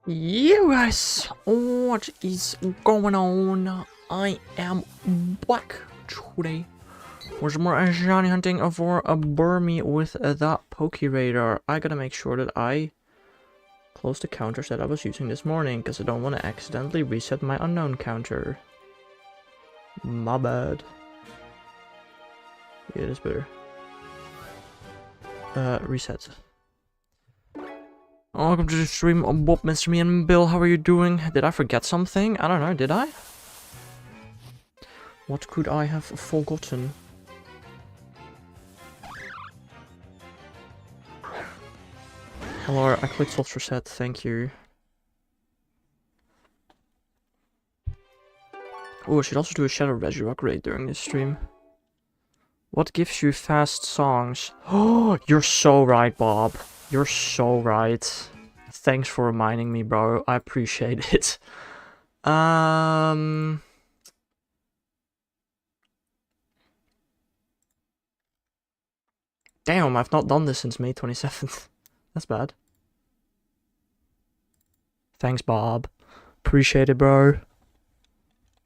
Yeah guys, what is going on? I am back today with some more shiny hunting for a Burmy with the Pokeradar. I gotta make sure that I close the counters that I was using this morning, because I don't want to accidentally reset my unknown counter. My bad. Yeah, it is better. Reset. Welcome to the stream, Bob, Mr. Me, and Bill. How are you doing? Did I forget something? I don't know, did I? What could I have forgotten? Hello, I clicked soft reset, thank you. Oh, I should also do a Shadow Residue upgrade during this stream. What gives you fast songs? Oh, you're so right, Bob. You're so right. Thanks for reminding me, bro. I appreciate it. Damn, I've not done this since May 27th. That's bad. Thanks, Bob. Appreciate it, bro.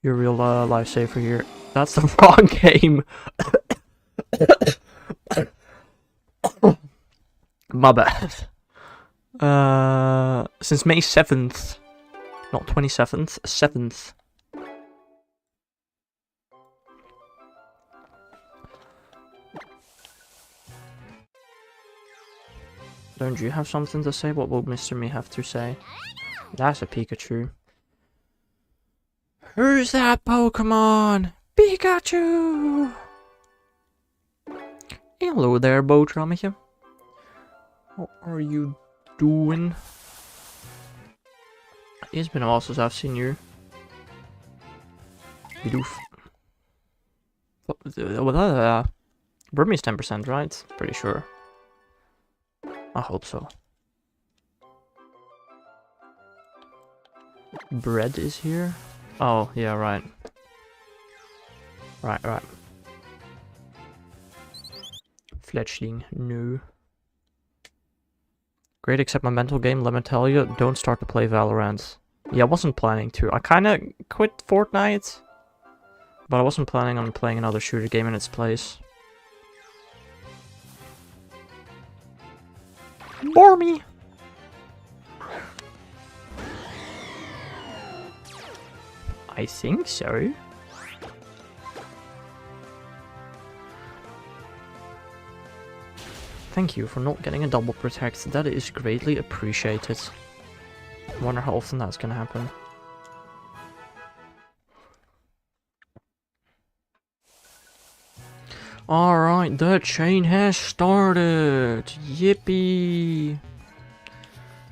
You're a real lifesaver here. That's the wrong game. My bad. Since May 7th. Not 27th, 7th. Don't you have something to say? What will Mr. Me have to say? That's a Pikachu. Who's that Pokemon? Pikachu! Hello there, Botrammetje. What are you doing? It's been a while since I've seen you. Bidoof. Burmy's 10%, right? Pretty sure. I hope so. Bread is here? Oh, yeah, right. Right. Fletchling, no. Great, except my mental game, let me tell you, don't start to play Valorant. Yeah, I wasn't planning to. I kinda quit Fortnite, but I wasn't planning on playing another shooter game in its place. Burmy! I think so. Thank you for not getting a double protect. That is greatly appreciated. I wonder how often that's gonna happen. Alright, the chain has started! Yippee!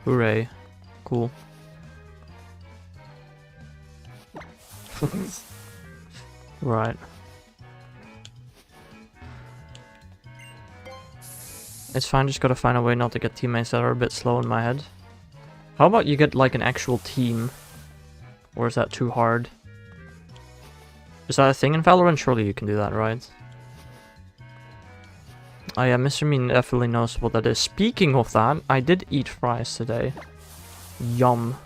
Hooray. Cool. Right. It's fine, just gotta find a way not to get teammates that are a bit slow in my head. How about you get like an actual team? Or is that too hard? Is that a thing in Valorant? Surely you can do that, right? Oh yeah, Mr. Mean definitely knows what that is. Speaking of that, I did eat fries today. Yum.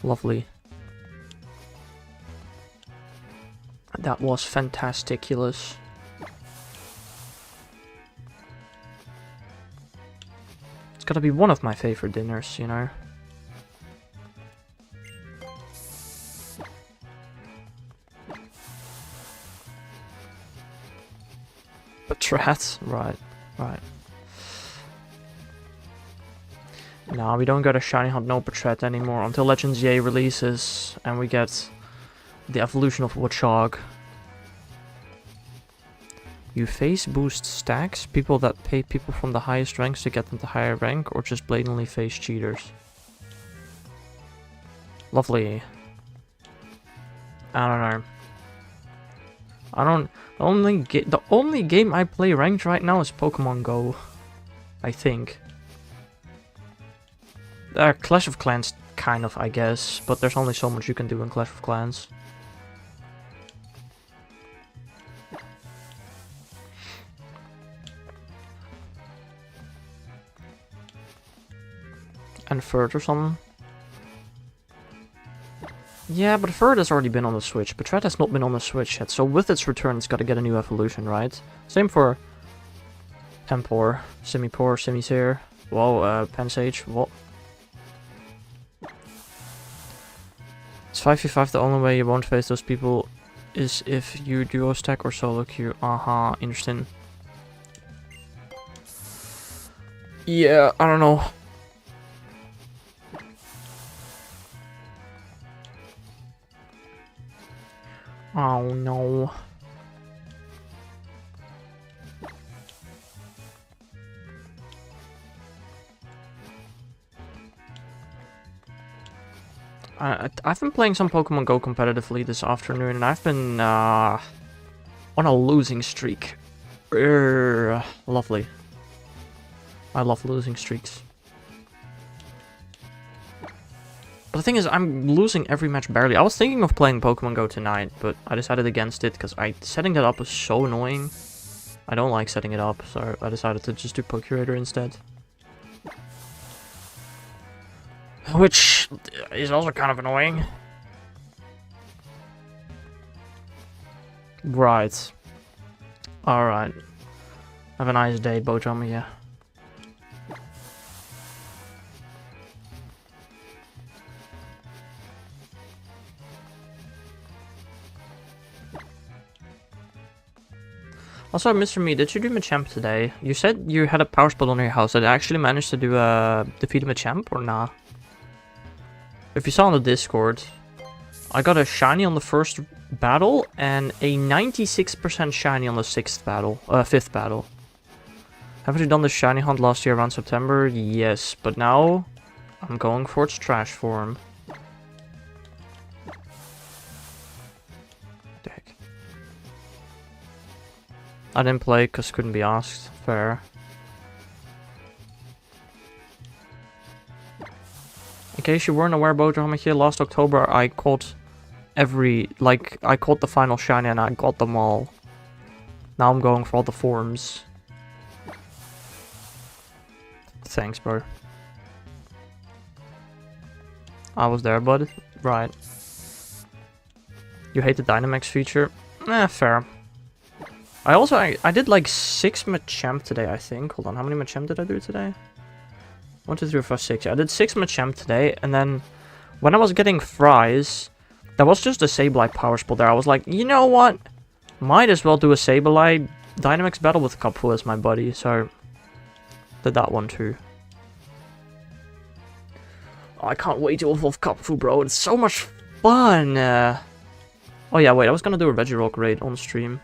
Lovely. That was fantasticulous. It's gotta be one of my favorite dinners, you know? Patrat? Right. Nah, we don't go to Shiny Hunt no Patrat anymore until Legends Yay releases and we get the evolution of Watchog. You face boost stacks, people that pay people from the highest ranks to get them to higher rank, or just blatantly face cheaters. Lovely. I don't know. The only game I play ranked right now is Pokemon Go. I think. Clash of Clans, kind of, I guess, but there's only so much you can do in Clash of Clans. And Furt or something. Yeah, but Furret has already been on the Switch, but Tread has not been on the Switch yet, so with its return it's gotta get a new evolution, right? Same for Tempor, Simipour, Simisear, whoa, Pensage, what? It's 5v5, the only way you won't face those people is if you duo stack or solo queue. Interesting. Yeah, I don't know. Oh no. I've been playing some Pokemon Go competitively this afternoon, and I've been on a losing streak. Lovely. I love losing streaks. But the thing is, I'm losing every match barely. I was thinking of playing Pokemon Go tonight, but I decided against it because setting that up was so annoying. I don't like setting it up, so I decided to just do Pokeradar instead. Which is also kind of annoying. Right. Alright. Have a nice day, Bojama, yeah. Also, Mr. Me, did you do Machamp today? You said you had a power spell on your house. Did I actually manage to do defeat a Machamp or nah? If you saw on the Discord, I got a shiny on the first battle and a 96% shiny on the fifth battle. Haven't you done the shiny hunt last year around September? Yes, but now I'm going for its trash form. The heck? I didn't play because couldn't be asked. Fair. In case you weren't aware, Bojama, here last October I caught I caught the final shiny and I got them all. Now I'm going for all the forms. Thanks, bro. I was there, bud. Right. You hate the Dynamax feature? Fair. I did like 6 Machamp today, I think. Hold on, how many Machamp did I do today? 1, 2, 3, 4, 5, 6. Yeah, I did 6 Machamp today, and then when I was getting fries, there was just a Sableye power spell there. I was like, you know what? Might as well do a Sableye Dynamax battle with Cupfu as my buddy, so did that one too. Oh, I can't wait to evolve Cupfu, bro. It's so much fun. Oh yeah, wait, I was gonna do a Regirock raid on stream.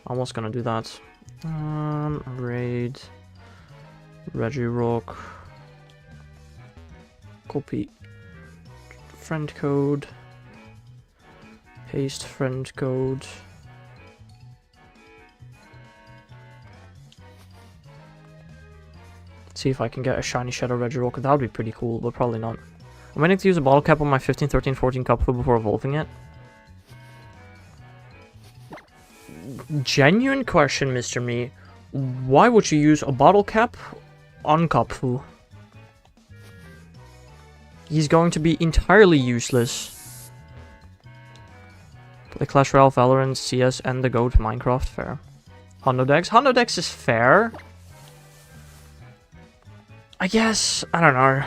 I was gonna do that. Raid. Regirock. Copy. Friend code. Paste friend code. See if I can get a shiny Shadow Regirock. That would be pretty cool, but probably not. I'm waiting to use a bottle cap on my 15, 13, 14 Cupfu before evolving it. Genuine question, Mr. Me. Why would you use a bottle cap on Cupfu? He's going to be entirely useless. Play Clash Royale, Valorant, CS, and the GOAT Minecraft. Fair. Hondodex. Hondodex is fair. I guess. I don't know.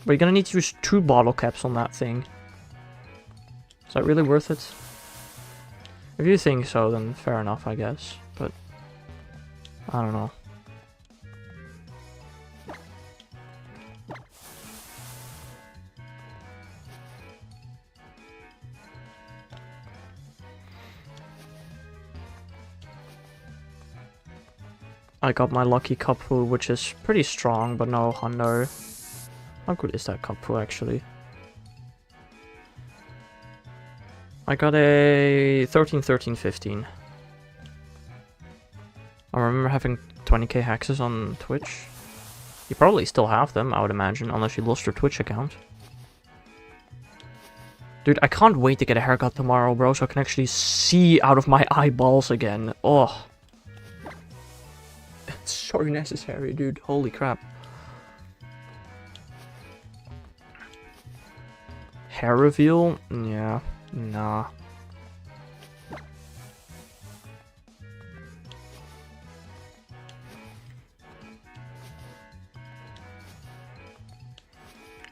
But you're gonna need to use 2 bottle caps on that thing. Is that really worth it? If you think so, then fair enough, I guess. But I don't know. I got my lucky Cupfu, which is pretty strong, but no Hundo. How good is that Cupfu, actually? I got a 13, 13, 15. I remember having 20k hexes on Twitch. You probably still have them, I would imagine, unless you lost your Twitch account. Dude, I can't wait to get a haircut tomorrow, bro, so I can actually see out of my eyeballs again. Oh. It's so necessary, dude. Holy crap. hair reveal? Yeah, nah.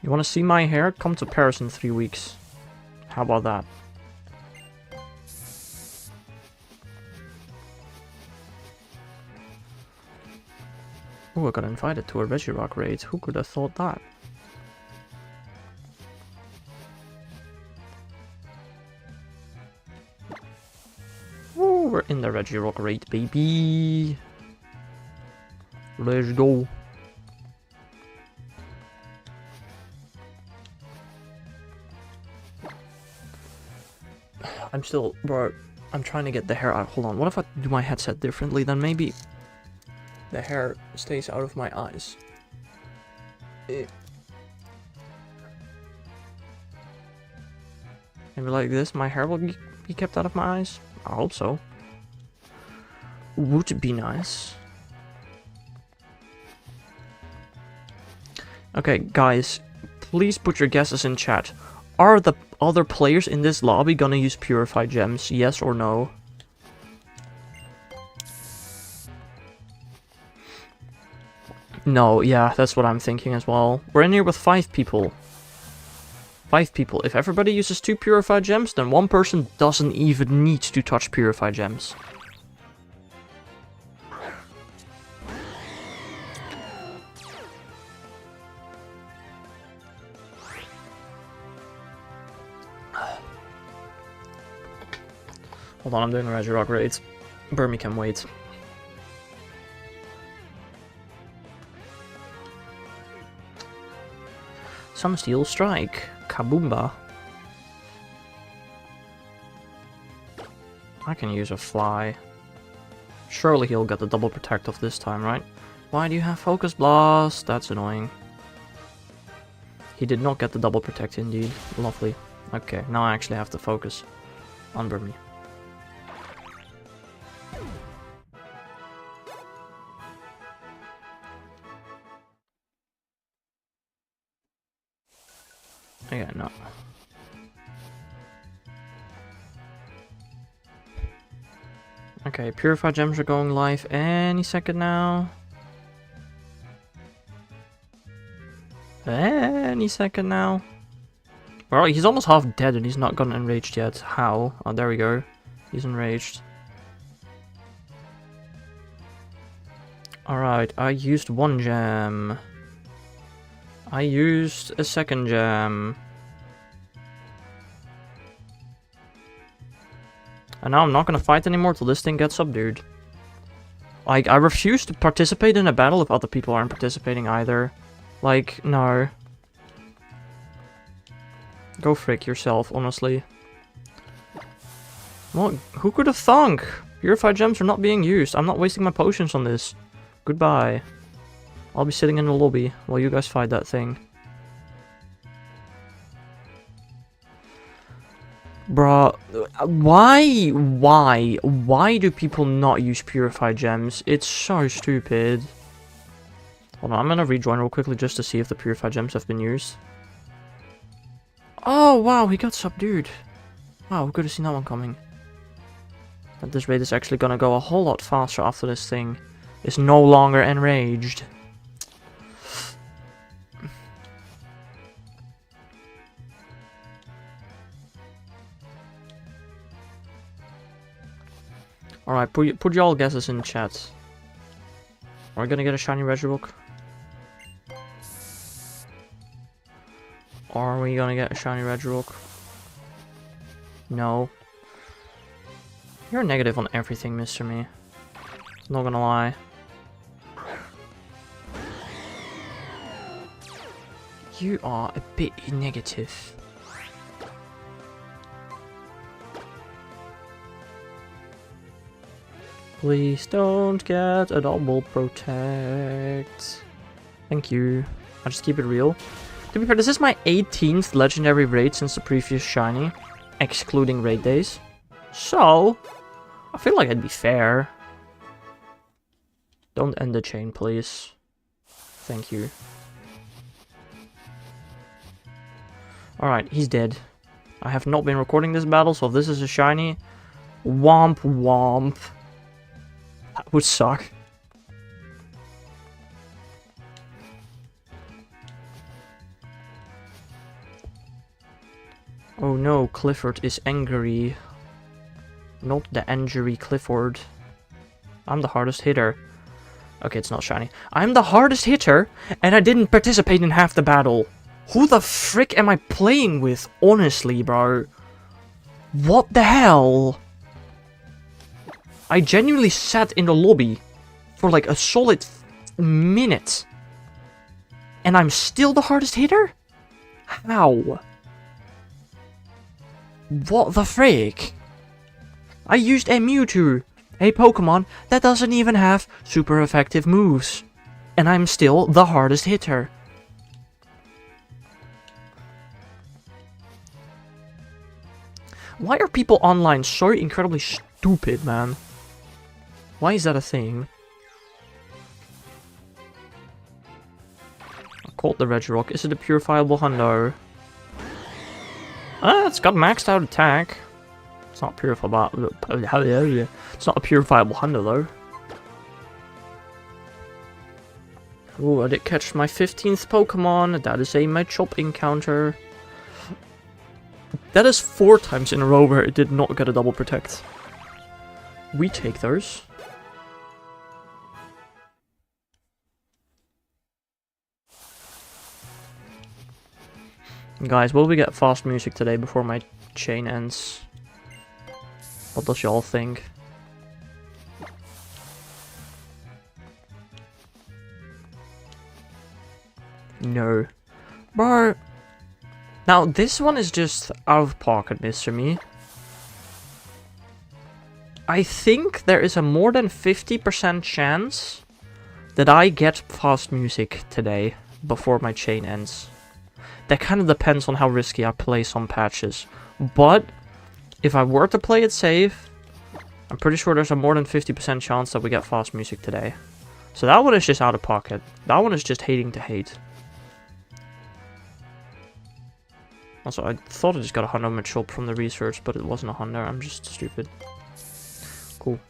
You wanna see my hair? Come to Paris in 3 weeks. How about that? Oh, I got invited to a Regirock raid. Who could have thought that? Oh, we're in the Regirock raid, baby. Let's go. I'm still, bro, I'm trying to get the hair out. Hold on, what if I do my headset differently? Then maybe the hair stays out of my eyes. Maybe like this, my hair will be kept out of my eyes? I hope so. Would be nice. Okay, guys, please put your guesses in chat. Are the other players in this lobby gonna use purified gems? Yes or no? No, yeah, that's what I'm thinking as well. We're in here with 5 people. 5 people. If everybody uses 2 purified gems, then 1 person doesn't even need to touch purified gems. Hold on, I'm doing a Regirock raid. Burmy can wait. Some steel strike. Kaboomba. I can use a fly. Surely he'll get the double protect off this time, right? Why do you have focus blast? That's annoying. He did not get the double protect indeed. Lovely. Okay, now I actually have to focus on Burmy. Yeah, no. Okay, purified gems are going live any second now. Any second now. Well, he's almost half dead and he's not gotten enraged yet. How? Oh, there we go. He's enraged. Alright, I used 1 gem. I used a 2nd gem. And now I'm not gonna fight anymore till this thing gets subdued. Like, I refuse to participate in a battle if other people aren't participating either. Like, no. Go frick yourself, honestly. Well, who could have thunk? Purified gems are not being used. I'm not wasting my potions on this. Goodbye. I'll be sitting in the lobby while you guys fight that thing. Bruh, why do people not use purified gems? It's so stupid. Hold on, I'm gonna rejoin real quickly just to see if the purified gems have been used. Oh, wow, he got subdued. Wow, we could have seen that one coming. At this rate, it's actually gonna go a whole lot faster after this thing is no longer enraged. Alright, put your all guesses in chat. Are we gonna get a shiny Regirock? Are we gonna get a shiny Regirock? No. You're negative on everything, Mr. Me. Not gonna lie. You are a bit negative. Please don't get a double protect. Thank you. I'll just keep it real. To be fair, this is my 18th legendary raid since the previous shiny, excluding raid days. So, I feel like I'd be fair. Don't end the chain, please. Thank you. Alright, he's dead. I have not been recording this battle, so if this is a shiny... Womp womp. That would suck. Oh no, Clifford is angry. Not the injury Clifford. I'm the hardest hitter. Okay, it's not shiny. I'm the hardest hitter, and I didn't participate in half the battle. Who the frick am I playing with, honestly, bro? What the hell? I genuinely sat in the lobby for like a solid minute. And I'm still the hardest hitter? How? What the frick? I used a Mewtwo, a Pokemon that doesn't even have super effective moves. And I'm still the hardest hitter. Why are people online so incredibly stupid, man? Why is that a thing? I called the Regirock. Is it a purifiable hundo? It's got maxed out attack. It's not purifiable. It's not a purifiable hundo though. Ooh, I did catch my 15th Pokemon. That is a Machop encounter. That is 4 times in a row where it did not get a double protect. We take those. Guys, will we get fast music today before my chain ends? What does y'all think? No. Bro. Now, this one is just out of pocket, Mr. Me. I think there is a more than 50% chance that I get fast music today before my chain ends. That kind of depends on how risky I play some patches. But if I were to play it safe, I'm pretty sure there's a more than 50% chance that we get fast music today. So that one is just out of pocket. That one is just hating to hate. Also, I thought I just got a Hundo Machop from the research, but it wasn't a Hundo. I'm just stupid. Cool.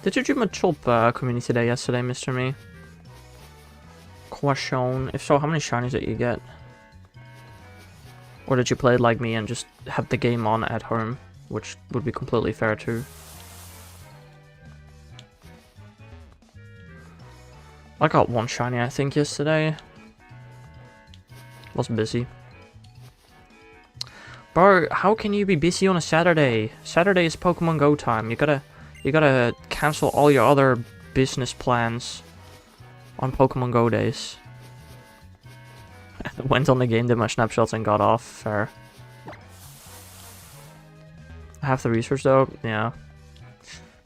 Did you do Machop community day yesterday, Mr. Me? Question. If so, how many shinies did you get? Or did you play it like me and just have the game on at home? Which would be completely fair too. I got 1 shiny, I think, yesterday. Was busy. Bro, how can you be busy on a Saturday? Saturday is Pokemon Go time. You gotta cancel all your other business plans on Pokemon Go days. Went on the game, did my snapshots, and got off. Fair. Half the research though? Yeah.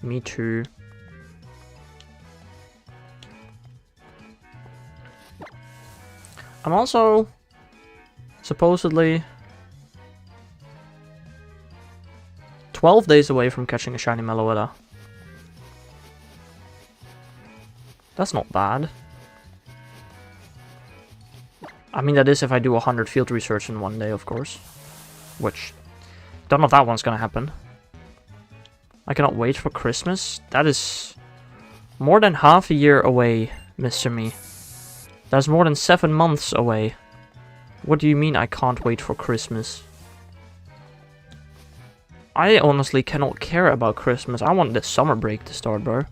Me too. I'm also supposedly 12 days away from catching a shiny Meloetta. That's not bad. I mean, that is if I do 100 field research in one day, of course. Which, don't know if that one's gonna happen. I cannot wait for Christmas. That is more than half a year away, Mr. Me. That's more than 7 months away. What do you mean I can't wait for Christmas? I honestly cannot care about Christmas. I want the summer break to start, bro.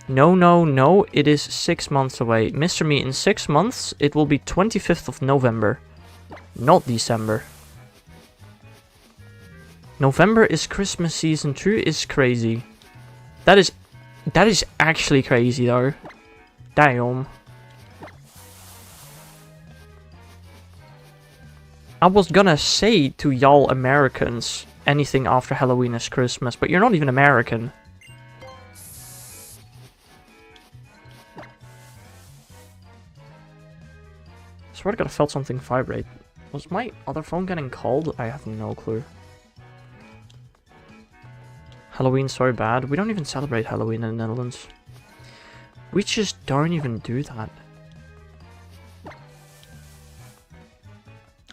No, no, no. It is 6 months away. Mr. Me, in 6 months, it will be 25th of November. Not December. November is Christmas season 2 is crazy. That is actually crazy, though. Damn. I was gonna say to y'all Americans, anything after Halloween is Christmas, but you're not even American. I swear to God, I felt something vibrate. Was my other phone getting called? I have no clue. Halloween's so bad. We don't even celebrate Halloween in the Netherlands. We just don't even do that.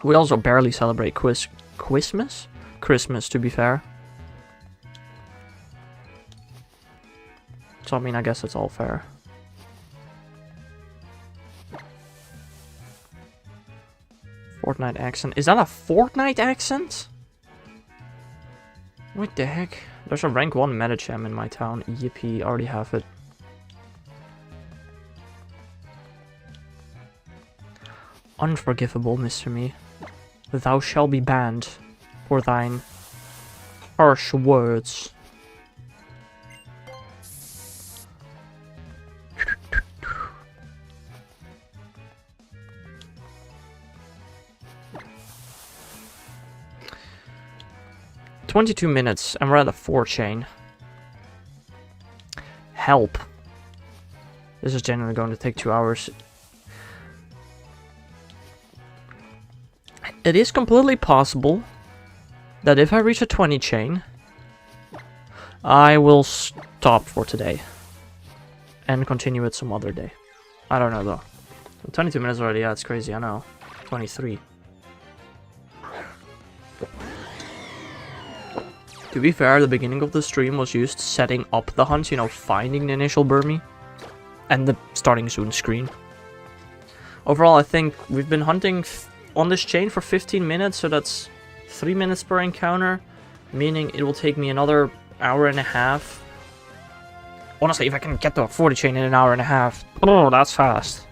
We also barely celebrate Christmas? Christmas, to be fair. So, I mean, I guess it's all fair. Fortnite accent. Is that a Fortnite accent? What the heck? There's a rank 1 Metagem in my town. Yippee, already have it. Unforgivable, Mr. Me. Thou shalt be banned for thine harsh words. "22 minutes, and we're at a 4 chain. Help. This is generally going to take 2 hours. It is completely possible that if I reach a 20 chain, I will stop for today and continue it some other day. I don't know though. 22 minutes already, yeah, it's crazy, I know. 23. To be fair, the beginning of the stream was used setting up the hunt, you know, finding the initial Burmy and the starting soon screen. Overall, I think we've been hunting on this chain for 15 minutes, so that's 3 minutes per encounter, meaning it will take me another hour and a half. Honestly, if I can get to a 40 chain in an hour and a half, oh, that's fast.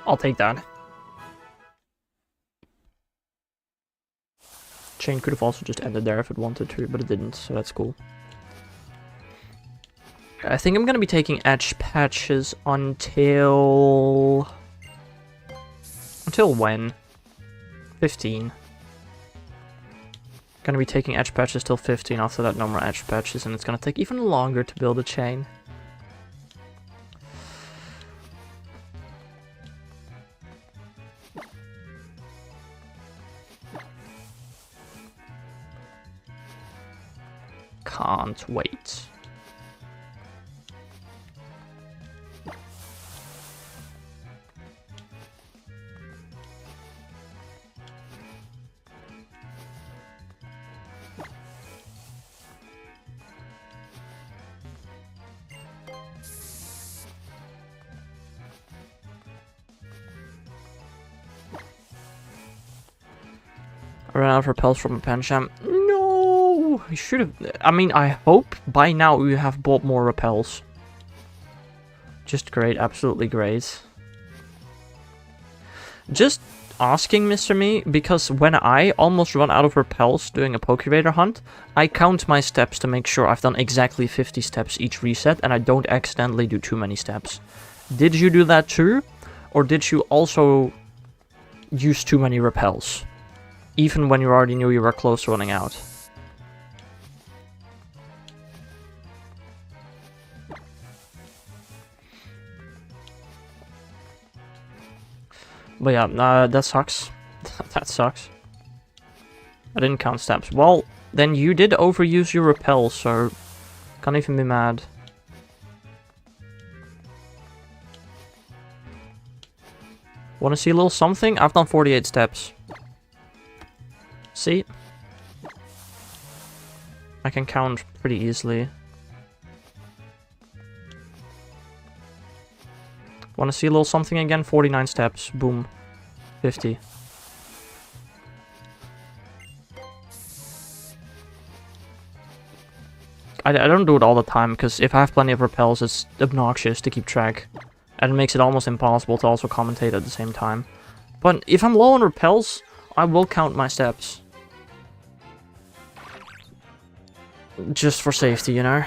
I'll take that. Chain could have also just ended there if it wanted to, but it didn't, so that's cool. I think I'm gonna be taking edge patches until... Until when? 15. Gonna be taking edge patches till 15, after that no more edge patches, and it's gonna take even longer to build a chain. Can't wait. I ran out of repels from a Pancham. No! You should have... I mean, I hope by now you have bought more repels. Just great, absolutely great. Just asking, Mr. Me, because when I almost run out of repels doing a Pokeradar hunt, I count my steps to make sure I've done exactly 50 steps each reset and I don't accidentally do too many steps. Did you do that too? Or did you also use too many repels? Even when you already knew you were close to running out. But yeah, that sucks. That sucks. I didn't count steps. Well, then you did overuse your repel, so can't even be mad. Wanna see a little something? I've done 48 steps. See? I can count pretty easily. Wanna see a little something again? 49 steps. Boom. 50. I don't do it all the time, because if I have plenty of repels, it's obnoxious to keep track. And it makes it almost impossible to also commentate at the same time. But if I'm low on repels, I will count my steps. Just for safety, you know?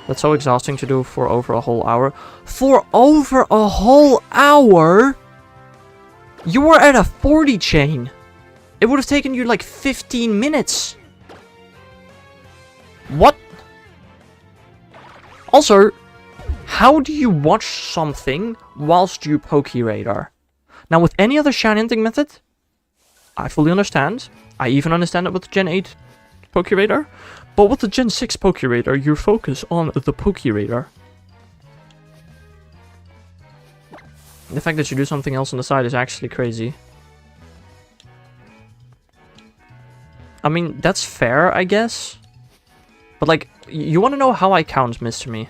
That's so exhausting to do for over a whole hour. For over a whole hour? You were at a 40 chain. It would have taken you like 15 minutes. What? Also, how do you watch something whilst you Pokeradar? Now, with any other shiny hunting method, I fully understand. I even understand it with the Gen 8 Pokeradar. But with the Gen 6 Pokeradar, you focus on the Pokeradar. The fact that you do something else on the side is actually crazy. I mean, that's fair, I guess. But, like, you want to know how I count, Mr. Me?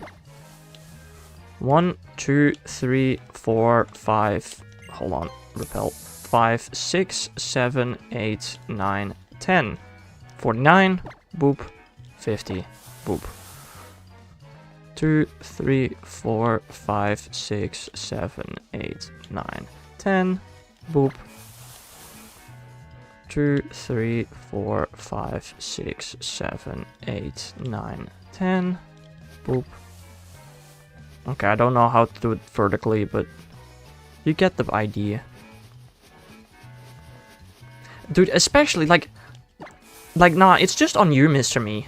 1, 2, 3, 4, 5. Hold on. Repel. 5, 6, 7, 8, 9, 10. 49. Boop. 50. Boop. 2, 3, 4, 5, 6, 7, 8, 9, 10. Boop. 2, 3, 4, 5, 6, 7, 8, 9, 10. Boop. Okay, I don't know how to do it vertically, but you get the idea. Dude, especially, like, nah, it's just on you, Mr. Me.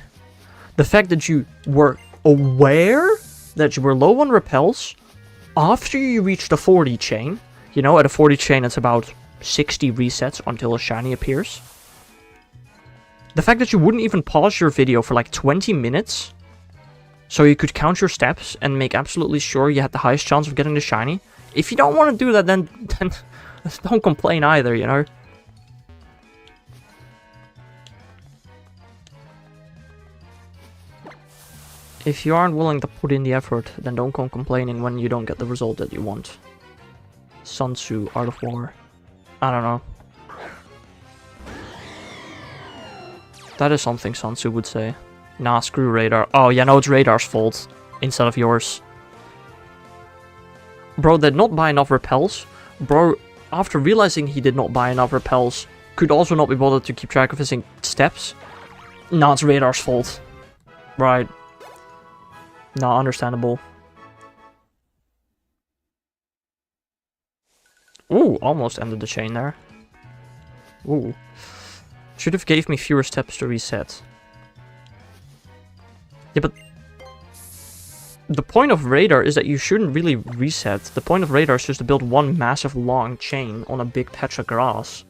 The fact that you were aware that you were low on repels after you reached the 40 chain. You know, at a 40 chain, it's about 60 resets until a shiny appears. The fact that you wouldn't even pause your video for like 20 minutes so you could count your steps and make absolutely sure you had the highest chance of getting the shiny. If you don't want to do that, then don't complain either, you know? If you aren't willing to put in the effort, then don't come complaining when you don't get the result that you want. Sun Tzu, Art of War. I don't know. That is something Sun Tzu would say. Nah, screw Radar. Oh, yeah, no, it's Radar's fault instead of yours. Bro did not buy enough repels. Bro, after realizing he did not buy enough repels, could also not be bothered to keep track of his steps. Nah, it's Radar's fault. Right. No, understandable. Ooh, almost ended the chain there. Ooh. Should have gave me fewer steps to reset. Yeah, but the point of Radar is that you shouldn't really reset. The point of Radar is just to build one massive long chain on a big patch of grass.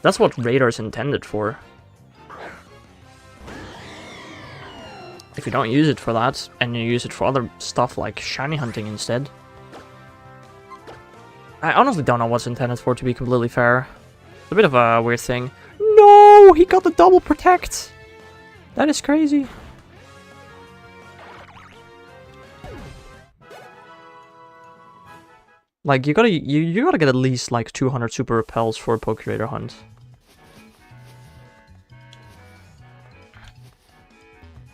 That's what Radar is intended for. If you don't use it for that, and you use it for other stuff like shiny hunting instead. I honestly don't know what's intended for, to be completely fair. It's a bit of a weird thing. No! He got the double protect! That is crazy. Like, you gotta get at least like 200 super repels for a Pokeradar hunt.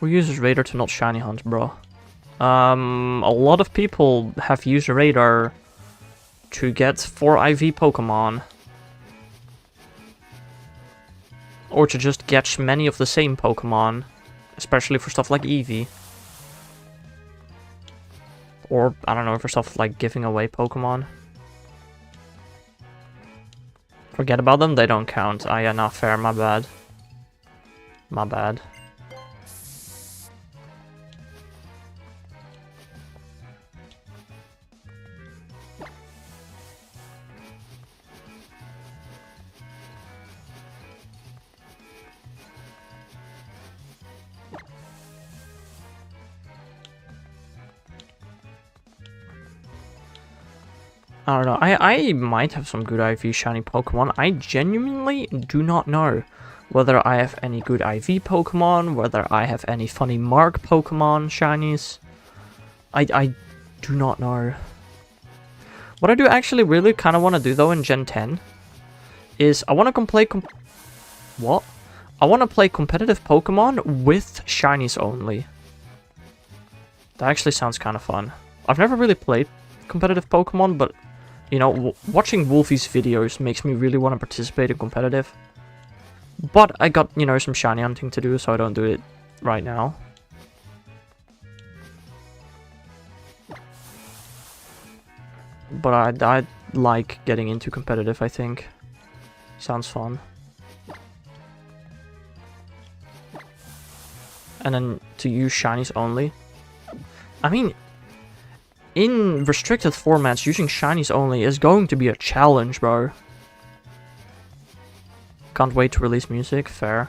Who uses Radar to not shiny hunt, bro? A lot of people have used Radar to get 4 IV Pokemon. Or to just catch many of the same Pokemon. Especially for stuff like Eevee. Or, I don't know, for stuff like giving away Pokemon. Forget about them, they don't count. Ah, yeah, not fair, my bad. My bad. I don't know, I might have some good IV shiny Pokemon. I genuinely do not know whether I have any good IV Pokemon, whether I have any funny Mark Pokemon shinies. I do not know. What I do actually really kind of want to do though in Gen 10 is I want to play I want to play competitive Pokemon with shinies only. That actually sounds kind of fun. I've never really played competitive Pokemon, but you know, watching Wolfie's videos makes me really want to participate in competitive. But I got, you know, some shiny hunting to do, so I don't do it right now. But I like getting into competitive, I think. Sounds fun. And then to use shinies only. I mean, in restricted formats, using shinies only is going to be a challenge, bro. Can't wait to release music. Fair.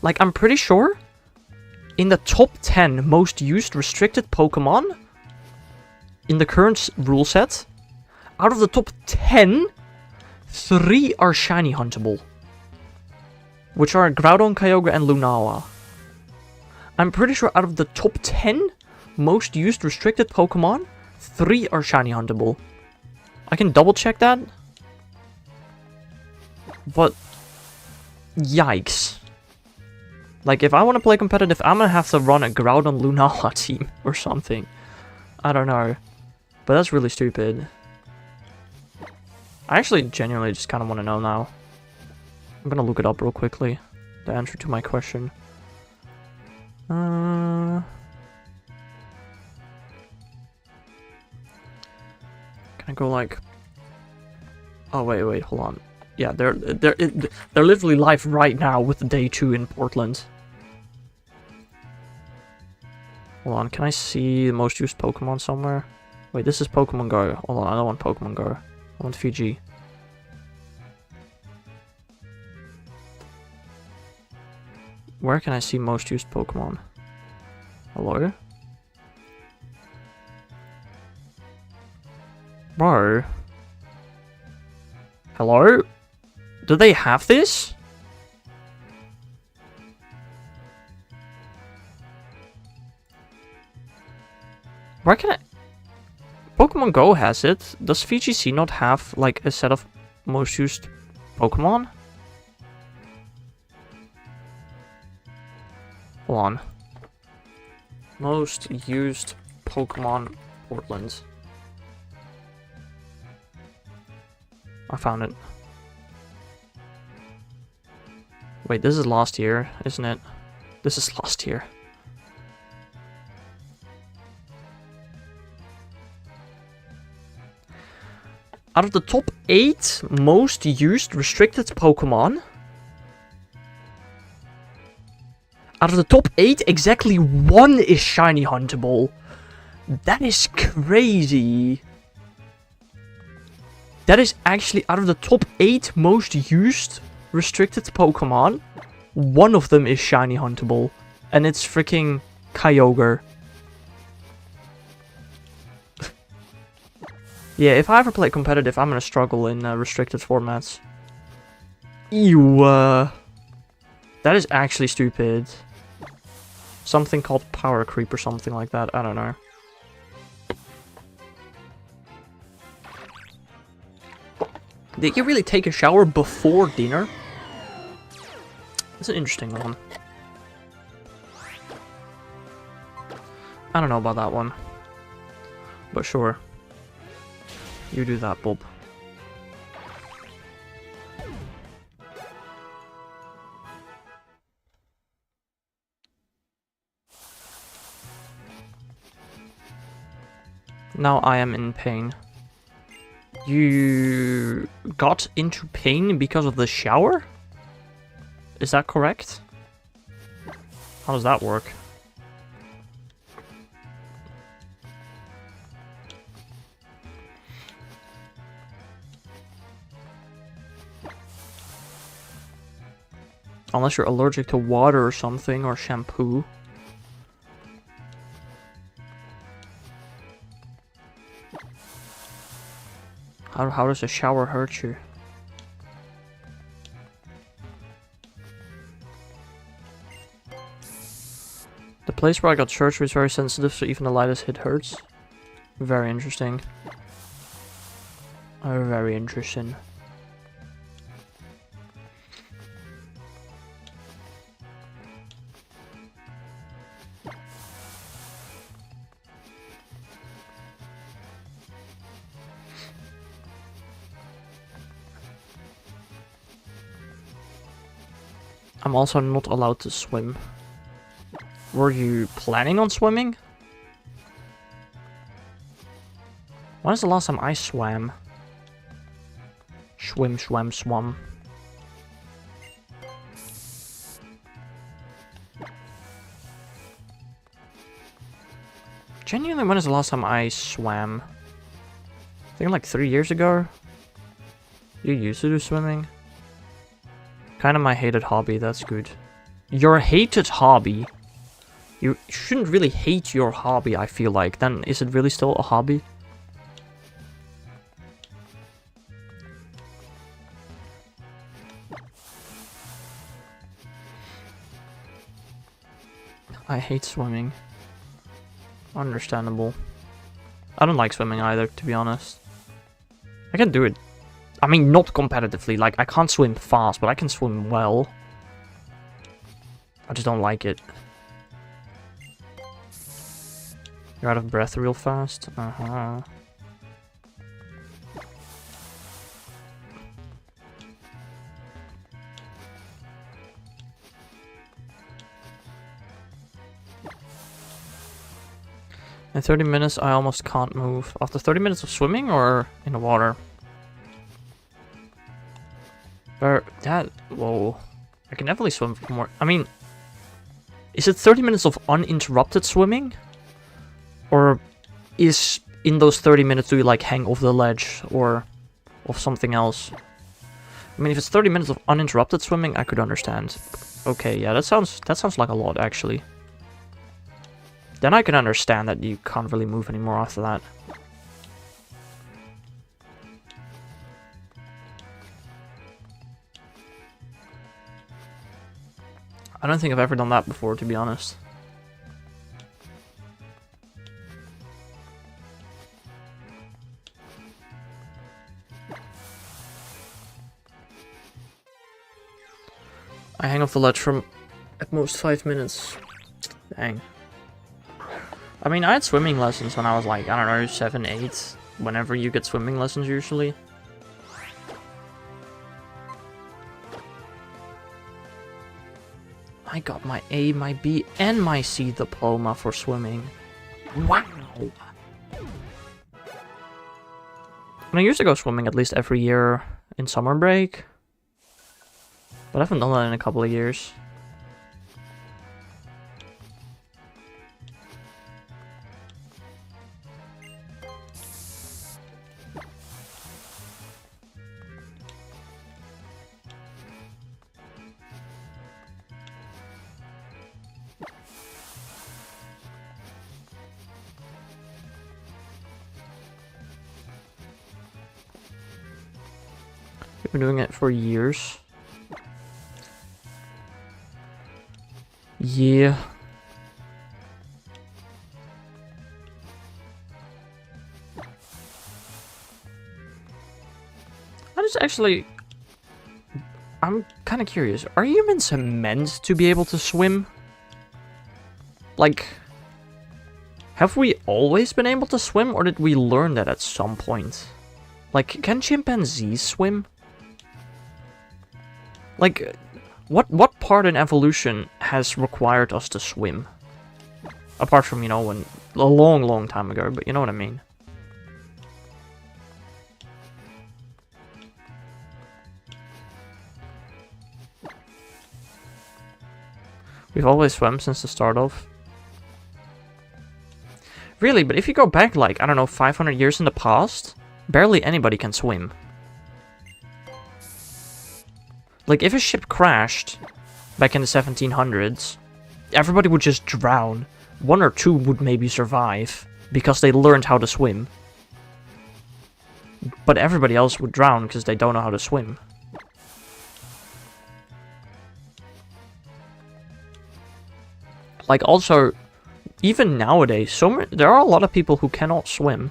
Like, I'm pretty sure in the top 10 most used restricted Pokemon in the current rule set, out of the top 10, 3 are shiny huntable. Which are Groudon, Kyogre, and Lunala. I'm pretty sure out of the top 10 most used restricted Pokemon, 3 are shiny huntable. I can double check that. But, yikes. Like, if I want to play competitive, I'm gonna have to run a Groudon Lunala team or something. I don't know. But that's really stupid. I actually genuinely just kind of want to know now. I'm gonna look it up real quickly. The answer to my question. Can I go like... Oh, wait, hold on. Yeah, they're literally live right now with day 2 in Portland. Hold on, can I see the most used Pokemon somewhere? Wait, this is Pokemon Go. Hold on, I don't want Pokemon Go. I want Fiji. Where can I see most used Pokemon? Hello? Bro? Hello? Do they have this? Where can I... Pokemon Go has it. Does VGC not have, like, a set of most used Pokemon? Hold on. Most used Pokemon Portland. I found it. Wait, this is last year, isn't it? This is last year. Out of the top 8 most used restricted Pokemon, out of the top 8, exactly 1 is shiny huntable. That is crazy. That is actually, out of the top 8 most used restricted Pokemon, 1 of them is shiny huntable. And it's freaking Kyogre. Yeah, if I ever play competitive, I'm gonna struggle in restricted formats. Ew. That is actually stupid. Something called power creep or something like that. I don't know. Did you really take a shower before dinner? That's an interesting one. I don't know about that one. But sure. You do that, Bob. Now I am in pain. You got into pain because of the shower? Is that correct? How does that work? Unless you're allergic to water or something, or shampoo. How does a shower hurt you? The place where I got surgery is very sensitive, so even the lightest hit hurts. Very interesting. Very interesting. I'm also not allowed to swim. Were you planning on swimming? When is the last time I swam? Swim, swam, swum. Genuinely, when is the last time I swam? I think like 3 years ago. You used to do swimming? Kind of my hated hobby, that's good. Your hated hobby? You shouldn't really hate your hobby, I feel like. Then is it really still a hobby? I hate swimming. Understandable. I don't like swimming either, to be honest. I can do it. I mean, not competitively. Like, I can't swim fast, but I can swim well. I just don't like it. You're out of breath real fast? Uh-huh. In 30 minutes, I almost can't move. After 30 minutes of swimming or in the water? Whoa. I can definitely swim for more. I mean, is it 30 minutes of uninterrupted swimming? Or is in those 30 minutes do you like hang off the ledge or of something else? I mean, if it's 30 minutes of uninterrupted swimming, I could understand. Okay, yeah, that sounds like a lot, actually. Then I can understand that you can't really move anymore after that. I don't think I've ever done that before, to be honest. I hang off the ledge from at most 5 minutes. Dang. I mean, I had swimming lessons when I was like, I don't know, 7, 8. Whenever you get swimming lessons, usually. I got my A, my B, and my C diploma for swimming. Wow! And I used to go swimming at least every year in summer break. But I haven't done that in a couple of years. I've been doing it for years. Yeah. I'm kind of curious. Are humans meant to be able to swim? Like, have we always been able to swim, or did we learn that at some point? Like, can chimpanzees swim? Like, what part in evolution has required us to swim? Apart from, you know, when a long time ago, but you know what I mean. We've always swum since the start of. Really, but if you go back, like, I don't know, 500 years in the past, barely anybody can swim. Like, if a ship crashed back in the 1700s, everybody would just drown. 1 or 2 would maybe survive, because they learned how to swim. But everybody else would drown, because they don't know how to swim. Like, also, even nowadays, there are a lot of people who cannot swim.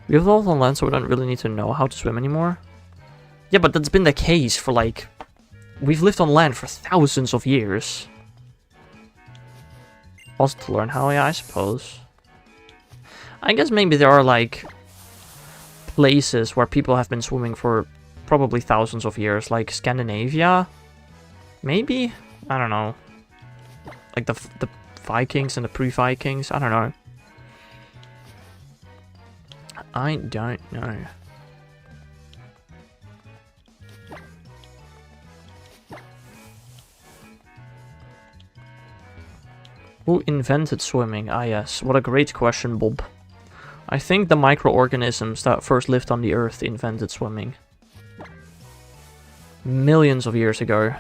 We have evolved on land, so we don't really need to know how to swim anymore. Yeah, but that's been the case for, like... We've lived on land for thousands of years. Also to learn how, yeah, I suppose. I guess maybe there are, like... places where people have been swimming for probably thousands of years, like Scandinavia? Maybe? I don't know. Like the Vikings and the pre-Vikings? I don't know. I don't know. Who invented swimming? Ah yes, what a great question, Bob. I think the microorganisms that first lived on the earth invented swimming. Millions of years ago.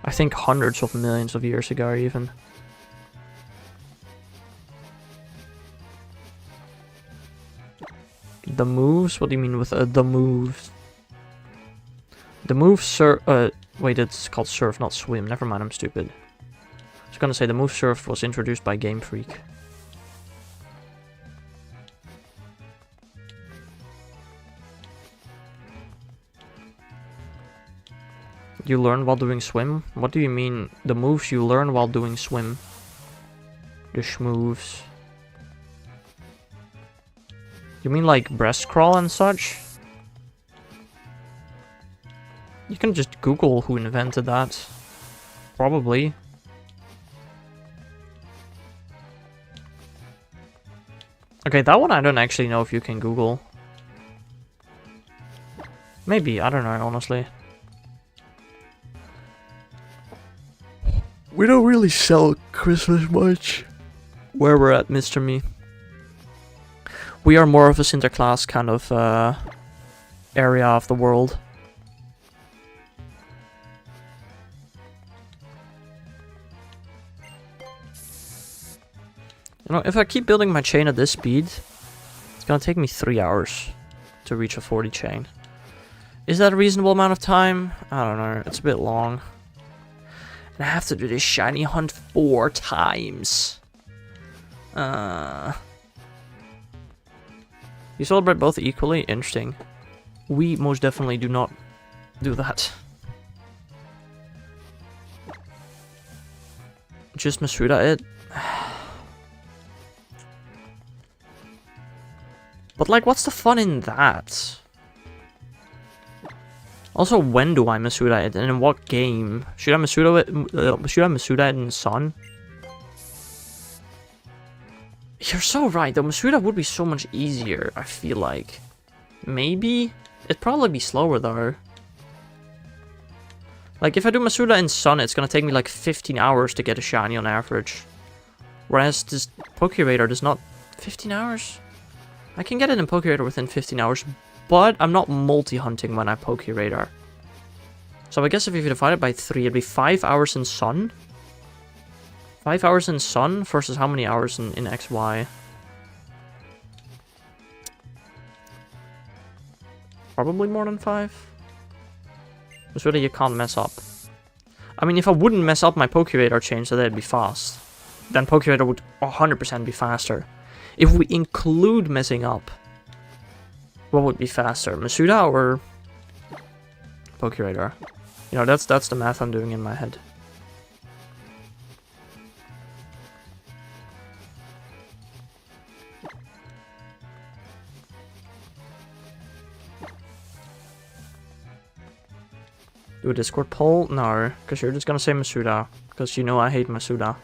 I think hundreds of millions of years ago even. The moves? What do you mean with the moves? The move wait, it's called surf, not swim. Never mind, I'm stupid. I was gonna say the move surf was introduced by Game Freak. You learn while doing swim? What do you mean? The moves you learn while doing swim? The schmoves. You mean like breast crawl and such? You can just Google who invented that. Probably. Okay, that one I don't actually know if you can Google. Maybe, I don't know, honestly. We don't really sell Christmas much. Where we're at, Mr. Me. We are more of a Sinterklaas kind of area of the world. You know, if I keep building my chain at this speed, it's gonna take me 3 hours to reach a 40 chain. Is that a reasonable amount of time? I don't know, it's a bit long. And I have to do this shiny hunt 4 times. You celebrate both equally? Interesting. We most definitely do not do that. Just Masuda it? But like, what's the fun in that? Also, when do I Masuda it, and in what game? Should I Masuda it in Sun? You're so right, though. Masuda would be so much easier, I feel like. Maybe? It'd probably be slower, though. Like, if I do Masuda in Sun, it's gonna take me like 15 hours to get a shiny on average. Whereas this Pokeradar does not... 15 hours? I can get it in Pokeradar within 15 hours, but I'm not multi-hunting when I Pokeradar. So I guess if you divide it by 3, it'd be 5 hours in Sun. 5 hours in Sun versus how many hours in XY? Probably more than 5. It's really you can't mess up. I mean, if I wouldn't mess up my Pokeradar chain so that it'd be fast, then Pokeradar would 100% be faster. If we include messing up, what would be faster, Masuda or Pokeradar? You know, that's the math I'm doing in my head. Do a Discord poll? No, because you're just gonna say Masuda, because you know I hate Masuda.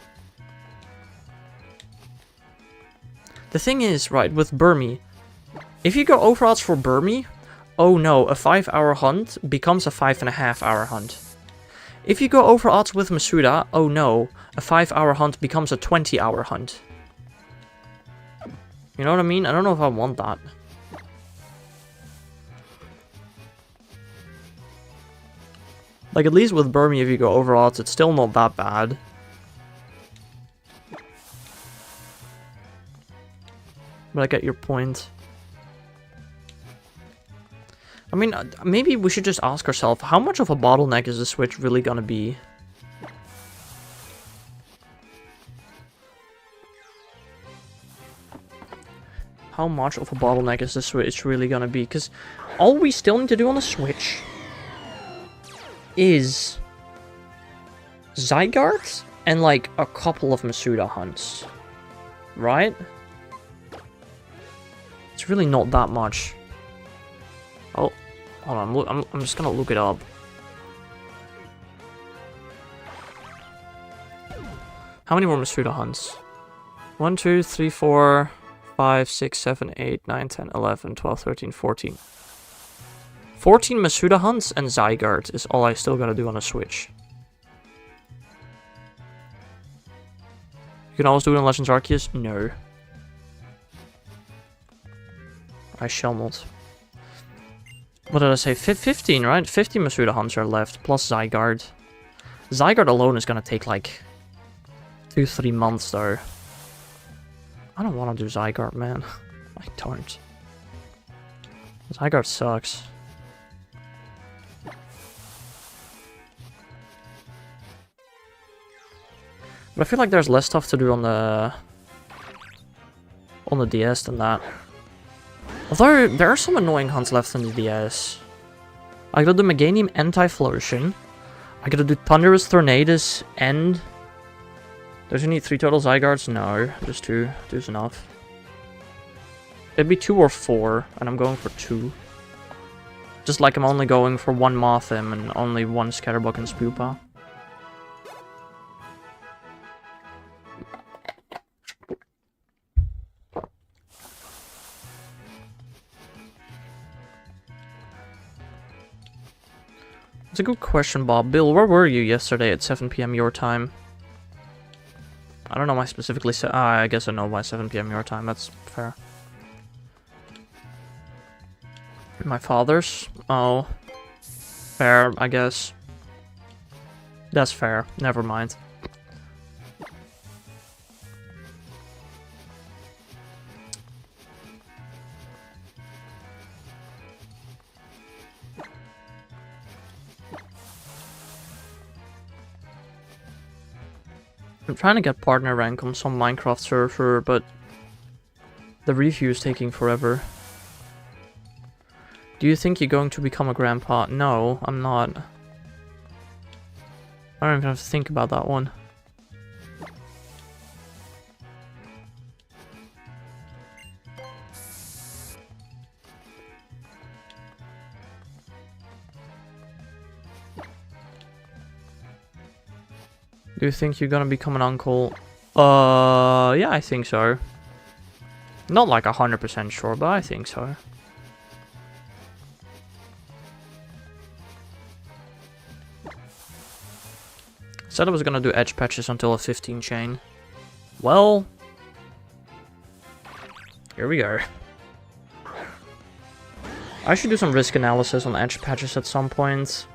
The thing is, right, with Burmy, if you go over odds for Burmy, oh no, a 5-hour hunt becomes a 5.5-hour hunt. If you go over odds with Masuda, oh no, a 5-hour hunt becomes a 20-hour hunt. You know what I mean? I don't know if I want that. Like, at least with Burmy, if you go over odds, it's still not that bad. But I get your point. I mean, maybe we should just ask ourselves, how much of a bottleneck is the Switch really gonna be? How much of a bottleneck is the Switch really gonna be? Because all we still need to do on the Switch is Zygarde and like a couple of Masuda hunts. Right? It's really not that much. Oh, hold on. I'm just gonna look it up. How many more Masuda hunts? 1, 2, 3, 4, 5, 6, 7, 8, 9, 10, 11, 12, 13, 14. 14 Masuda hunts and Zygarde is all I still gotta do on a Switch. You can always do it in Legends Arceus? No. I shall not. What did I say? 15, right? 15 Masuda Hunts are left, plus Zygarde. Zygarde alone is gonna take like 2-3 months though. I don't want to do Zygarde, man. I don't. Zygarde sucks. But I feel like there's less stuff to do on the DS than that. Although, there are some annoying hunts left on the DS. I gotta do Meganium Anti-Flotion. I gotta do Thunderous Tornadus and... Does you need 3 total Zygardes? No, just 2. 2's enough. It'd be 2 or 4, and I'm going for 2. Just like I'm only going for 1 Mothim and only 1 Scatterbug and Spewpa. It's a good question, Bob. Bill, where were you yesterday at 7 PM your time? I don't know why specifically. I guess I know why 7 PM your time. That's fair. My father's? Oh. Fair, I guess. That's fair. Never mind. I'm trying to get partner rank on some Minecraft server, but the review is taking forever. Do you think you're going to become a grandpa? No, I'm not. I don't even have to think about that one. Do you think you're gonna become an uncle? Yeah, I think so. Not like 100% sure, but I think so. Said I was gonna do edge patches until a 15 chain. Well, here we go. I should do some risk analysis on edge patches at some point.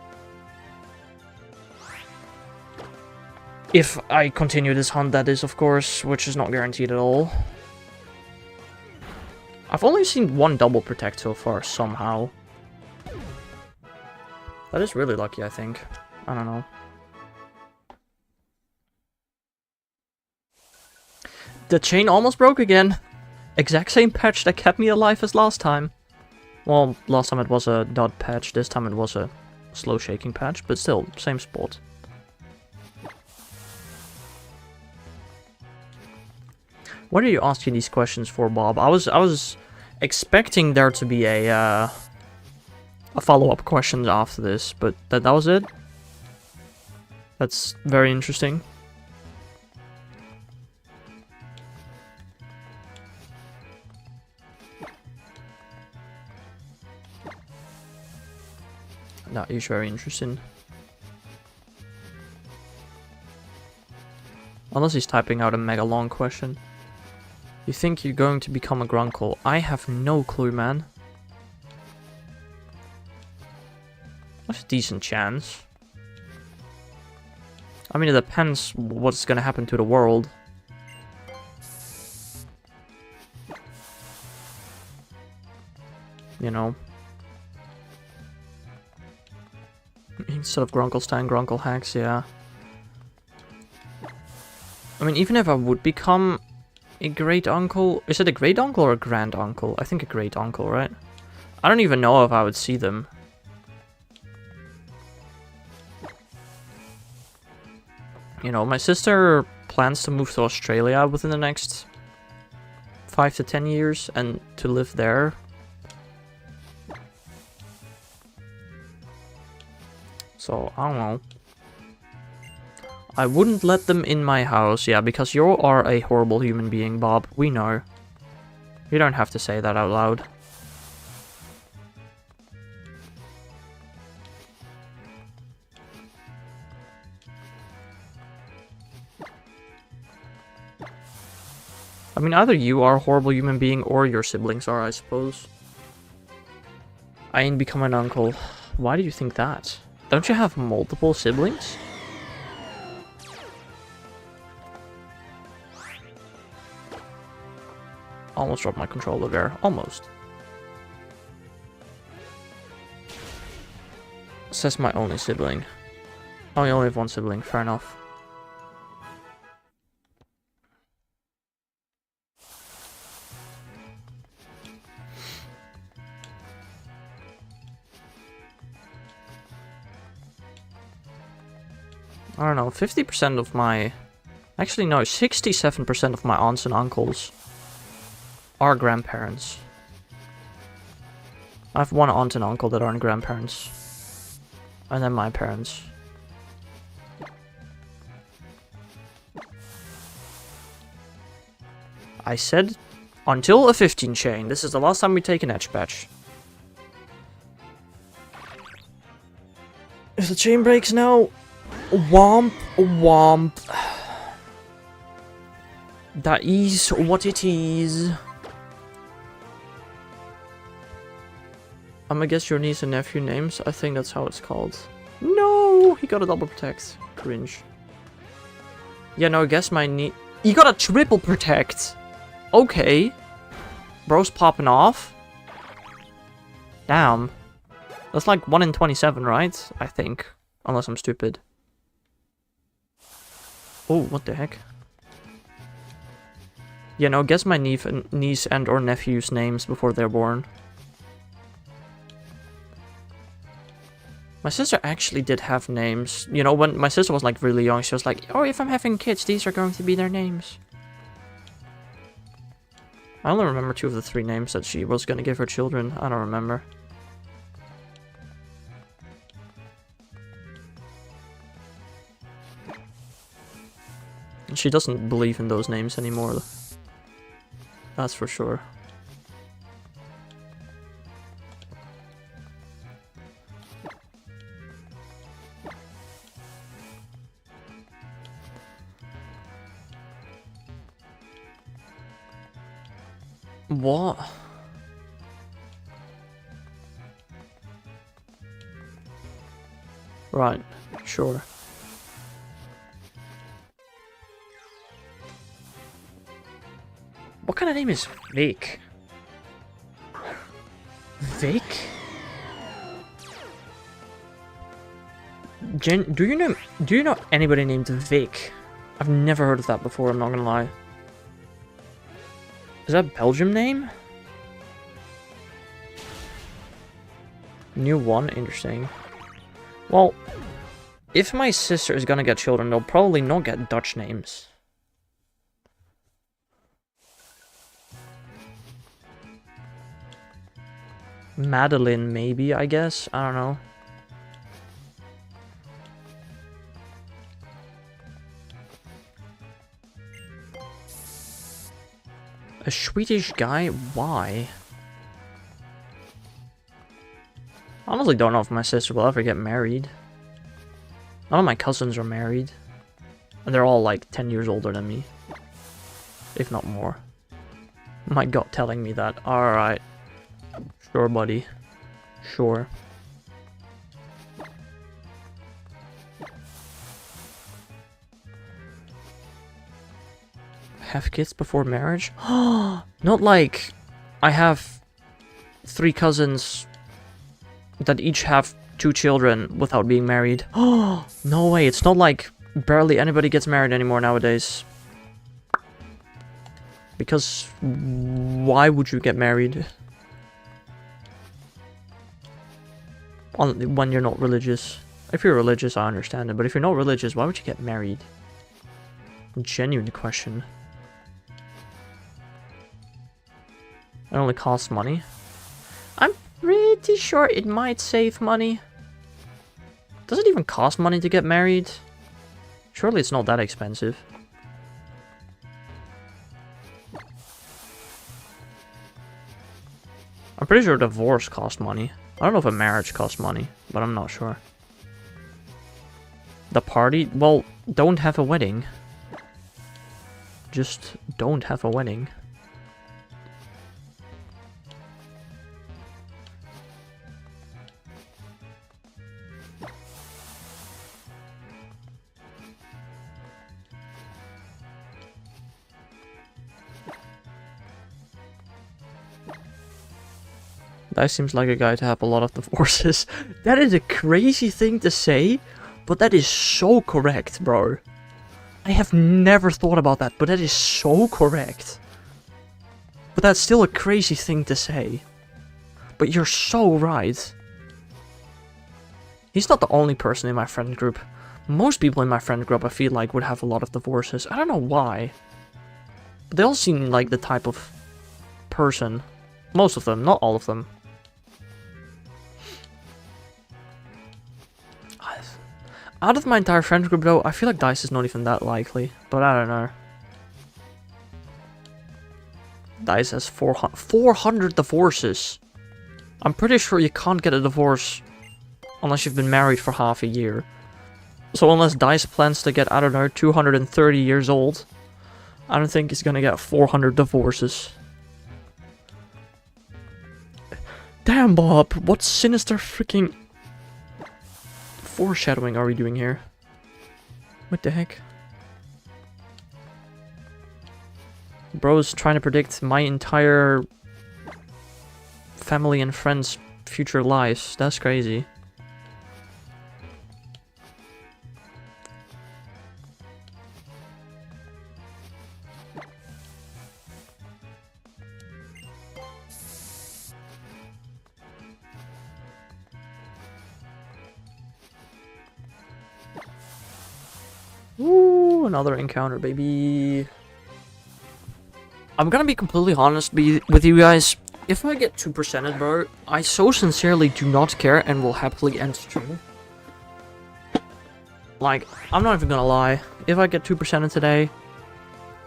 If I continue this hunt, that is, of course, which is not guaranteed at all. I've only seen 1 double protect so far, somehow. That is really lucky, I think. I don't know. The chain almost broke again. Exact same patch that kept me alive as last time. Well, last time it was a dot patch, this time it was a slow shaking patch, but still, same spot. What are you asking these questions for, Bob? I was expecting there to be a follow-up question after this, but that was it. That's very interesting. That is very interesting. Unless he's typing out a mega long question. You think you're going to become a grunkle? I have no clue, man. That's a decent chance. I mean, it depends what's gonna happen to the world. You know. Instead of Grunkelstein, Grunkle Hacks, yeah. I mean, even if I would become a great uncle... Is it a great uncle or a grand uncle? I think a great uncle, right? I don't even know if I would see them. You know, my sister plans to move to Australia within the next 5 to 10 years and to live there. So, I don't know. I wouldn't let them in my house, yeah, because you are a horrible human being, Bob. We know. You don't have to say that out loud. I mean, either you are a horrible human being or your siblings are, I suppose. I ain't become an uncle. Why do you think that? Don't you have multiple siblings? Almost dropped my controller there. Almost. Says my only sibling. Oh, you only have one sibling. Fair enough. I don't know, 50% of my... Actually, no, 67% of my aunts and uncles are grandparents. I have one aunt and uncle that aren't grandparents. And then my parents. I said until a 15 chain. This is the last time we take an edge patch. If the chain breaks now... Womp, womp. That is what it is. I'm gonna guess your niece and nephew names. I think that's how it's called. No, he got a double protect. Cringe. Yeah, no, I guess my niece... He got a triple protect. Okay. Bro's popping off. Damn. That's like 1 in 27, right? I think. Unless I'm stupid. Oh, what the heck? Yeah, no, guess my niece and or nephew's names before they're born. My sister actually did have names. You know, when my sister was like really young, she was like, oh, if I'm having kids, these are going to be their names. I only remember 2 of the 3 names that she was going to give her children. I don't remember. She doesn't believe in those names anymore. That's for sure. What? Right, sure. What kind of name is Vic? Vic? Jen, do you know anybody named Vic? I've never heard of that before, I'm not gonna lie. Is that a Belgium name? New one, interesting. Well, if my sister is gonna get children, they'll probably not get Dutch names. Madeline, maybe, I guess? I don't know. A Swedish guy? Why? I honestly don't know if my sister will ever get married. None of my cousins are married. And they're all like 10 years older than me. If not more. My gut telling me that. Alright. Sure, buddy. Sure. Have kids before marriage? Not like I have 3 cousins that each have 2 children without being married. No way, it's not like barely anybody gets married anymore nowadays. Because why would you get married? When you're not religious. If you're religious, I understand it, but if you're not religious, why would you get married? Genuine question. It only costs money. I'm pretty sure it might save money. Does it even cost money to get married? Surely it's not that expensive. I'm pretty sure divorce costs money. I don't know if a marriage costs money, but I'm not sure. The party? Well, don't have a wedding. just don't have a wedding. That seems like a guy to have a lot of divorces. That is a crazy thing to say, but that is so correct, bro. I have never thought about that, but that is so correct. But that's still a crazy thing to say. But you're so right. He's not the only person in my friend group. Most people in my friend group, I feel like, would have a lot of divorces. I don't know why. But they all seem like the type of person. Most of them, not all of them. Out of my entire friend group, though, I feel like Dice is not even that likely. But I don't know. Dice has 400 divorces. I'm pretty sure you can't get a divorce unless you've been married for half a year. So unless Dice plans to get, I don't know, 230 years old, I don't think he's gonna get 400 divorces. Damn, Bob, what sinister freaking foreshadowing are we doing here? What the heck? Bro's trying to predict my entire family and friends' future lives. That's crazy. Woo, another encounter, baby. I'm gonna be completely honest with you guys. If I get 2%ed, bro, I so sincerely do not care and will happily end stream. Like, I'm not even gonna lie. If I get 2%ed today,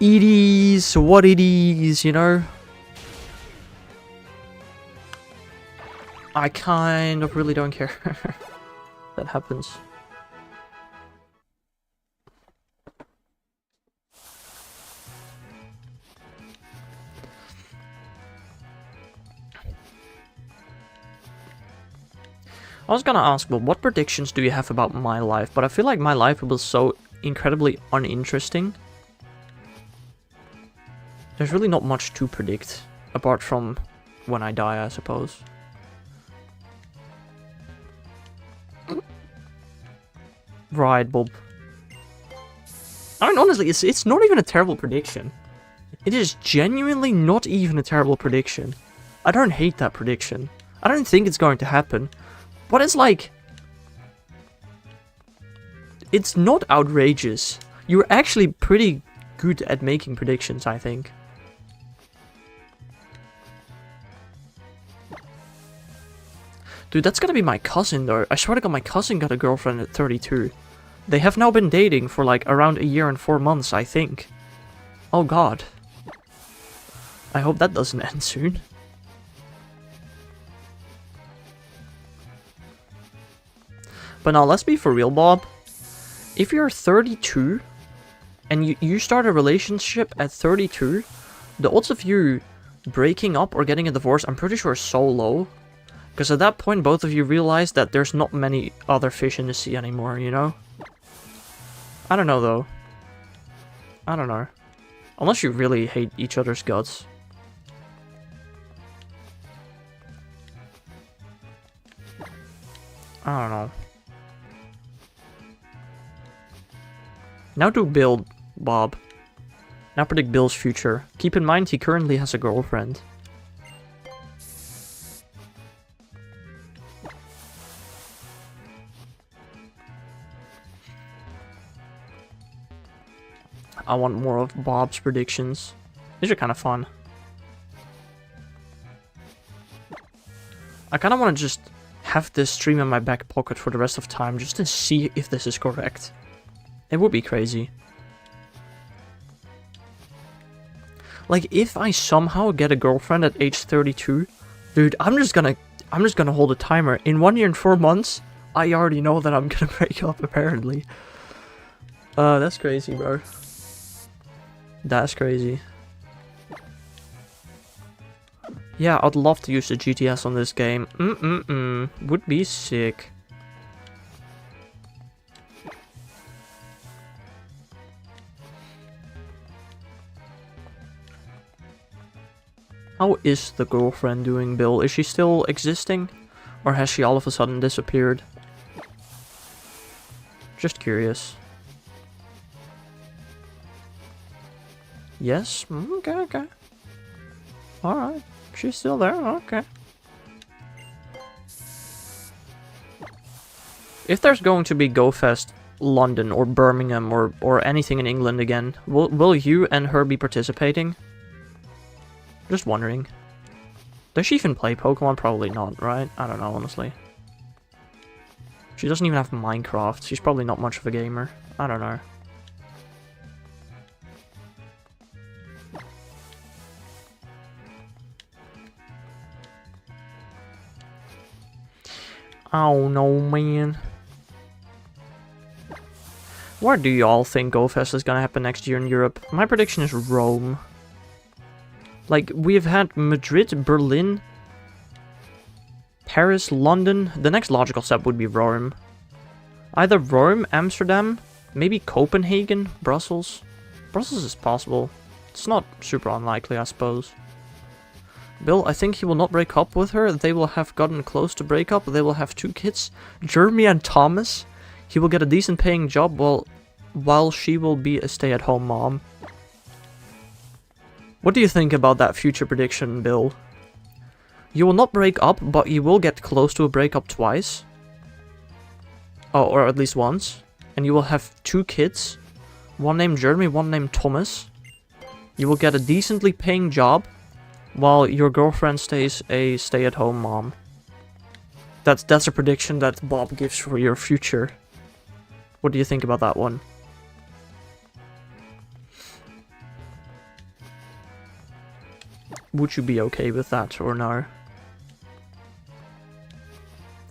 it is what it is, you know? I kind of really don't care. That happens. I was gonna ask, well, what predictions do you have about my life? But I feel like my life was so incredibly uninteresting. There's really not much to predict, apart from when I die, I suppose. Right, Bob. I mean, honestly, it's not even a terrible prediction. It is genuinely not even a terrible prediction. I don't hate that prediction. I don't think it's going to happen. But it's like, it's not outrageous. You're actually pretty good at making predictions, I think. Dude, that's gonna be my cousin, though. I swear to God, my cousin got a girlfriend at 32. They have now been dating for like around a year and 4 months, I think. Oh God. I hope that doesn't end soon. But now, let's be for real, Bob. If you're 32, and you start a relationship at 32, the odds of you breaking up or getting a divorce, I'm pretty sure, is so low. Because at that point, both of you realize that there's not many other fish in the sea anymore, you know? I don't know, though. I don't know. Unless you really hate each other's guts. I don't know. Now do Bill, Bob. Now predict Bill's future. Keep in mind he currently has a girlfriend. I want more of Bob's predictions. These are kind of fun. I kind of want to just have this stream in my back pocket for the rest of time just to see if this is correct. It would be crazy. Like, if I somehow get a girlfriend at age 32, dude, I'm just gonna hold a timer. In 1 year and 4 months, I already know that I'm gonna break up, apparently. That's crazy, bro. That's crazy. Yeah, I'd love to use the GTS on this game. Would be sick. How is the girlfriend doing, Bill? Is she still existing? Or has she all of a sudden disappeared? Just curious. Yes? Okay. Alright. She's still there? Okay. If there's going to be GoFest London or Birmingham or anything in England again, will you and her be participating? Just wondering. Does she even play Pokemon? Probably not, right? I don't know, honestly. She doesn't even have Minecraft. She's probably not much of a gamer. I don't know. Oh no, man. Where do y'all think GoFest is gonna happen next year in Europe? My prediction is Rome. Like, we've had Madrid, Berlin, Paris, London. The next logical step would be Rome. Either Rome, Amsterdam, maybe Copenhagen, Brussels. Brussels is possible. It's not super unlikely, I suppose. Bill, I think he will not break up with her. They will have gotten close to break up. They will have 2 kids, Jeremy and Thomas. He will get a decent paying job while she will be a stay-at-home mom. What do you think about that future prediction, Bill? You will not break up, but you will get close to a breakup twice. Oh, or at least once. And you will have 2 kids. One named Jeremy, one named Thomas. You will get a decently paying job, while your girlfriend stays a stay-at-home mom. That's a prediction that Bob gives for your future. What do you think about that one? Would you be okay with that or no?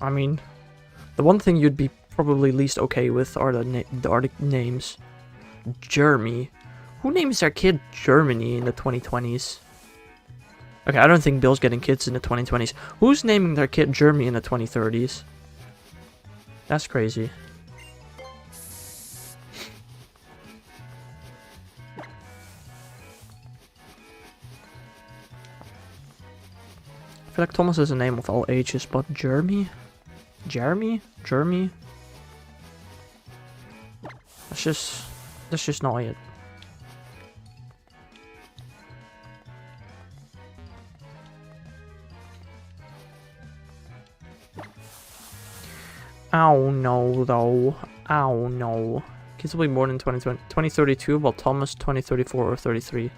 I mean, the one thing you'd be probably least okay with are the names. Jeremy. Who names their kid Germany in the 2020s? Okay, I don't think Bill's getting kids in the 2020s. Who's naming their kid Jeremy in the 2030s? That's crazy. I feel like Thomas is a name of all ages, but Jeremy? Jeremy? Jeremy? That's just not it. Oh no, though. Oh no. Kids will be born in 2032, while Thomas 2034 or 33.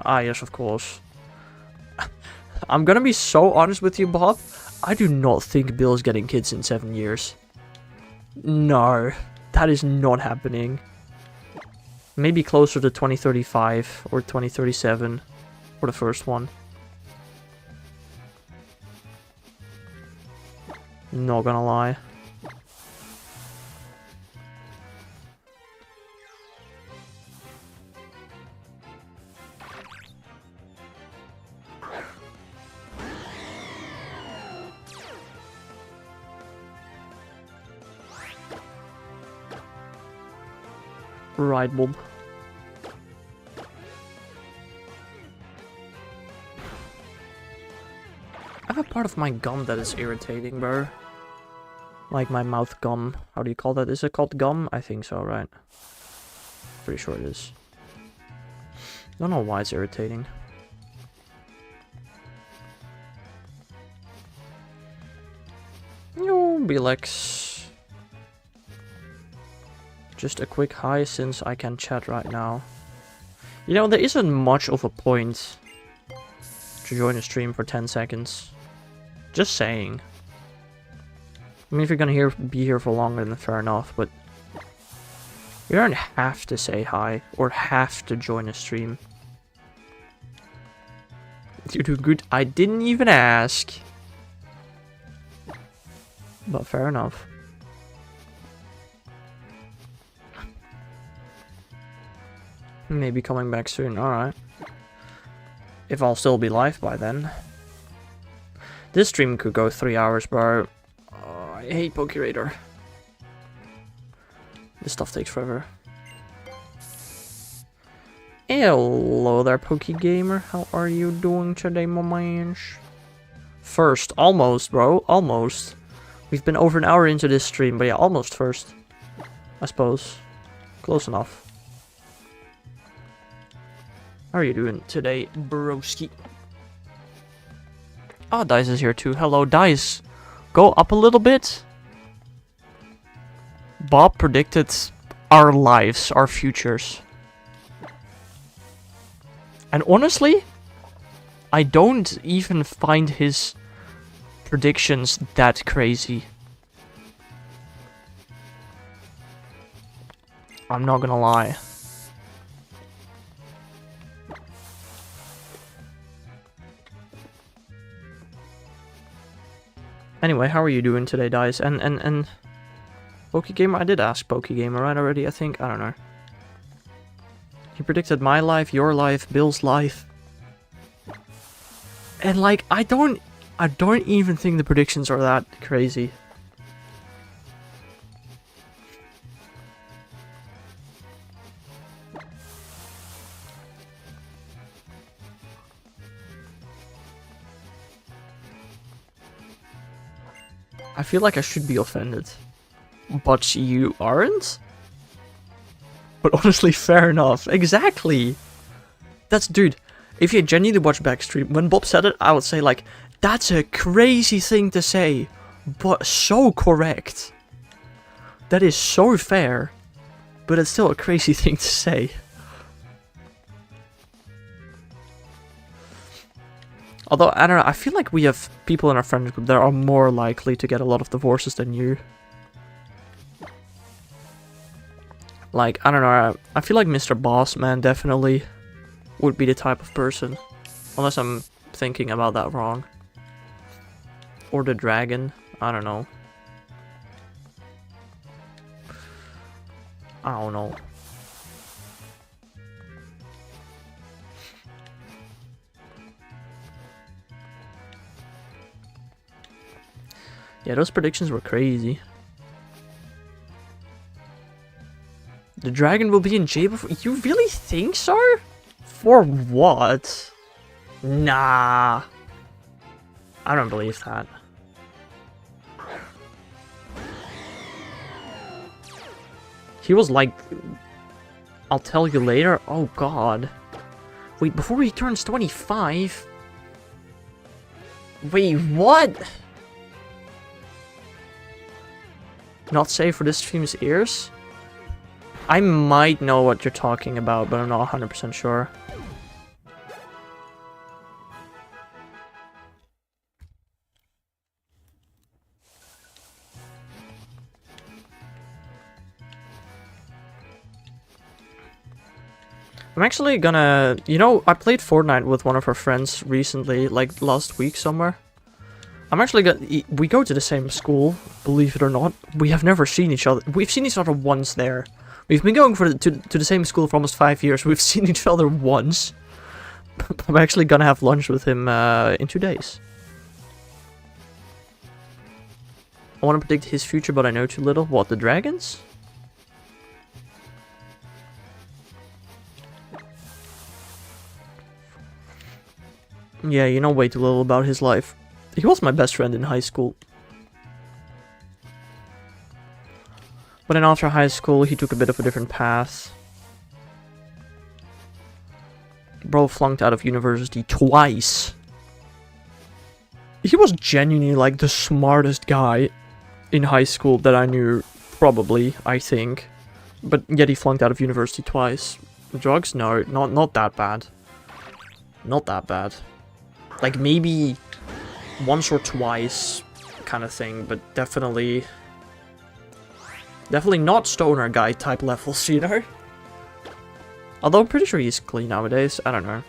Ah, yes, of course. I'm gonna be so honest with you, Bob. I do not think Bill's getting kids in 7 years. No, that is not happening. Maybe closer to 2035 or 2037 for the first one. Not gonna lie. Right, Bob. I have a part of my gum that is irritating, bro. Like my mouth gum. How do you call that? Is it called gum? I think so, right? Pretty sure it is. Don't know why it's irritating. Yo, relax. Just a quick hi since I can chat right now. You know, there isn't much of a point to join a stream for 10 seconds. Just saying. I mean, if you're gonna be here for longer, then fair enough, but you don't have to say hi or have to join a stream. You're doing good. I didn't even ask. But fair enough. Maybe coming back soon, alright. If I'll still be live by then. This stream could go 3 hours, bro. Oh, I hate Pokeradar. This stuff takes forever. Hello there, Pokegamer. How are you doing today, my man? First. Almost, bro. Almost. We've been over an hour into this stream, but yeah, almost first. I suppose. Close enough. How are you doing today, broski? Oh, Dice is here too. Hello, Dice. Go up a little bit. Bob predicted our lives, our futures. And honestly, I don't even find his predictions that crazy. I'm not gonna lie. Anyway, how are you doing today, Dice? And Pokegamer? I did ask Pokegamer, right, already, I think? I don't know. He predicted my life, your life, Bill's life. And like, I don't even think the predictions are that crazy. I feel like I should be offended. But you aren't? But honestly, fair enough. Exactly! That's, dude, if you genuinely watch Backstream, when Bob said it, I would say, like, that's a crazy thing to say, but so correct. That is so fair, but it's still a crazy thing to say. Although, I don't know, I feel like we have people in our friend group that are more likely to get a lot of divorces than you. Like, I don't know, I feel like Mr. Bossman definitely would be the type of person. Unless I'm thinking about that wrong. Or the dragon, I don't know. I don't know. Yeah, those predictions were crazy. The dragon will be in jail before— you really think so? For what? Nah. I don't believe that. He was like, I'll tell you later? Oh god. Wait, before he turns 25? Wait, what? Not safe for this stream's ears? I might know what you're talking about, but I'm not 100% sure. I'm actually gonna... You know, I played Fortnite with one of our friends recently, like last week somewhere. I'm actually gonna... We go to the same school, believe it or not. We have never seen each other. We've seen each other once there. We've been going to the same school for almost 5 years. We've seen each other once. I'm actually gonna have lunch with him in 2 days. I want to predict his future, but I know too little. What, the dragons? Yeah, you know way too little about his life. He was my best friend in high school. But then after high school, he took a bit of a different path. Bro flunked out of university twice. He was genuinely like the smartest guy in high school that I knew, probably, I think. But yet he flunked out of university twice. Drugs? No, not that bad. Not that bad. Like maybe once or twice kind of thing, but definitely not stoner guy type levels, you know? Although I'm pretty sure he's clean nowadays, I don't know.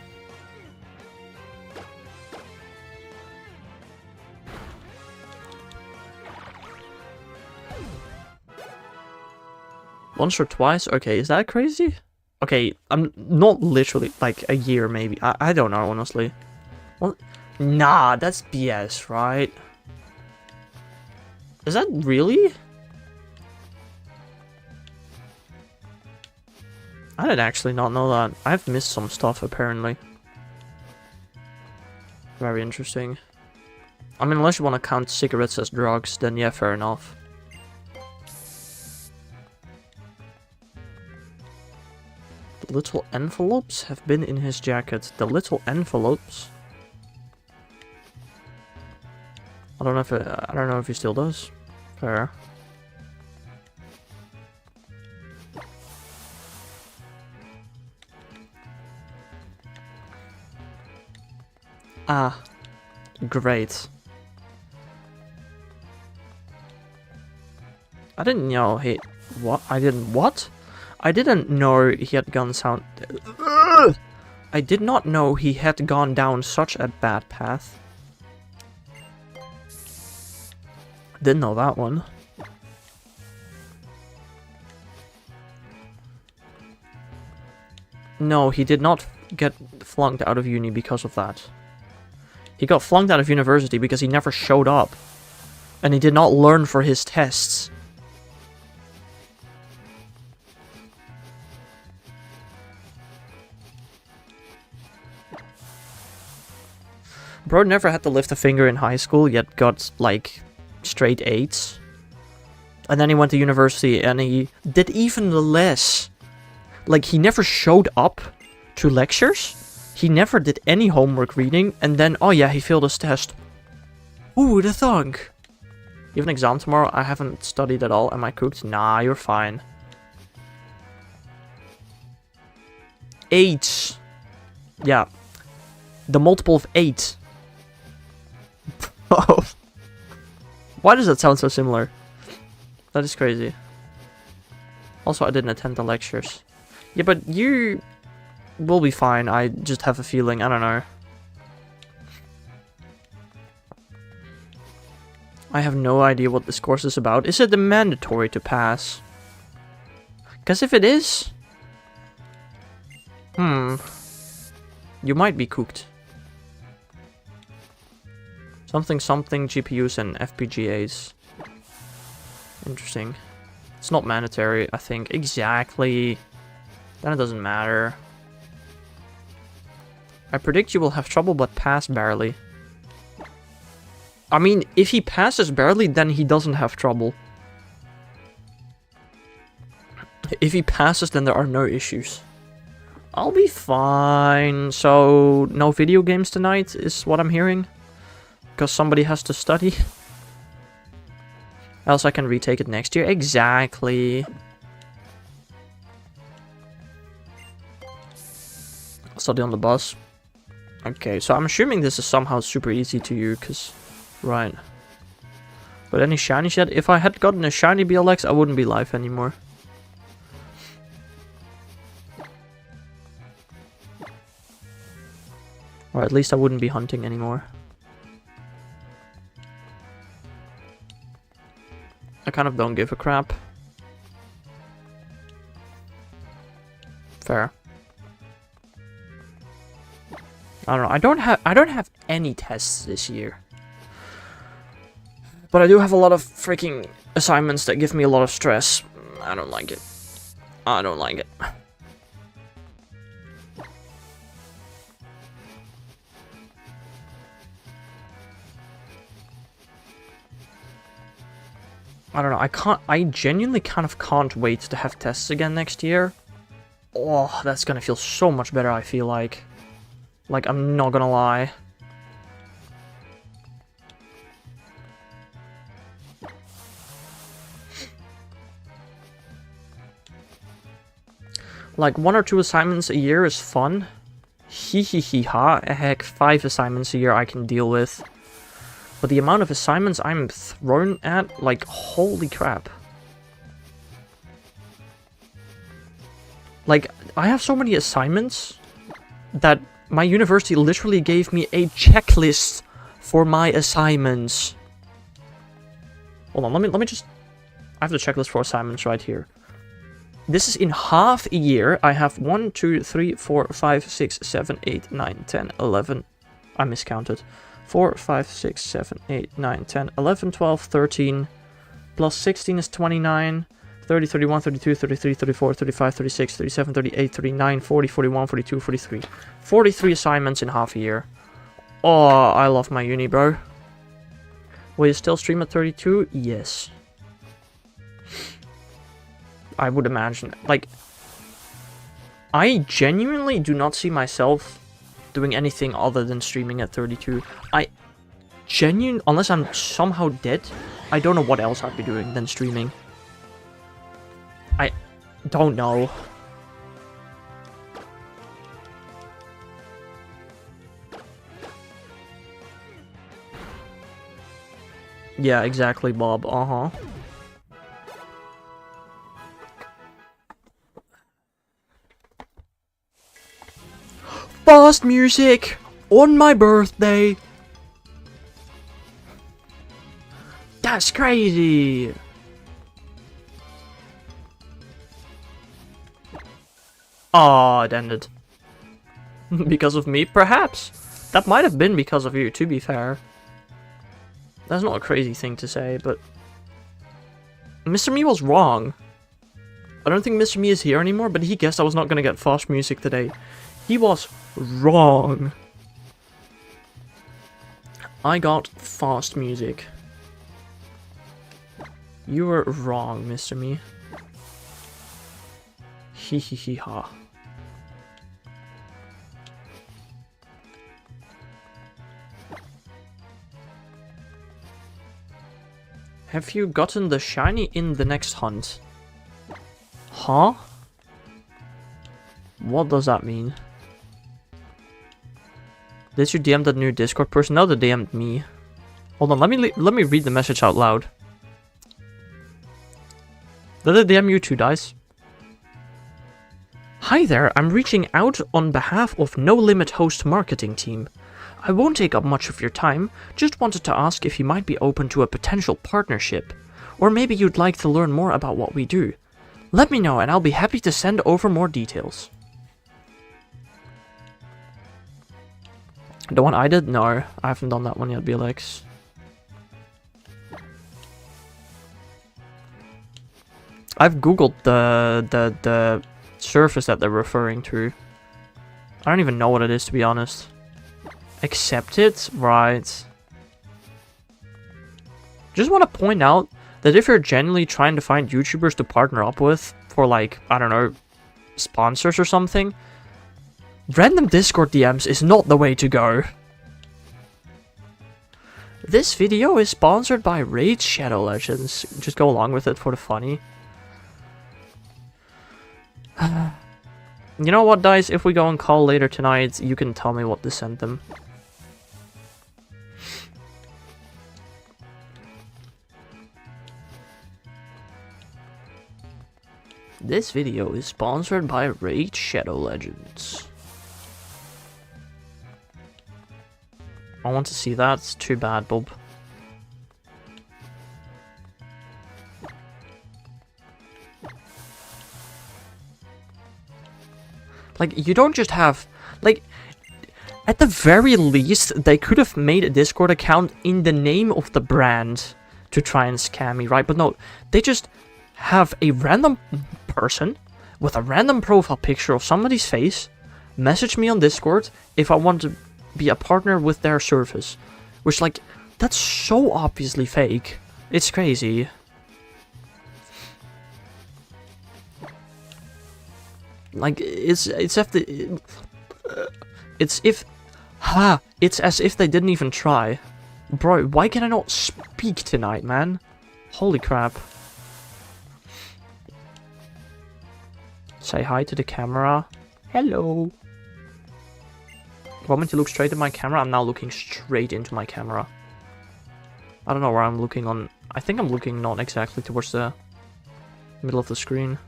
Once or twice? Okay, is that crazy? Okay, I'm not literally, like, a year maybe. I don't know, honestly. Well, nah, that's BS, right? Is that really? I did actually not know that. I've missed some stuff, apparently. Very interesting. I mean, unless you want to count cigarettes as drugs, then yeah, fair enough. The little envelopes have been in his jacket. The little envelopes? I don't know if he still does. Fair. Ah, great. I didn't know he... What? I didn't... What? I didn't know he had gone sound... I did not know he had gone down such a bad path. Didn't know that one. No, he did not get flunked out of uni because of that. He got flunked out of university because he never showed up. And he did not learn for his tests. Bro never had to lift a finger in high school, yet got, like, straight 8s. And then he went to university and he did even less. Like, he never showed up to lectures. He never did any homework reading. And then, oh yeah, he failed his test. Who would have thunk? You have an exam tomorrow? I haven't studied at all. Am I cooked? Nah, you're fine. 8. Yeah. The multiple of 8. Oh. Why does that sound so similar? That is crazy. Also, I didn't attend the lectures. Yeah, but you will be fine. I just have a feeling. I don't know. I have no idea what this course is about. Is it mandatory to pass? Because if it is... you might be cooked. Something GPUs and FPGAs. Interesting. It's not mandatory, I think. Exactly. Then it doesn't matter. I predict you will have trouble but pass barely. I mean, if he passes barely, then he doesn't have trouble. If he passes, then there are no issues. I'll be fine. So, no video games tonight is what I'm hearing. Because somebody has to study. Else I can retake it next year. Exactly. Study on the bus. Okay, so I'm assuming this is somehow super easy to you, because... Right. But any shinies yet? If I had gotten a shiny BLX, I wouldn't be live anymore. Or at least I wouldn't be hunting anymore. I kind of don't give a crap. Fair. I don't know. I don't have any tests this year. But I do have a lot of freaking assignments that give me a lot of stress. I don't like it. I don't like it. I don't know, I genuinely kind of can't wait to have tests again next year. Oh, that's gonna feel so much better, I feel like. Like, I'm not gonna lie. Like, 1 or 2 assignments a year is fun. Hee hee hee ha. Heck, 5 assignments a year I can deal with. But the amount of assignments I'm thrown at, like, holy crap. Like, I have so many assignments that my university literally gave me a checklist for my assignments. Hold on, let me just... I have the checklist for assignments right here. This is in half a year. I have 1, 2, 3, 4, 5, 6, 7, 8, 9, 10, 11. I miscounted. 4, 5, 6, 7, 8, 9, 10, 11, 12, 13. Plus 16 is 29. 30, 31, 32, 33, 34, 35, 36, 37, 38, 39, 40, 41, 42, 43. 43 assignments in half a year. Oh, I love my uni, bro. Will you still stream at 32? Yes. I would imagine. Like, I genuinely do not see myself doing anything other than streaming at 32. Unless I'm somehow dead, I don't know what else I'd be doing than streaming. I don't know. Yeah, exactly, Bob. Uh-huh. Fast music on my birthday. That's crazy. Oh, it ended. Because of me? Perhaps. That might have been because of you, to be fair. That's not a crazy thing to say, but... Mr. Me was wrong. I don't think Mr. Me is here anymore, but he guessed I was not going to get fast music today. He was wrong. I got fast music. You were wrong, Mr. Me. Hee hee hee ha. Have you gotten the shiny in the next hunt? Huh? What does that mean? Did you DM that new Discord person? No, they DM'd me. Hold on, let me read the message out loud. Did they DM you too, Dice? Hi there, I'm reaching out on behalf of No Limit Host marketing team. I won't take up much of your time, just wanted to ask if you might be open to a potential partnership. Or maybe you'd like to learn more about what we do. Let me know and I'll be happy to send over more details. The one I did? No, I haven't done that one yet, BLX. I've googled the surface that they're referring to. I don't even know what it is, to be honest. Accept it? Right. Just want to point out that if you're genuinely trying to find YouTubers to partner up with for, like, I don't know, sponsors or something, random Discord DMs is not the way to go. This video is sponsored by Raid Shadow Legends. Just go along with it for the funny. You know what, Dice? If we go on call later tonight, you can tell me what to send them. This video is sponsored by Raid Shadow Legends. I want to see that. It's too bad, Bob. Like, you don't just have... Like, at the very least, they could have made a Discord account in the name of the brand to try and scam me, right? But no, they just have a random person with a random profile picture of somebody's face message me on Discord if I want to be a partner with their service. Which, like, that's so obviously fake. It's crazy. Like, it's as if they didn't even try. Bro, why can I not speak tonight, man? Holy crap. Say hi to the camera. Hello. The moment you look straight at my camera, I'm now looking straight into my camera. I don't know where I'm looking on. I think I'm looking not exactly towards the middle of the screen.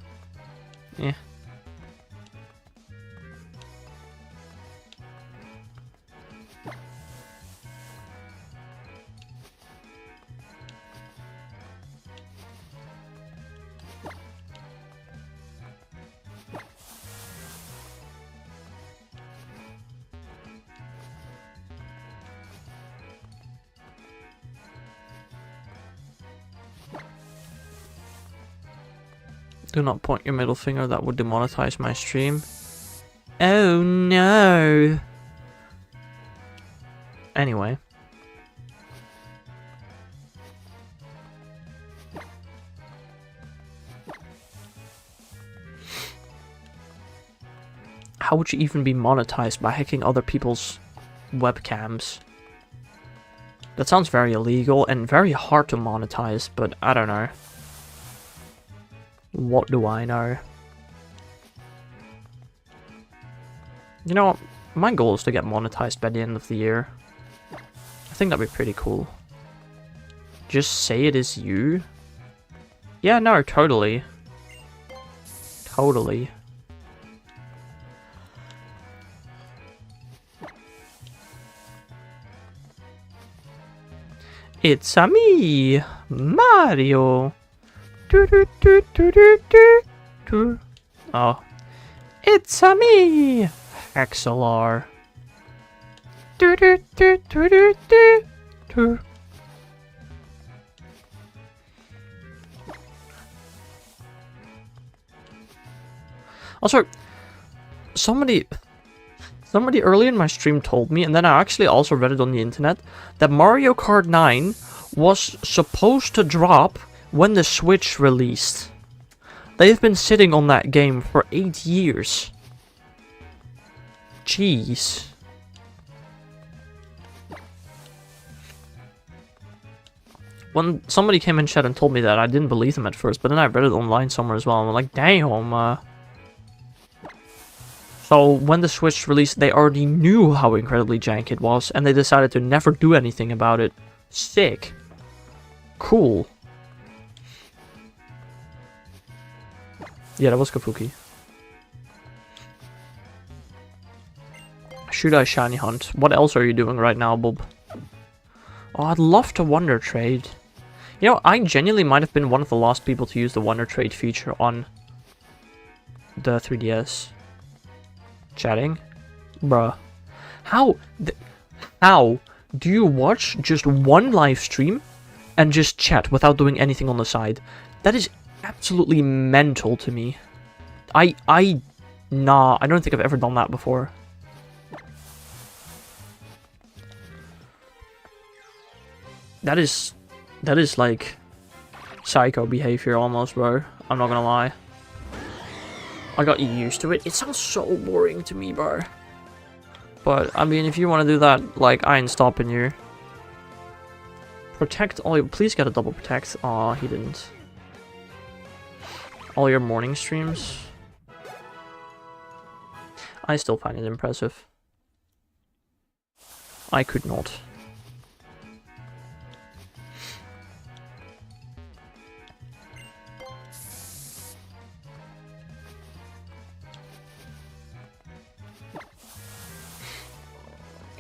Yeah. Do not point your middle finger, that would demonetize my stream. Oh no! Anyway. How would you even be monetized by hacking other people's webcams? That sounds very illegal and very hard to monetize, but I don't know. What do I know? You know, my goal is to get monetized by the end of the year. I think that'd be pretty cool. Just say it is you? Yeah, no, totally. Totally. It's a me, Mario. Do, do, do, do, do, do, do. Oh. It's a me, XLR. Do, do, do, do, do, do, do. Also, somebody early in my stream told me, and then I actually also read it on the internet, that Mario Kart 9 was supposed to drop when the Switch released. They've been sitting on that game for 8 years. Jeez. When somebody came in chat and told me that, I didn't believe them at first, but then I read it online somewhere as well, and I'm like, damn, So when the Switch released, they already knew how incredibly jank it was, and they decided to never do anything about it. Sick. Cool. Yeah, that was Kafuki. Should I shiny hunt? What else are you doing right now, Bob? Oh, I'd love to wonder trade. You know, I genuinely might have been one of the last people to use the wonder trade feature on the 3DS. Chatting? Bruh. How do you watch just one live stream and just chat without doing anything on the side? That is absolutely mental to me. Nah, I don't think I've ever done that before. That is like psycho behavior almost, bro. I'm not gonna lie. I got used to it. It sounds so boring to me, bro. But, I mean, if you want to do that, like, I ain't stopping you. Protect all your... Please get a double protect. Aw, he didn't. All your morning streams. I still find it impressive. I could not.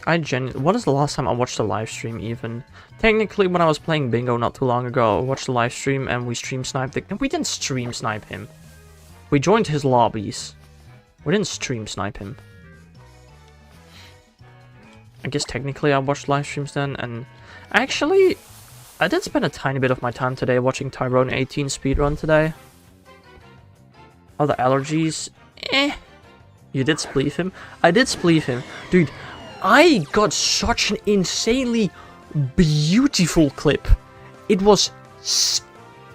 What is the last time I watched a live stream even? Technically, when I was playing bingo not too long ago, I watched a live stream and we stream sniped it. And we didn't stream snipe him. We joined his lobbies. We didn't stream snipe him. I guess technically I watched live streams then, and actually, I did spend a tiny bit of my time today watching Tyrone 18 speedrun today. Oh, the allergies? Eh. You did spleef him? I did spleef him. Dude, I got such an insanely beautiful clip. It was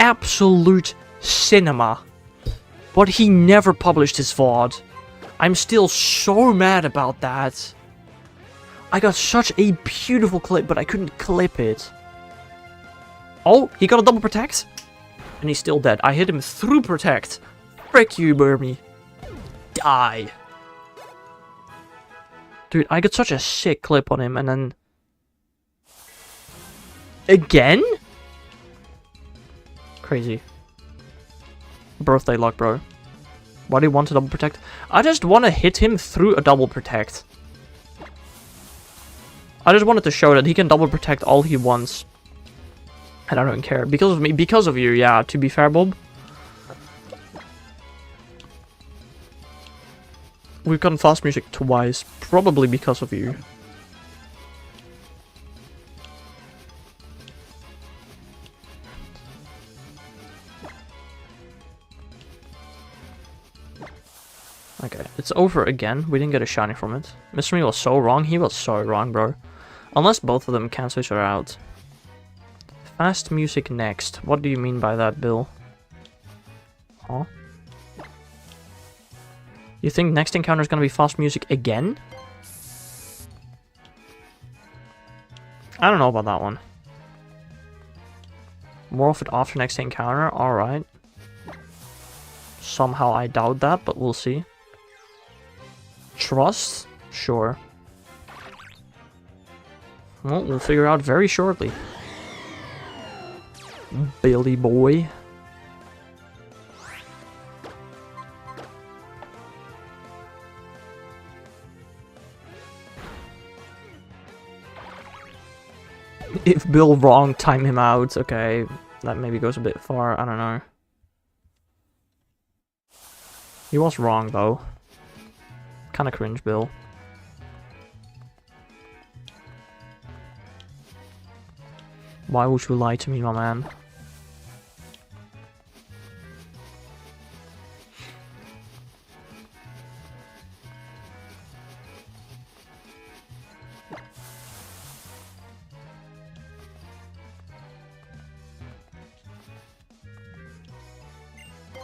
absolute cinema. But he never published his VOD. I'm still so mad about that. I got such a beautiful clip, but I couldn't clip it. Oh, he got a double protect. And he's still dead. I hit him through protect. Frick you, Burmy. Die. Dude, I got such a sick clip on him, and then... Again? Crazy. Birthday luck, bro. Why do you want to double protect? I just want to hit him through a double protect. I just wanted to show that he can double protect all he wants. And I don't care. Because of me. Because of you, yeah, to be fair, Bob. We've gotten fast music twice, probably because of you. It's over again. We didn't get a shiny from it. Mr. Me was so wrong. He was so wrong, bro. Unless both of them cancel each other out. Fast music next. What do you mean by that, Bill? Huh? You think next encounter is gonna be fast music again? I don't know about that one. More of it after next encounter? Alright. Somehow I doubt that, but we'll see. Trust? Sure. Well, we'll figure out very shortly. Billy boy. If Bill wrong, time him out. Okay, that maybe goes a bit far. I don't know. He was wrong, though. Kinda cringe, Bill. Why would you lie to me, my man?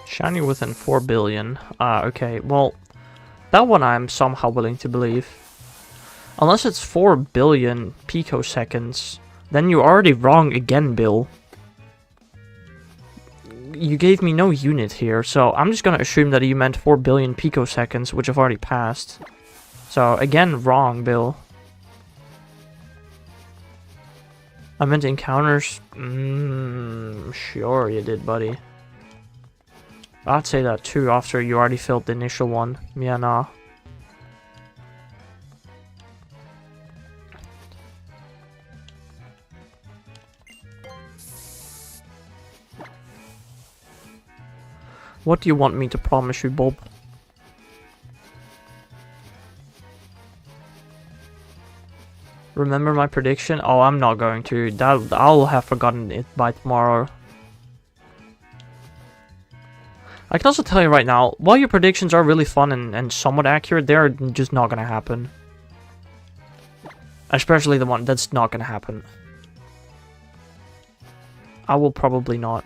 Shiny within 4 billion. Ah, okay. Well, that one I'm somehow willing to believe. Unless it's 4 billion picoseconds, then you're already wrong again, Bill. You gave me no unit here, so I'm just gonna assume that you meant 4 billion picoseconds, which have already passed. So, again, wrong, Bill. I meant encounters. Sure you did, buddy. I'd say that too after you already filled the initial one. Yeah, nah. What do you want me to promise you, Bob? Remember my prediction? Oh, I'm not going to. I'll have forgotten it by tomorrow. I can also tell you right now, while your predictions are really fun and somewhat accurate, they're just not gonna happen. Especially the one that's not gonna happen. I will probably not.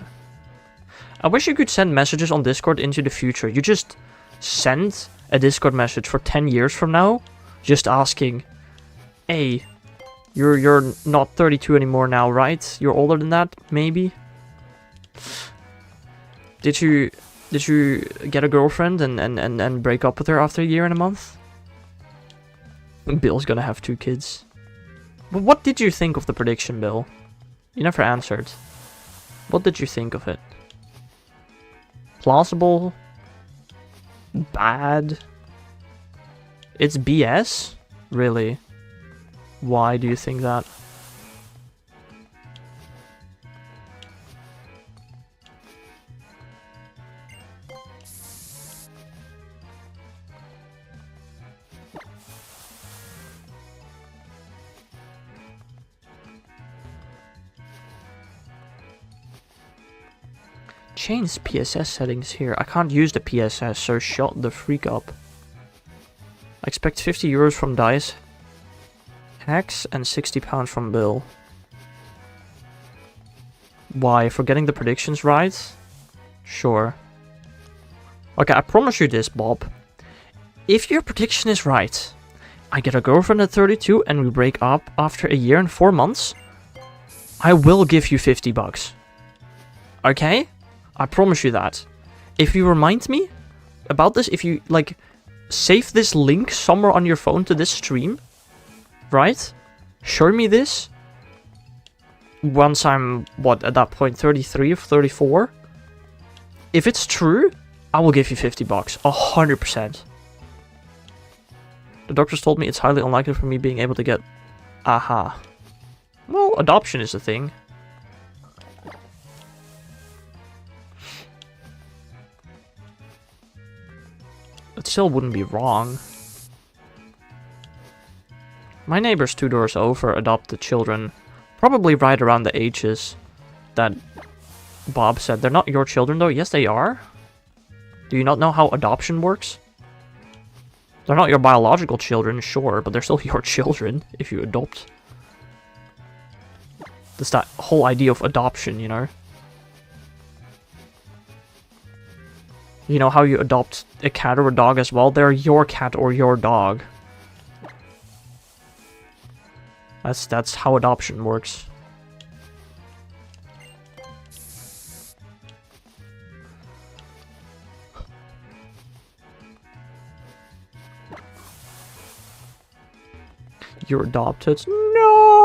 I wish you could send messages on Discord into the future. You just send a Discord message for 10 years from now, just asking, hey, you're not 32 anymore now, right? You're older than that, maybe? Did you get a girlfriend and break up with her after a year and a month? Bill's gonna have 2 kids. But what did you think of the prediction, Bill? You never answered. What did you think of it? Plausible? Bad? It's BS? Really? Why do you think that? Change PSS settings here. I can't use the PSS, so shut the freak up. I expect 50 euros from Dice Hex and 60 pounds from Bill. Why? For getting the predictions right? Sure. Okay, I promise you this, Bob. If your prediction is right, I get a girlfriend at 32 and we break up after a year and 4 months, I will give you 50 bucks. Okay? I promise you that. If you remind me about this, if you, like, save this link somewhere on your phone to this stream, right? Show me this. Once I'm, what, at that point, 33 or 34? If it's true, I will give you 50 bucks. 100%. The doctors told me it's highly unlikely for me being able to get... Aha. Well, adoption is a thing. It still wouldn't be wrong. My neighbors 2 doors over adopted children, probably right around the ages that Bob said. They're not your children though. Yes, they are. Do you not know how adoption works? They're not your biological children, sure, but they're still your children if you adopt. There's that whole idea of adoption, you know? You know how you adopt a cat or a dog as well? They're your cat or your dog. That's how adoption works. You're adopted? No!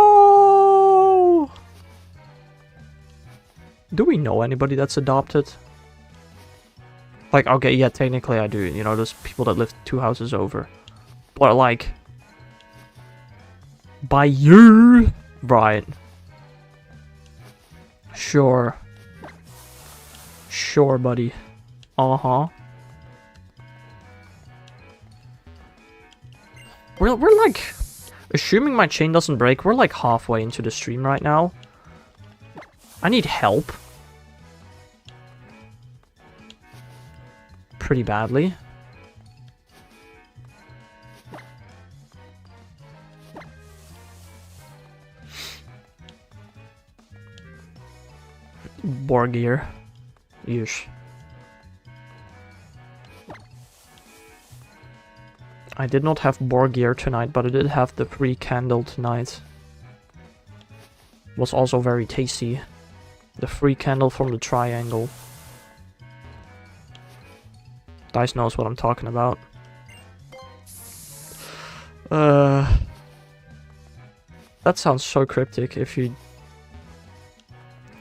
Do we know anybody that's adopted? Like, okay, yeah, technically I do. You know, there's people that live 2 houses over. But, like... By you! Right. Sure. Sure, buddy. Uh-huh. We're like... Assuming my chain doesn't break, we're like halfway into the stream right now. I need help. Pretty badly. Borgear. Yeesh. I did not have Borgear tonight, but I did have the free candle tonight. Was also very tasty. The free candle from the triangle. Dice knows what I'm talking about. That sounds so cryptic if you...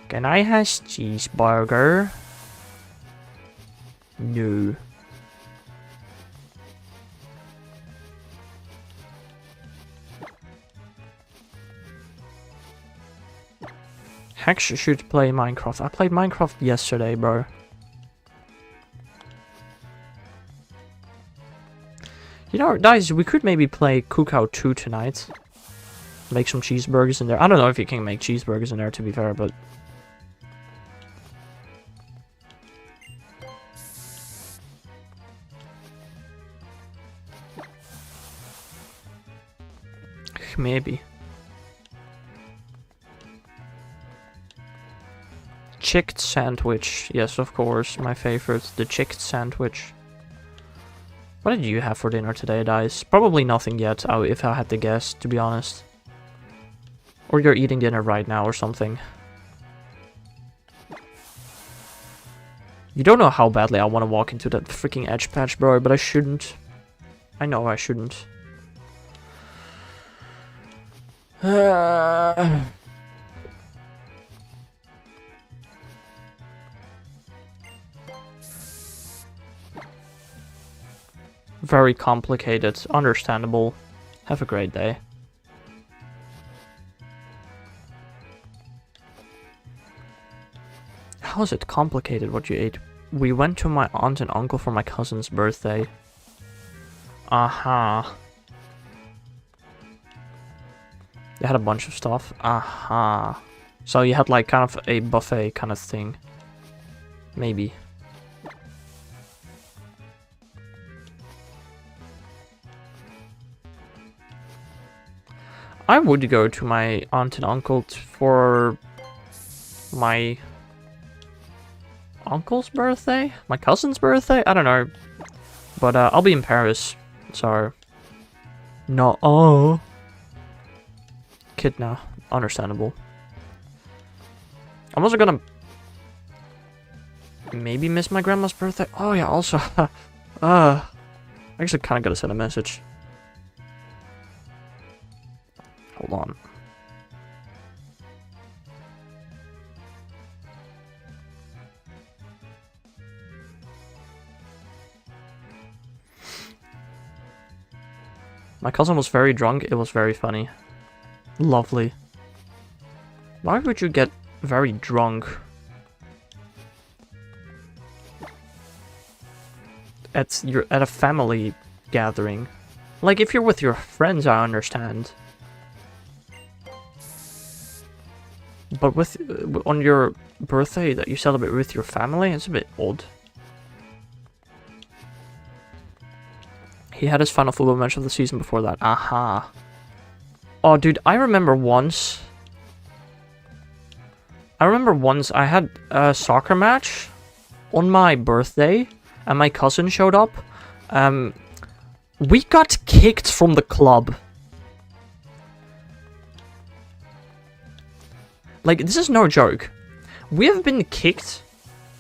Can I have cheeseburger? No. Hex should play Minecraft. I played Minecraft yesterday, bro. You know, guys, we could maybe play Cookout 2 tonight. Make some cheeseburgers in there. I don't know if you can make cheeseburgers in there, to be fair, but... Maybe. Chicked sandwich. Yes, of course, my favorite. The chicked sandwich. What did you have for dinner today, guys? Probably nothing yet, if I had to guess, to be honest. Or you're eating dinner right now or something. You don't know how badly I want to walk into that freaking edge patch, bro, but I shouldn't. I know I shouldn't. Very complicated, understandable. Have a great day. How is it complicated what you ate? We went to my aunt and uncle for my cousin's birthday. Aha. They had a bunch of stuff. Aha. So you had like kind of a buffet kind of thing. Maybe. I would go to my aunt and uncle for my uncle's birthday? My cousin's birthday? I don't know. But I'll be in Paris, so... No, oh. Kid now. Understandable. I'm also gonna... maybe miss my grandma's birthday. Oh yeah, also... I actually kinda gotta send a message. Hold on. My cousin was very drunk. It was very funny. Lovely. Why would you get very drunk at a family gathering? Like if you're with your friends, I understand. But with on your birthday that you celebrate with your family, it's a bit odd. He had his final football match of the season before that. Aha. Oh, dude, I remember once I had a soccer match on my birthday, and my cousin showed up. We got kicked from the club. Like, this is no joke. We have been kicked.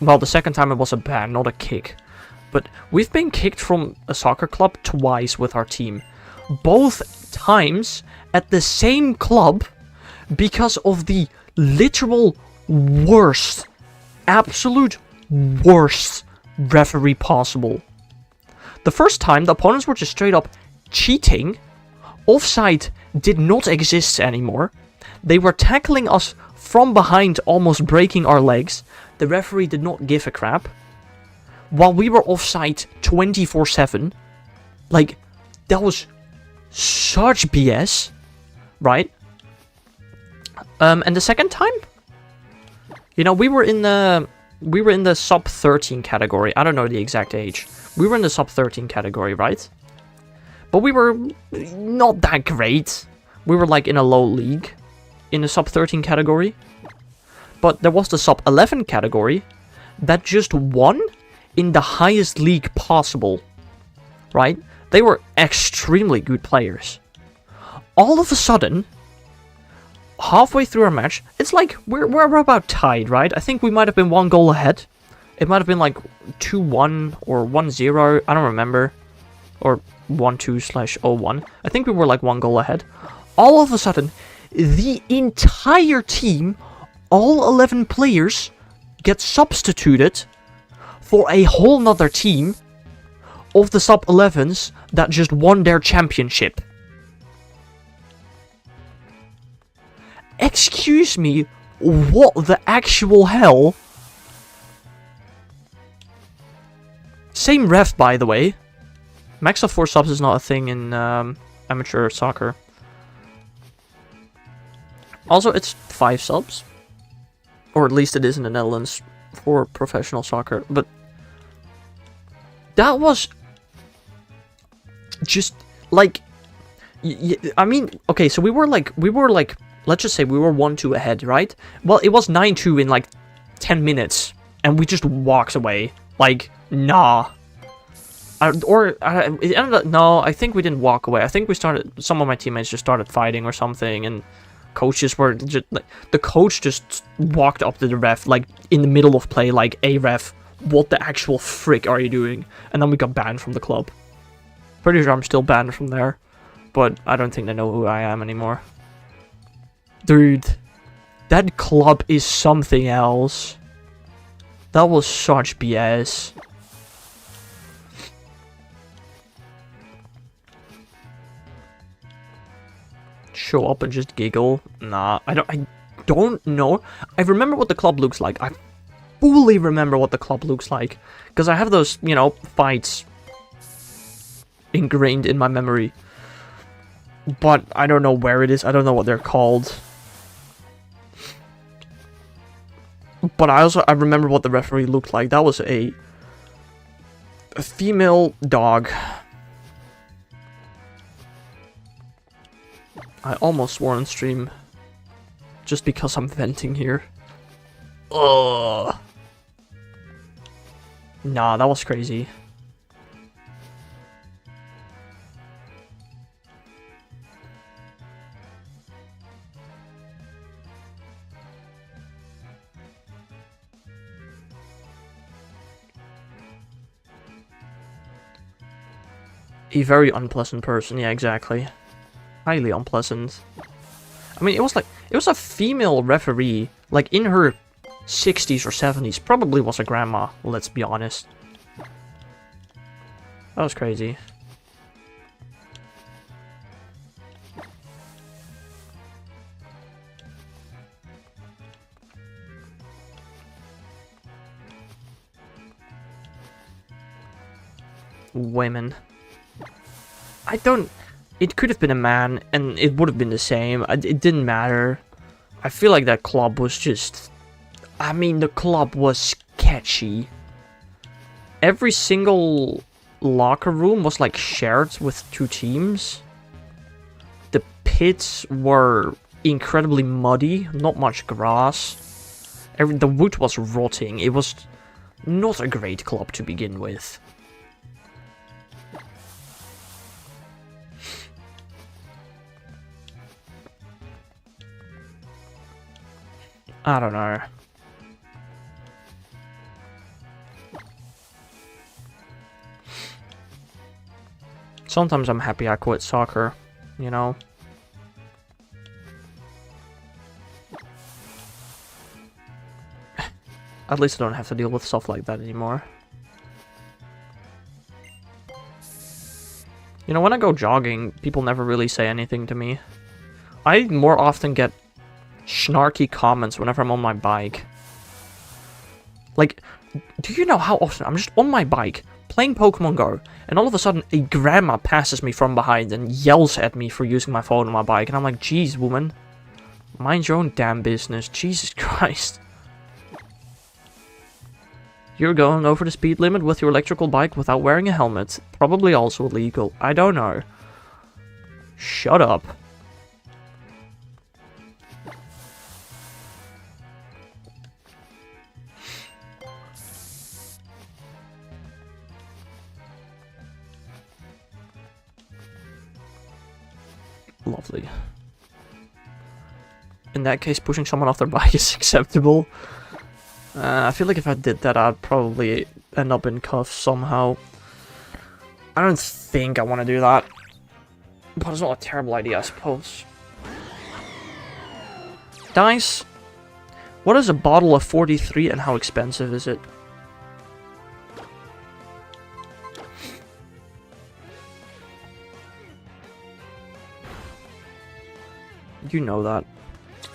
Well, the second time it was a ban, not a kick. But we've been kicked from a soccer club twice with our team. Both times at the same club because of the literal worst, absolute worst referee possible. The first time, the opponents were just straight up cheating. Offside did not exist anymore. They were tackling us from behind, almost breaking our legs. The referee did not give a crap. While we were offside 24/7. Like, that was such BS. Right? And the second time? You know, we were in the sub 13 category. I don't know the exact age. We were in the sub 13 category, right? But we were not that great. We were like in a low league in the sub 13 category. But there was the sub 11 category that just won in the highest league possible. Right? They were extremely good players. All of a sudden, halfway through our match, it's like we're about tied, right? I think we might have been 1 goal ahead. It might have been like 2-1 or 1-0. I don't remember. Or 1-2/01. I think we were like 1 goal ahead. All of a sudden, the entire team, all 11 players, get substituted for a whole nother team of the sub 11s that just won their championship. Excuse me, what the actual hell? Same ref, by the way. Max of 4 subs is not a thing in amateur soccer. Also, it's 5 subs. Or at least it is in the Netherlands for professional soccer. But that was just like, I mean, okay, so we were like, let's just say we were 1-2 ahead, right? Well, it was 9-2 in like 10 minutes, and we just walked away. Like, nah. It ended up, no, I think we didn't walk away. I think some of my teammates just started fighting or something, and coaches were just, like, the coach just walked up to the ref, like, in the middle of play, like, "Hey, ref, what the actual frick are you doing?" And then we got banned from the club. Pretty sure I'm still banned from there, but I don't think they know who I am anymore. Dude, that club is something else. That was such BS. Show up and just giggle. Nah, I don't know. I remember what the club looks like. I fully remember what the club looks like. Because I have those, you know, fights ingrained in my memory. But I don't know where it is. I don't know what they're called. But I remember what the referee looked like. That was a female dog. I almost swore on stream. Just because I'm venting here. Ugh. Nah, that was crazy. A very unpleasant person, yeah, exactly. Highly unpleasant. I mean, it was a female referee, like in her 60s or 70s, probably was a grandma, let's be honest. That was crazy. Women. It could have been a man, and it would have been the same. It didn't matter. I feel like that club was just... I mean, the club was sketchy. Every single locker room was like shared with 2 teams. The pits were incredibly muddy, not much grass. The wood was rotting. It was not a great club to begin with. I don't know. Sometimes I'm happy I quit soccer, you know? At least I don't have to deal with stuff like that anymore. You know, when I go jogging, people never really say anything to me. I more often get snarky comments whenever I'm on my bike. Like, do you know how often I'm just on my bike playing Pokemon Go, and all of a sudden a grandma passes me from behind and yells at me for using my phone on my bike, and I'm like, geez, woman, mind your own damn business, Jesus Christ. You're going over the speed limit with your electrical bike without wearing a helmet. Probably also illegal. I don't know. Shut up. Lovely. In that case, pushing someone off their bike is acceptable. I feel like if I did that, I'd probably end up in cuffs somehow. I don't think I want to do that. But it's not a terrible idea, I suppose. Dice. What is a bottle of 43 and how expensive is it? You know that.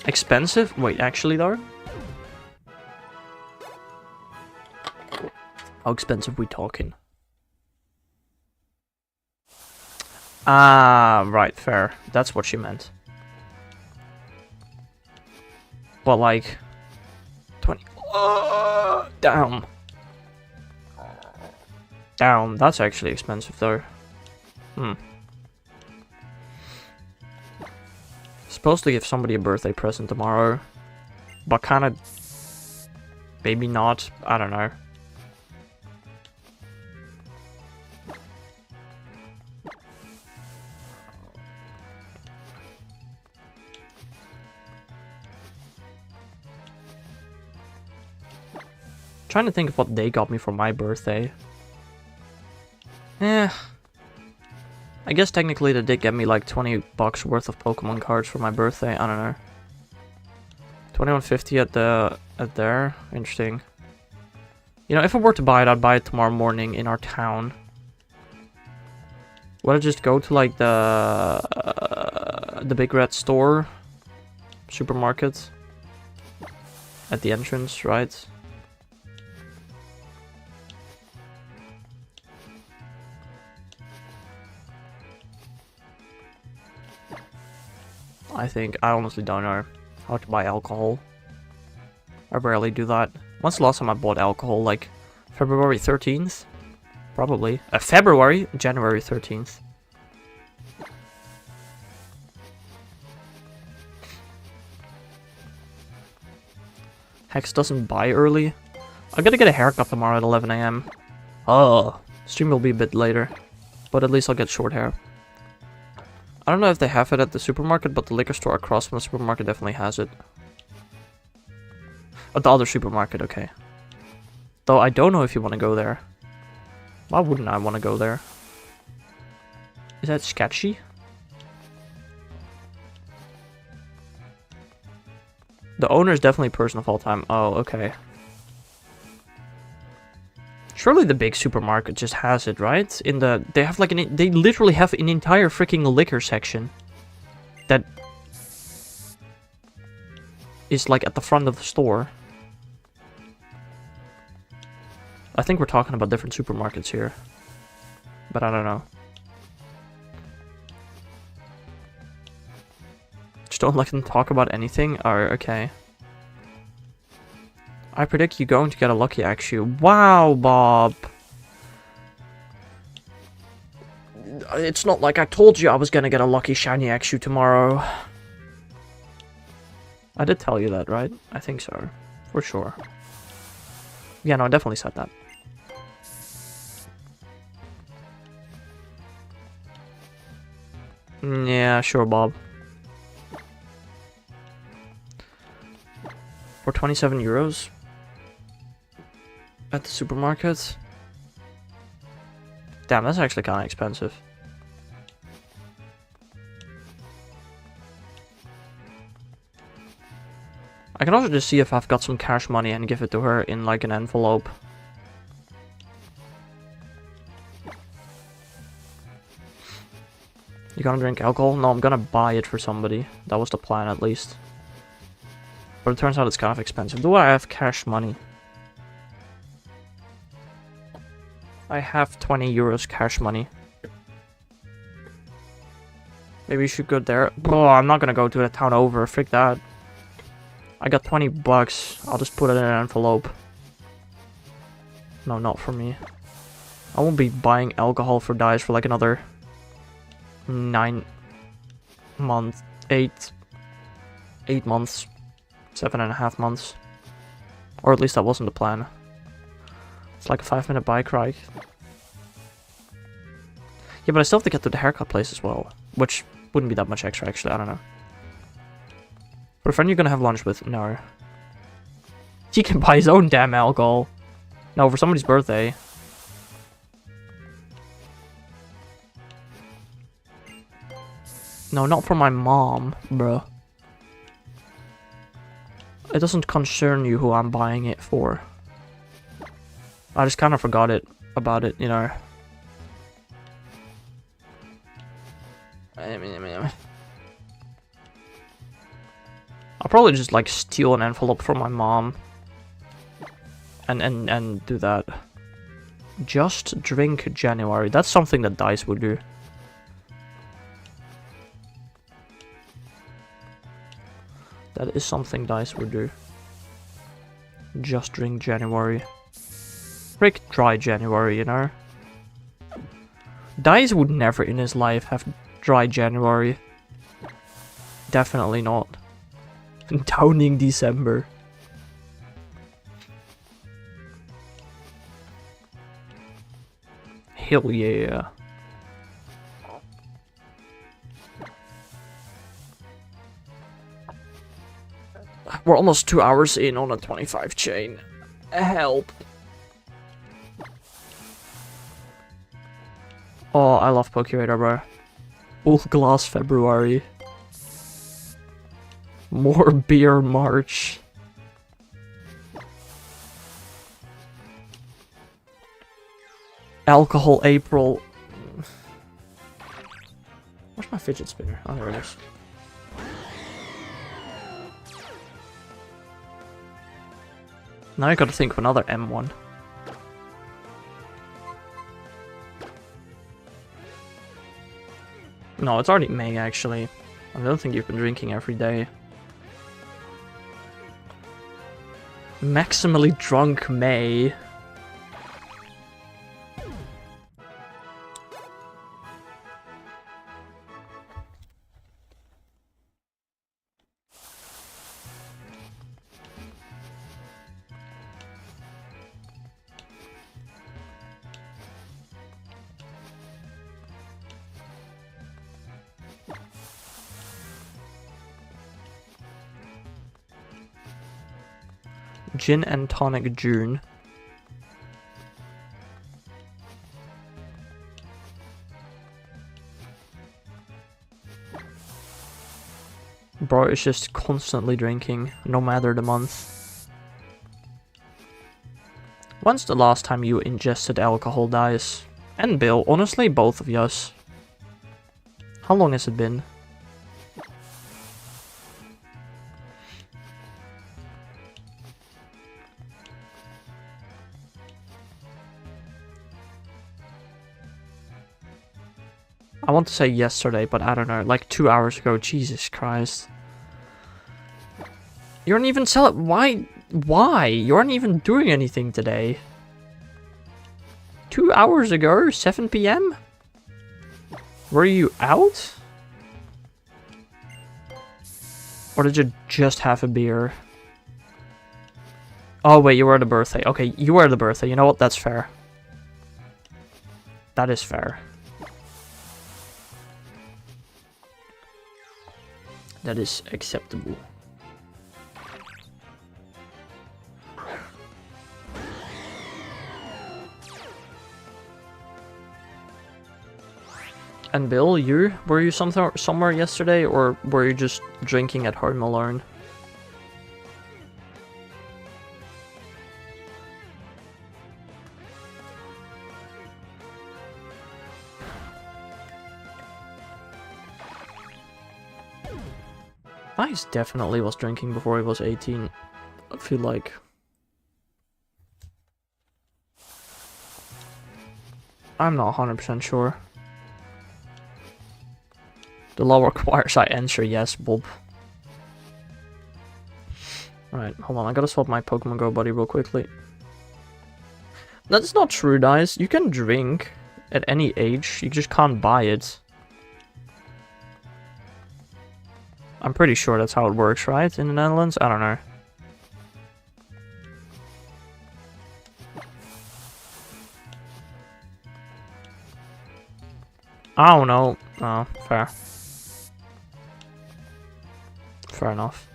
Expensive? Wait, actually though? How expensive we talking? Ah, right, fair. That's what she meant. But like... 20... down. Down. That's actually expensive though. Supposed to give somebody a birthday present tomorrow. But kinda... maybe not. I don't know. Trying to think of what they got me for my birthday. I guess technically they did get me like $20 worth of Pokemon cards for my birthday. I don't know. 21.50 at there. Interesting. You know, if I were to buy it, I'd buy it tomorrow morning in our town. Would I just go to like the big red store, supermarket, at the entrance, right? I honestly don't know how to buy alcohol. I rarely do that. When's the last time I bought alcohol? Like February 13th? Probably. January 13th. Hex doesn't buy early. I gotta get a haircut tomorrow at 11 AM. Oh, stream will be a bit later. But at least I'll get short hair. I don't know if they have it at the supermarket, but the liquor store across from the supermarket definitely has it. At the other supermarket, okay. Though I don't know if you want to go there. Why wouldn't I want to go there? Is that sketchy? The owner is definitely person of all time. Oh, okay. Surely the big supermarket just has it, right? They have like they literally have an entire freaking liquor section that is like at the front of the store. I think we're talking about different supermarkets here, but I don't know. Just don't let them talk about anything? Oh, okay. I predict you're going to get a lucky Axew. Wow, Bob! it's not like I told you I was gonna get a lucky shiny Exu tomorrow. I did tell you that, right? I think so. For sure. Yeah, no, I definitely said that. Yeah, sure, Bob. For 27 euros? At the supermarket? Damn, that's actually kind of expensive. I can also just see if I've got some cash money and give it to her in like an envelope. You gonna drink alcohol? No, I'm gonna buy it for somebody. That was the plan at least. But it turns out it's kind of expensive. Do I have cash money? I have 20 euros cash money. Maybe you should go there. Oh, I'm not gonna go to the town over. Frick that. I got 20 bucks. I'll just put it in an envelope. No, not for me. I won't be buying alcohol for dice for like another 9 months. 8 months. 7.5 months. Or at least that wasn't the plan. It's like a 5-minute bike ride. Yeah, but I still have to get to the haircut place as well. Which wouldn't be that much extra, actually. I don't know. But a friend you're gonna have lunch with? No. He can buy his own damn alcohol. No, for somebody's birthday. No, not for my mom, bro. It doesn't concern you who I'm buying it for. I just kind of forgot about it, you know. I'll probably just like steal an envelope from my mom and do that. Just drink January. That's something that Dice would do. That is something Dice would do. Just drink January. Frick dry January, you know. Dice would never in his life have dry January. Definitely not. Downing December. Hell yeah. We're almost 2 hours in on a 25 chain. Help. Oh, I love Pokeradar, bro. Full glass February. More beer March. Alcohol April. Where's my fidget spinner? Oh, there it is. Now I gotta think of another M1. No, it's already May, actually. I don't think you've been drinking every day. Maximally drunk May. Gin and tonic June. Bro is just constantly drinking, no matter the month. When's the last time you ingested alcohol, Dice? And Bill, honestly, both of yous. How long has it been? I want to say yesterday, but I don't know, like 2 hours ago. Jesus Christ. You aren't even selling. Why? You aren't even doing anything today. 2 hours ago, 7 PM? Were you out? Or did you just have a beer? Oh wait, you were at the birthday. Okay, you were at the birthday. You know what? That's fair. That is fair. That is acceptable. And Bill, were you somewhere yesterday, or were you just drinking at home alone? Ice definitely was drinking before he was 18. I feel like. I'm not 100% sure. The law requires I answer yes, Bob. Alright, hold on. I gotta swap my Pokemon Go buddy real quickly. That's not true, guys. You can drink at any age. You just can't buy it. I'm pretty sure that's how it works, right? In the Netherlands? I don't know. I don't know. Oh, fair. Fair enough.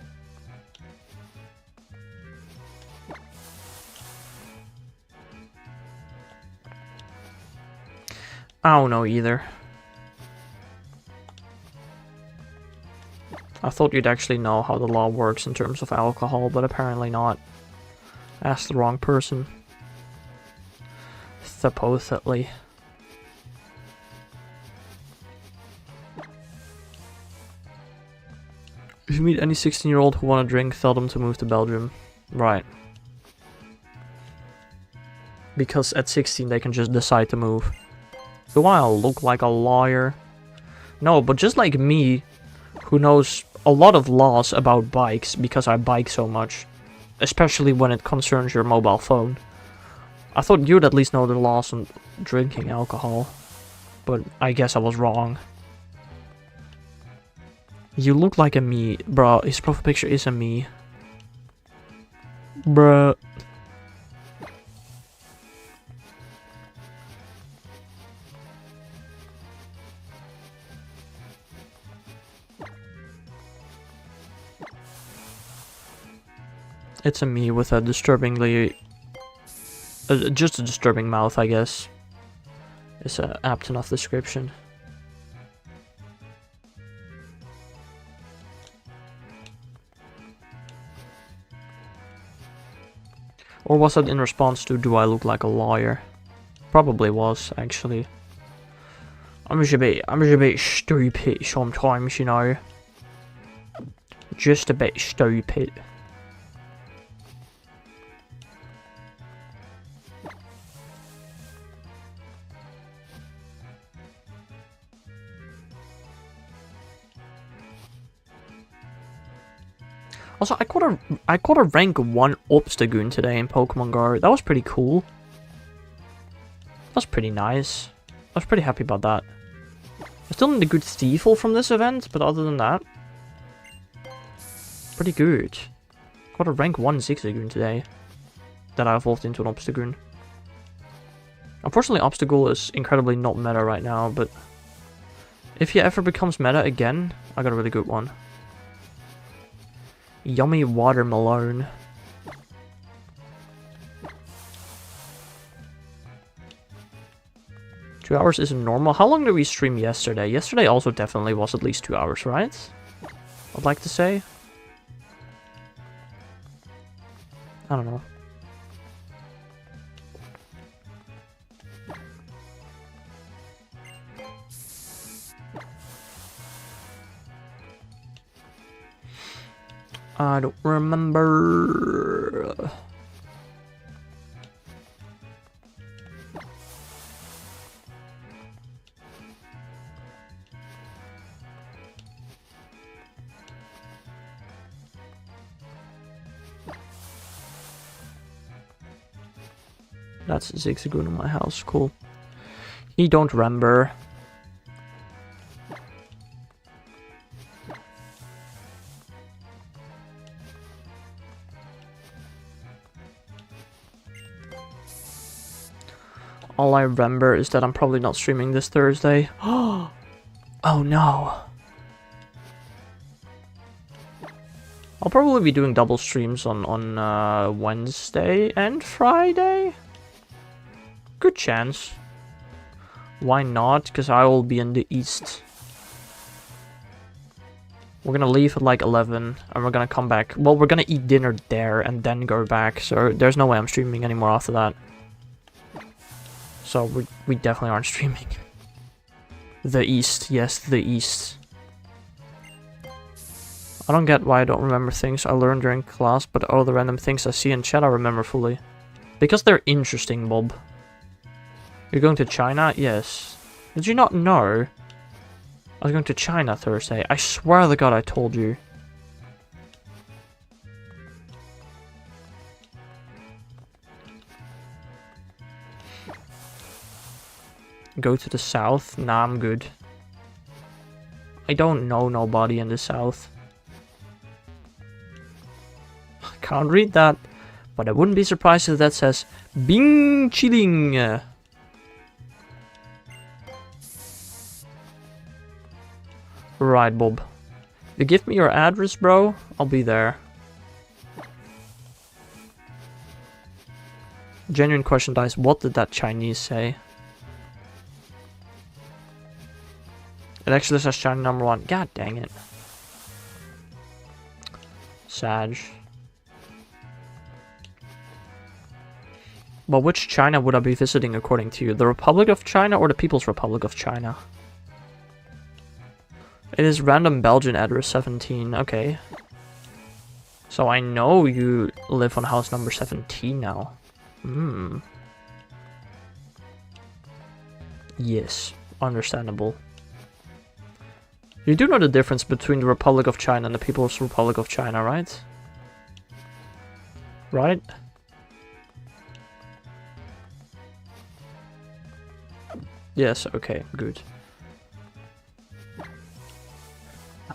I don't know either. I thought you'd actually know how the law works in terms of alcohol, but apparently not. Asked the wrong person. Supposedly. If you meet any 16-year-old who want to drink, tell them to move to Belgium. Right. Because at 16 they can just decide to move. Do I look like a lawyer? No, but just like me, who knows a lot of laws about bikes because I bike so much. Especially when it concerns your mobile phone. I thought you'd at least know the laws on drinking alcohol. But I guess I was wrong. You look like a me. Bruh, his profile picture is a me. Bruh. It's a me with a disturbingly... just a disturbing mouth, I guess. It's an apt enough description. Or was that in response to, do I look like a lawyer? Probably was, actually. I'm just a bit stupid sometimes, you know. Just a bit stupid. Also, I caught a rank 1 Obstagoon today in Pokemon Go. That was pretty cool. That was pretty nice. I was pretty happy about that. I still need a good Steeple from this event, but other than that, pretty good. Got a rank 1 Zigzagoon today that I evolved into an Obstagoon. Unfortunately, Obstacle is incredibly not meta right now, but if he ever becomes meta again, I got a really good one. Yummy watermelon. Two hours isn't normal. How long did we stream yesterday? Yesterday also definitely was at least 2 hours, right? I'd like to say. I don't know. I don't remember. That's Zigzagoon in my house. Cool. He don't remember. All I remember is that I'm probably not streaming this Thursday. Oh no. I'll probably be doing double streams on Wednesday and Friday. Good chance. Why not? Because I will be in the east. We're gonna leave at like 11 and we're gonna come back. Well, we're gonna eat dinner there and then go back. So there's no way I'm streaming anymore after that. So we definitely aren't streaming. The east. Yes, the east. I don't get why I don't remember things I learned during class, but all the random things I see in chat I remember fully. Because they're interesting, Bob. You're going to China? Yes. Did you not know? I was going to China Thursday. I swear to God I told you. Go to the south? Nah, I'm good. I don't know nobody in the south. I can't read that. But I wouldn't be surprised if that says Bing Chiling. Right, Bob. You give me your address, bro, I'll be there. Genuine question, guys. What did that Chinese say? It actually says China #1. God dang it. Sag. Well, which China would I be visiting according to you? The Republic of China or the People's Republic of China? It is random Belgian address 17. Okay. So I know you live on house number 17 now. Hmm. Yes. Understandable. You do know the difference between the Republic of China and the People's Republic of China, right? Right? Yes, okay, good.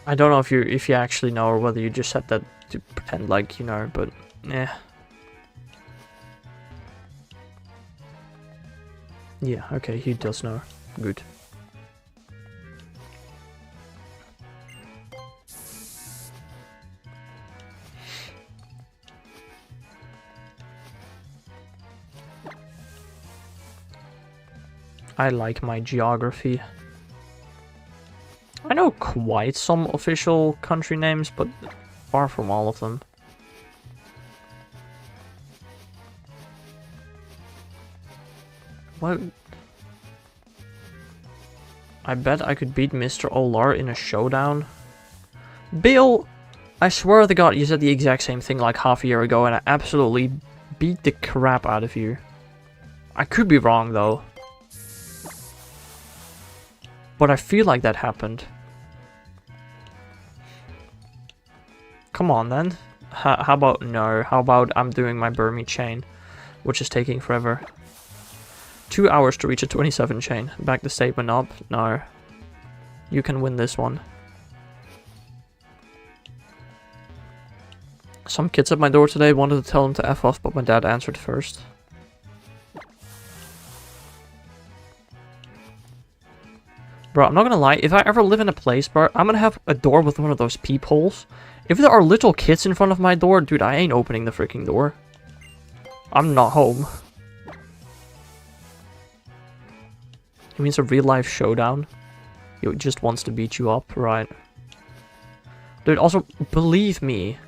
I don't know if you actually know or whether you just said that to pretend like you know, but yeah. Yeah, okay, he does know. Good. I like my geography. I know quite some official country names, but far from all of them. What? I bet I could beat Mr. Olar in a showdown. Bill! I swear to God you said the exact same thing like half a year ago and I absolutely beat the crap out of you. I could be wrong though. But I feel like that happened. Come on then. How about no? How about I'm doing my Burmy chain, which is taking forever. 2 hours to reach a 27 chain. Back the statement up. No. You can win this one. Some kids at my door today wanted to tell them to F off, but my dad answered first. Bro, I'm not gonna lie, if I ever live in a place, bro, I'm gonna have a door with one of those peepholes. If there are little kids in front of my door, dude, I ain't opening the freaking door. I'm not home. It means a real life showdown. He just wants to beat you up, right? Dude, also, believe me.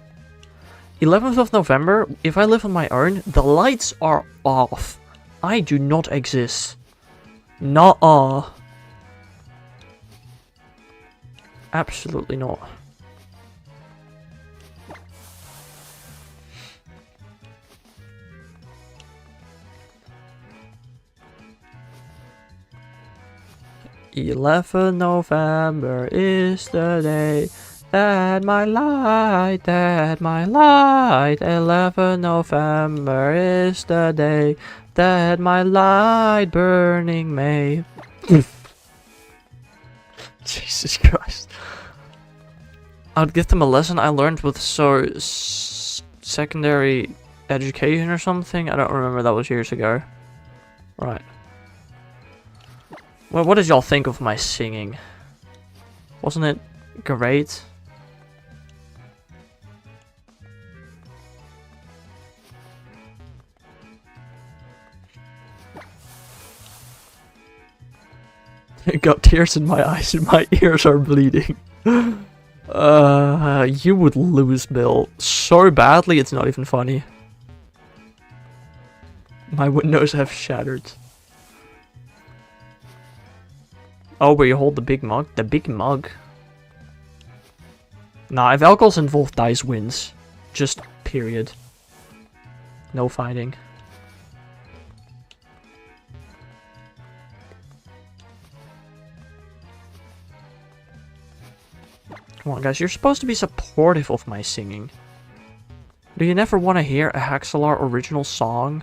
11th of November, if I live on my own, the lights are off. I do not exist. Nuh-uh. Absolutely not. November is the day that my light, 11 November is the day that my light burning may. Jesus Christ. I'd give them a lesson I learned with secondary education or something. I don't remember, that was years ago. Right. Well, what did y'all think of my singing? Wasn't it great? I got tears in my eyes and my ears are bleeding. You would lose, Bill. So badly, it's not even funny. My windows have shattered. Oh, where you hold the big mug? The big mug? Nah, if alcohol's involved, dice wins. Just period. No fighting. Come on, guys, you're supposed to be supportive of my singing. Do you never want to hear a Haxalar original song?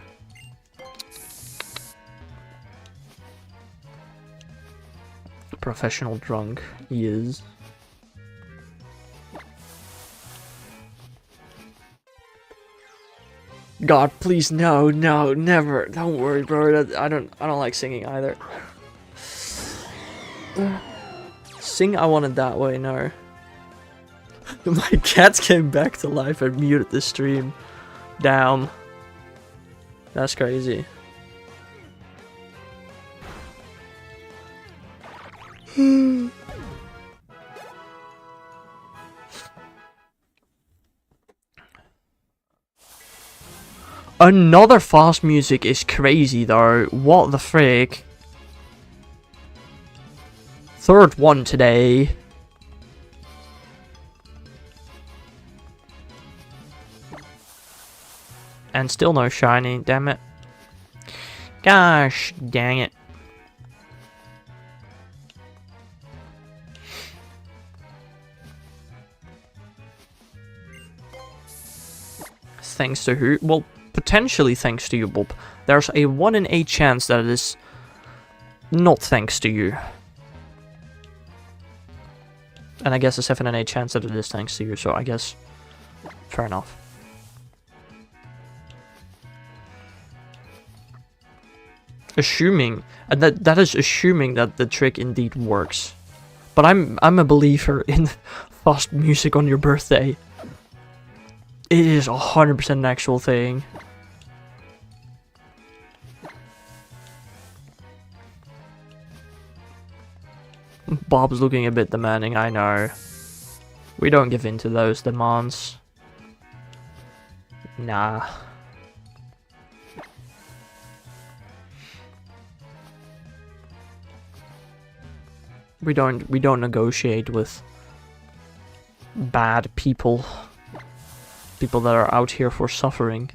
Professional drunk, he is. God, please, no, no, never. Don't worry, bro. I don't like singing either. Sing I want it that way, no. My cats came back to life and muted the stream. Damn. That's crazy. Another fast music is crazy though. What the frick? Third one today. And still no shiny, damn it. Gosh, dang it. Thanks to who? Well, potentially thanks to you, Bob. There's a 1 in 8 chance that it is not thanks to you. And I guess a 7 in 8 chance that it is thanks to you, so I guess fair enough. Assuming, and that is assuming that the trick indeed works. But I'm a believer in fast music on your birthday. It is 100% an actual thing. Bob's looking a bit demanding, I know. We don't give in to those demands. Nah. We don't negotiate with bad people. People that are out here for suffering.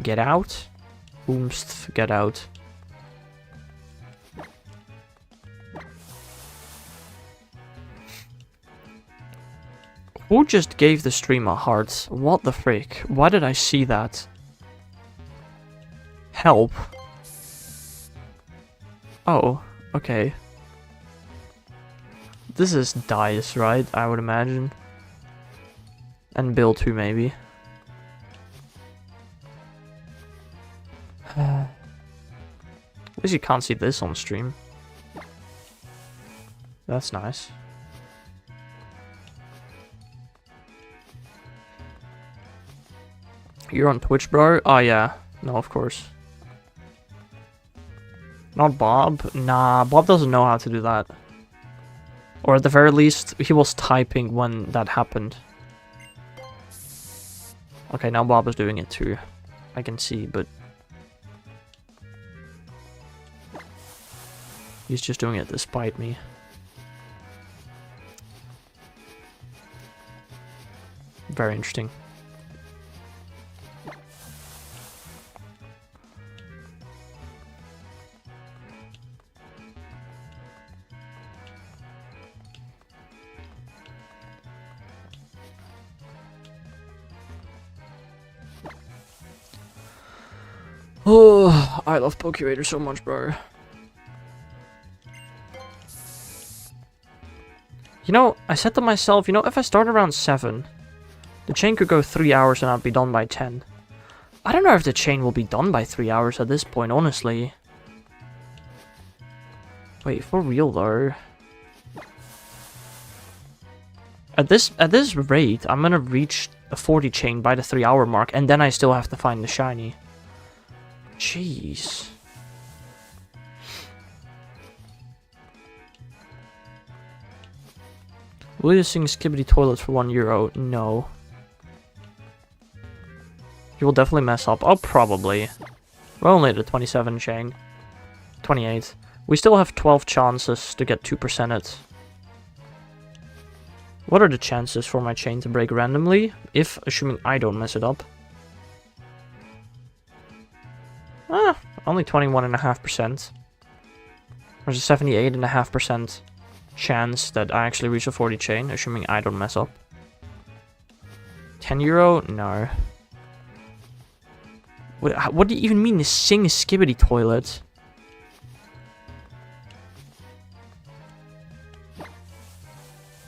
Get out? Oomst, get out. Who just gave the stream a heart? What the frick? Why did I see that? Help. Oh, okay. This is Dice, right? I would imagine. And Bill too, maybe. At least you can't see this on stream. That's nice. You're on Twitch, bro? Oh, yeah. No, of course. Not Bob? Nah, Bob doesn't know how to do that. Or at the very least, he was typing when that happened. Okay, now Bob is doing it too. I can see, but... he's just doing it despite me. Very interesting. Oh, I love Pokeradar so much, bro. You know, I said to myself, you know, if I start around 7, the chain could go 3 hours and I'd be done by 10. I don't know if the chain will be done by 3 hours at this point, honestly. Wait, for real though. At this rate, I'm gonna reach a 40 chain by the 3-hour mark, and then I still have to find the shiny. Jeez. Will you sing Skibbity Toilet for €1? No. You will definitely mess up. Oh, probably. We're only at the 27 chain. 28. We still have 12 chances to get 2%ed. What are the chances for my chain to break randomly, if assuming I don't mess it up? Only 21.5%. There's a 78.5% chance that I actually reach a 40 chain, assuming I don't mess up. €10? No. What do you even mean to sing Skibbity Toilet?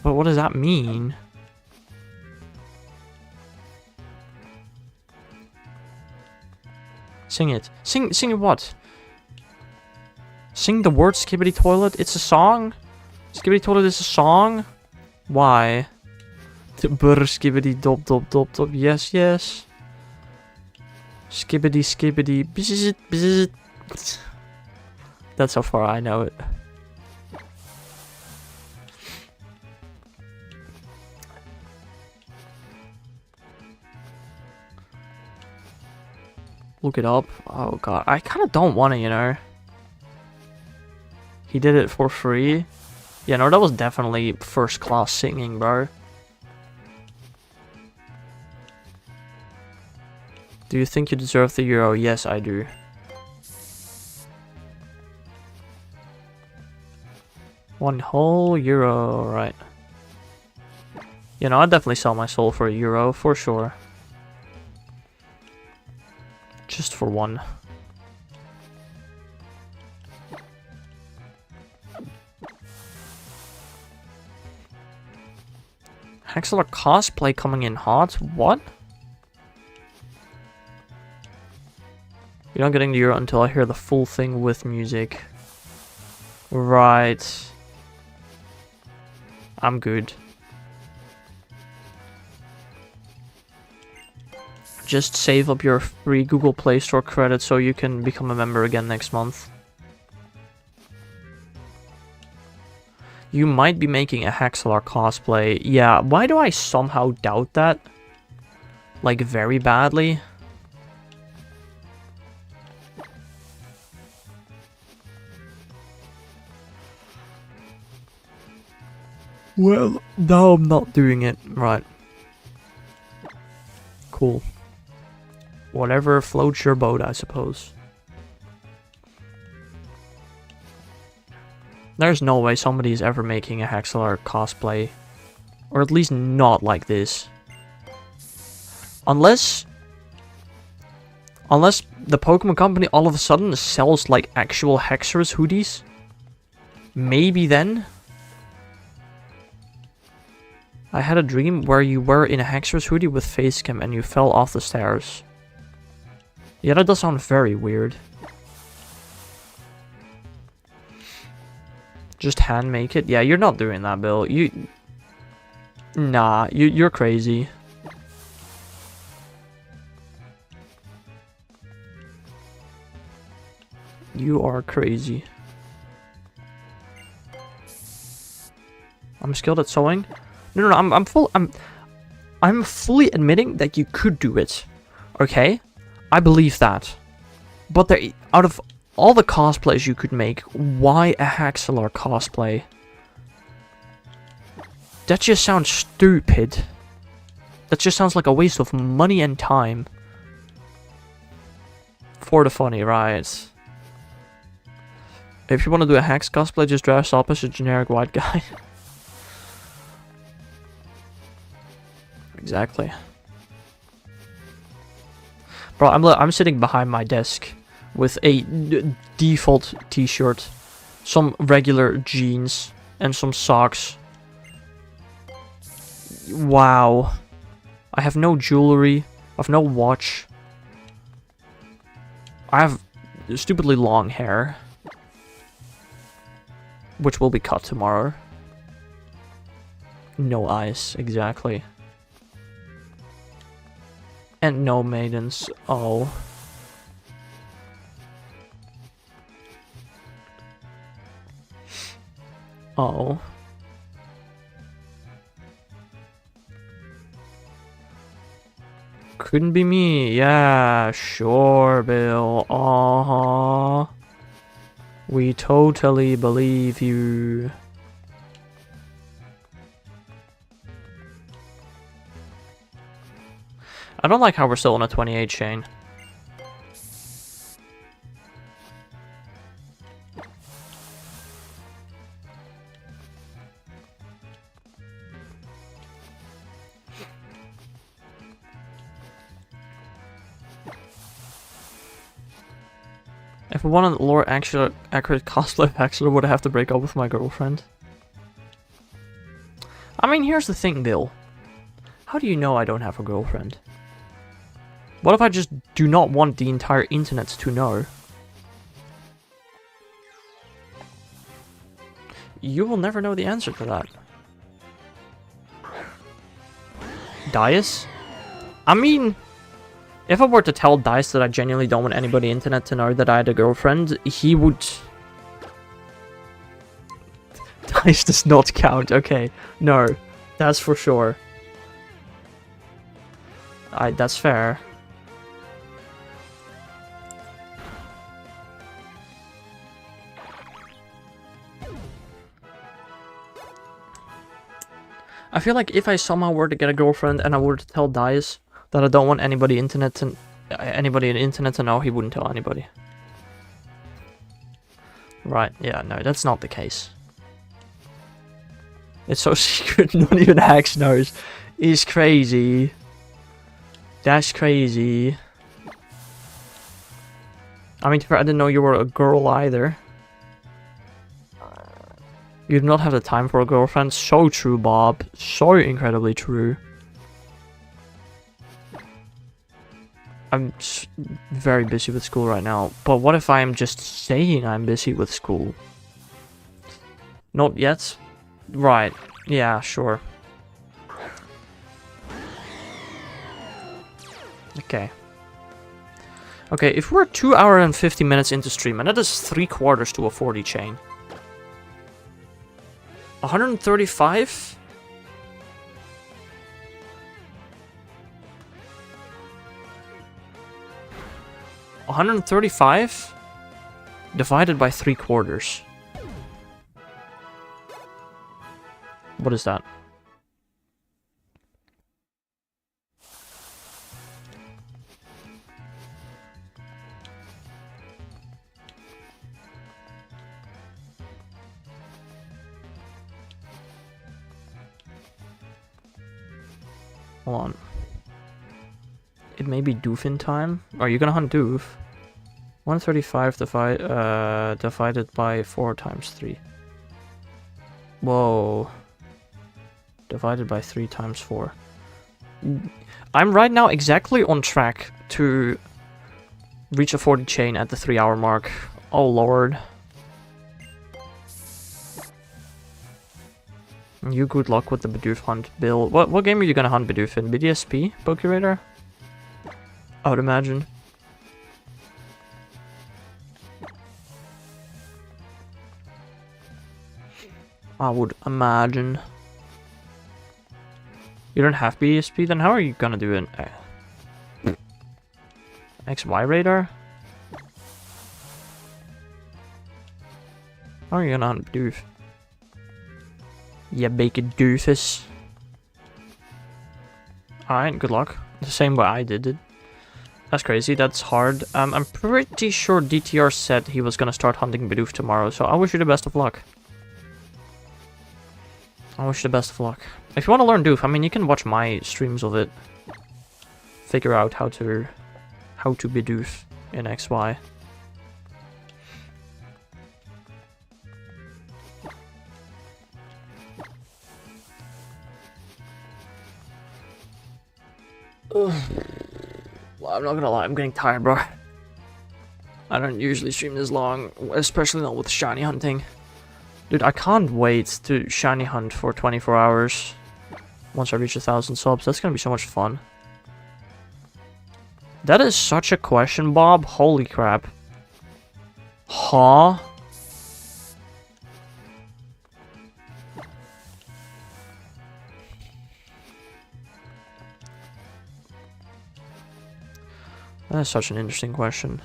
But what does that mean? Sing it. Sing it what? Sing the word Skibbity Toilet? It's a song? Skibbity Toilet is a song? Why? Brr skibbity dop dop dop dop. Yes, yes. Skibbity skibbity bzzzt bzzzt. That's how far I know it. Look it up. Oh god, I kind of don't want to, you know. He did it for free. Yeah, no, that was definitely first class singing, bro. Do you think you deserve the euro? Yes, I do. One whole euro, right. You know, I'd definitely sell my soul for €1, for sure. Just for one. Hexelar cosplay coming in hot? What? You're not getting the euro until I hear the full thing with music. Right. I'm good. Just save up your free Google Play Store credit so you can become a member again next month. You might be making a Hexelar cosplay. Yeah, why do I somehow doubt that? Like, very badly? Well, now I'm not doing it. Right. Cool. Whatever floats your boat, I suppose. There's no way somebody's ever making a Hexelar cosplay. Or at least not like this. Unless the Pokemon Company all of a sudden sells like actual Hexerus hoodies. Maybe then. I had a dream where you were in a Hexerus hoodie with face cam and you fell off the stairs. Yeah, that does sound very weird. Just hand make it? Yeah, you're not doing that, Bill. Nah, you're crazy. You are crazy. I'm skilled at sewing? No, I'm fully admitting that you could do it. Okay? I believe that. But there, out of all the cosplays you could make, why a Hexelar cosplay? That just sounds stupid. That just sounds like a waste of money and time. For the funny, right? If you want to do a Hex cosplay, just dress up as a generic white guy. Exactly. Bro, I'm sitting behind my desk with a default t-shirt, some regular jeans, and some socks. Wow. I have no jewelry. I have no watch. I have stupidly long hair. Which will be cut tomorrow. No ice, exactly. And no maidens. Oh. Oh. Couldn't be me. Yeah, sure, Bill. Uh-huh. We totally believe you. I don't like how we're still on a 28 chain. If I wanted lore accurate cosplay Axler, would I have to break up with my girlfriend? I mean, here's the thing, Bill. How do you know I don't have a girlfriend? What if I just do not want the entire internet to know? You will never know the answer to that. Dias? I mean, if I were to tell Dice that I genuinely don't want anybody on the internet to know that I had a girlfriend, he would... Dice does not count, okay. No, that's for sure. That's fair. I feel like if I somehow were to get a girlfriend and I were to tell Dice that I don't want anybody on the internet to know, he wouldn't tell anybody. Right, yeah, no, that's not the case. It's so secret, not even Hax knows. It's crazy. That's crazy. I mean, I didn't know you were a girl either. You do not have the time for a girlfriend. So true, Bob. So incredibly true. I'm very busy with school right now. But what if I'm just saying I'm busy with school? Not yet? Right. Yeah, sure. Okay. Okay, if we're 2 hours and 50 minutes into stream, and that is 3/4 to a 40 chain. 135? $135 divided by 3/4. What is that? Hold on. It may be doofin time. Are you gonna hunt doof? 135 divided by 4 times 3. Whoa. Divided by 3 times 4. I'm right now exactly on track to reach a 40 chain at the 3-hour mark. Oh lord. You good luck with the Bidoof hunt, Bill. What game are you gonna hunt Bidoof in? BDSP? Pokeradar? I would imagine. I would imagine. You don't have BDSP? Then how are you gonna do it? XY radar? How are you gonna hunt Bidoof? Yeah, bacon doofus. Alright, good luck. The same way I did it. That's crazy, that's hard. I'm pretty sure DTR said he was gonna start hunting Bidoof tomorrow, so I wish you the best of luck. I wish you the best of luck. If you want to learn Doof, I mean, you can watch my streams of it. Figure out how to be Doof in XY. Ugh. Well, I'm not gonna lie, I'm getting tired, bro. I don't usually stream this long, especially not with shiny hunting. Dude, I can't wait to shiny hunt for 24 hours. Once I reach 1,000 subs, that's gonna be so much fun. That is such a question, Bob. Holy crap. Huh? That is such an interesting question.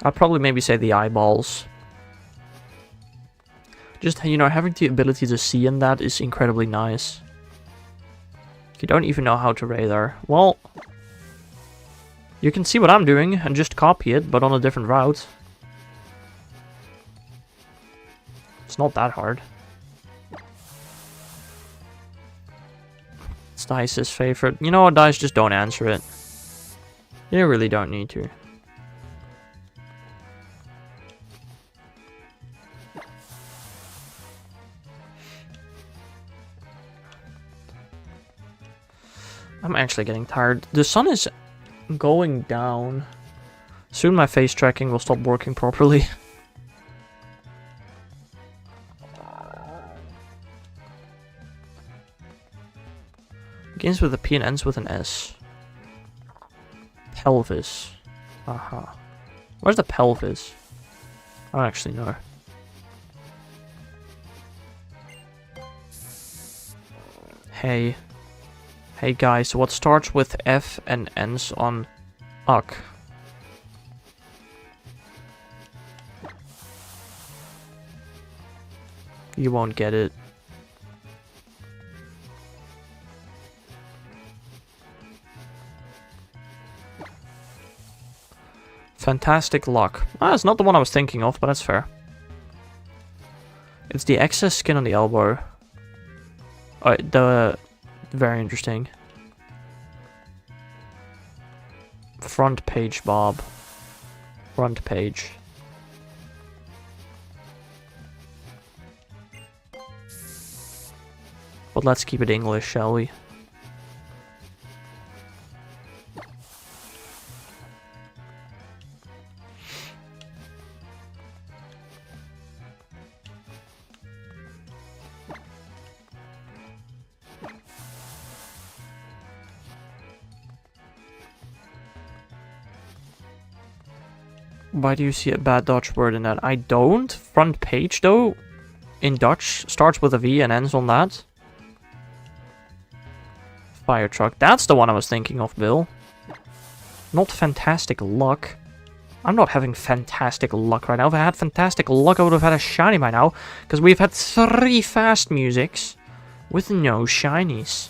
I'd probably maybe say the eyeballs. Just, you know, having the ability to see in that is incredibly nice. You don't even know how to radar. Well, you can see what I'm doing and just copy it, but on a different route. It's not that hard. It's Dice's favorite. You know what, Dice? Just don't answer it. You really don't need to. I'm actually getting tired. The sun is going down. Soon my face tracking will stop working properly. Begins with a P and ends with an S. Pelvis. Aha. Where's the pelvis? I don't actually know. Hey. Hey guys, what starts with F and ends on UK? You won't get it. Fantastic luck. Ah, it's not the one I was thinking of, but that's fair. It's the excess skin on the elbow. Very interesting. Front page, Bob. Front page. But let's keep it English, shall we? Why do you see a bad Dutch word in that? I don't. Front page, though, in Dutch, starts with a V and ends on that. Fire truck. That's the one I was thinking of, Bill. Not fantastic luck. I'm not having fantastic luck right now. If I had fantastic luck, I would have had a shiny by now. Because we've had 3 fast musics with no shinies.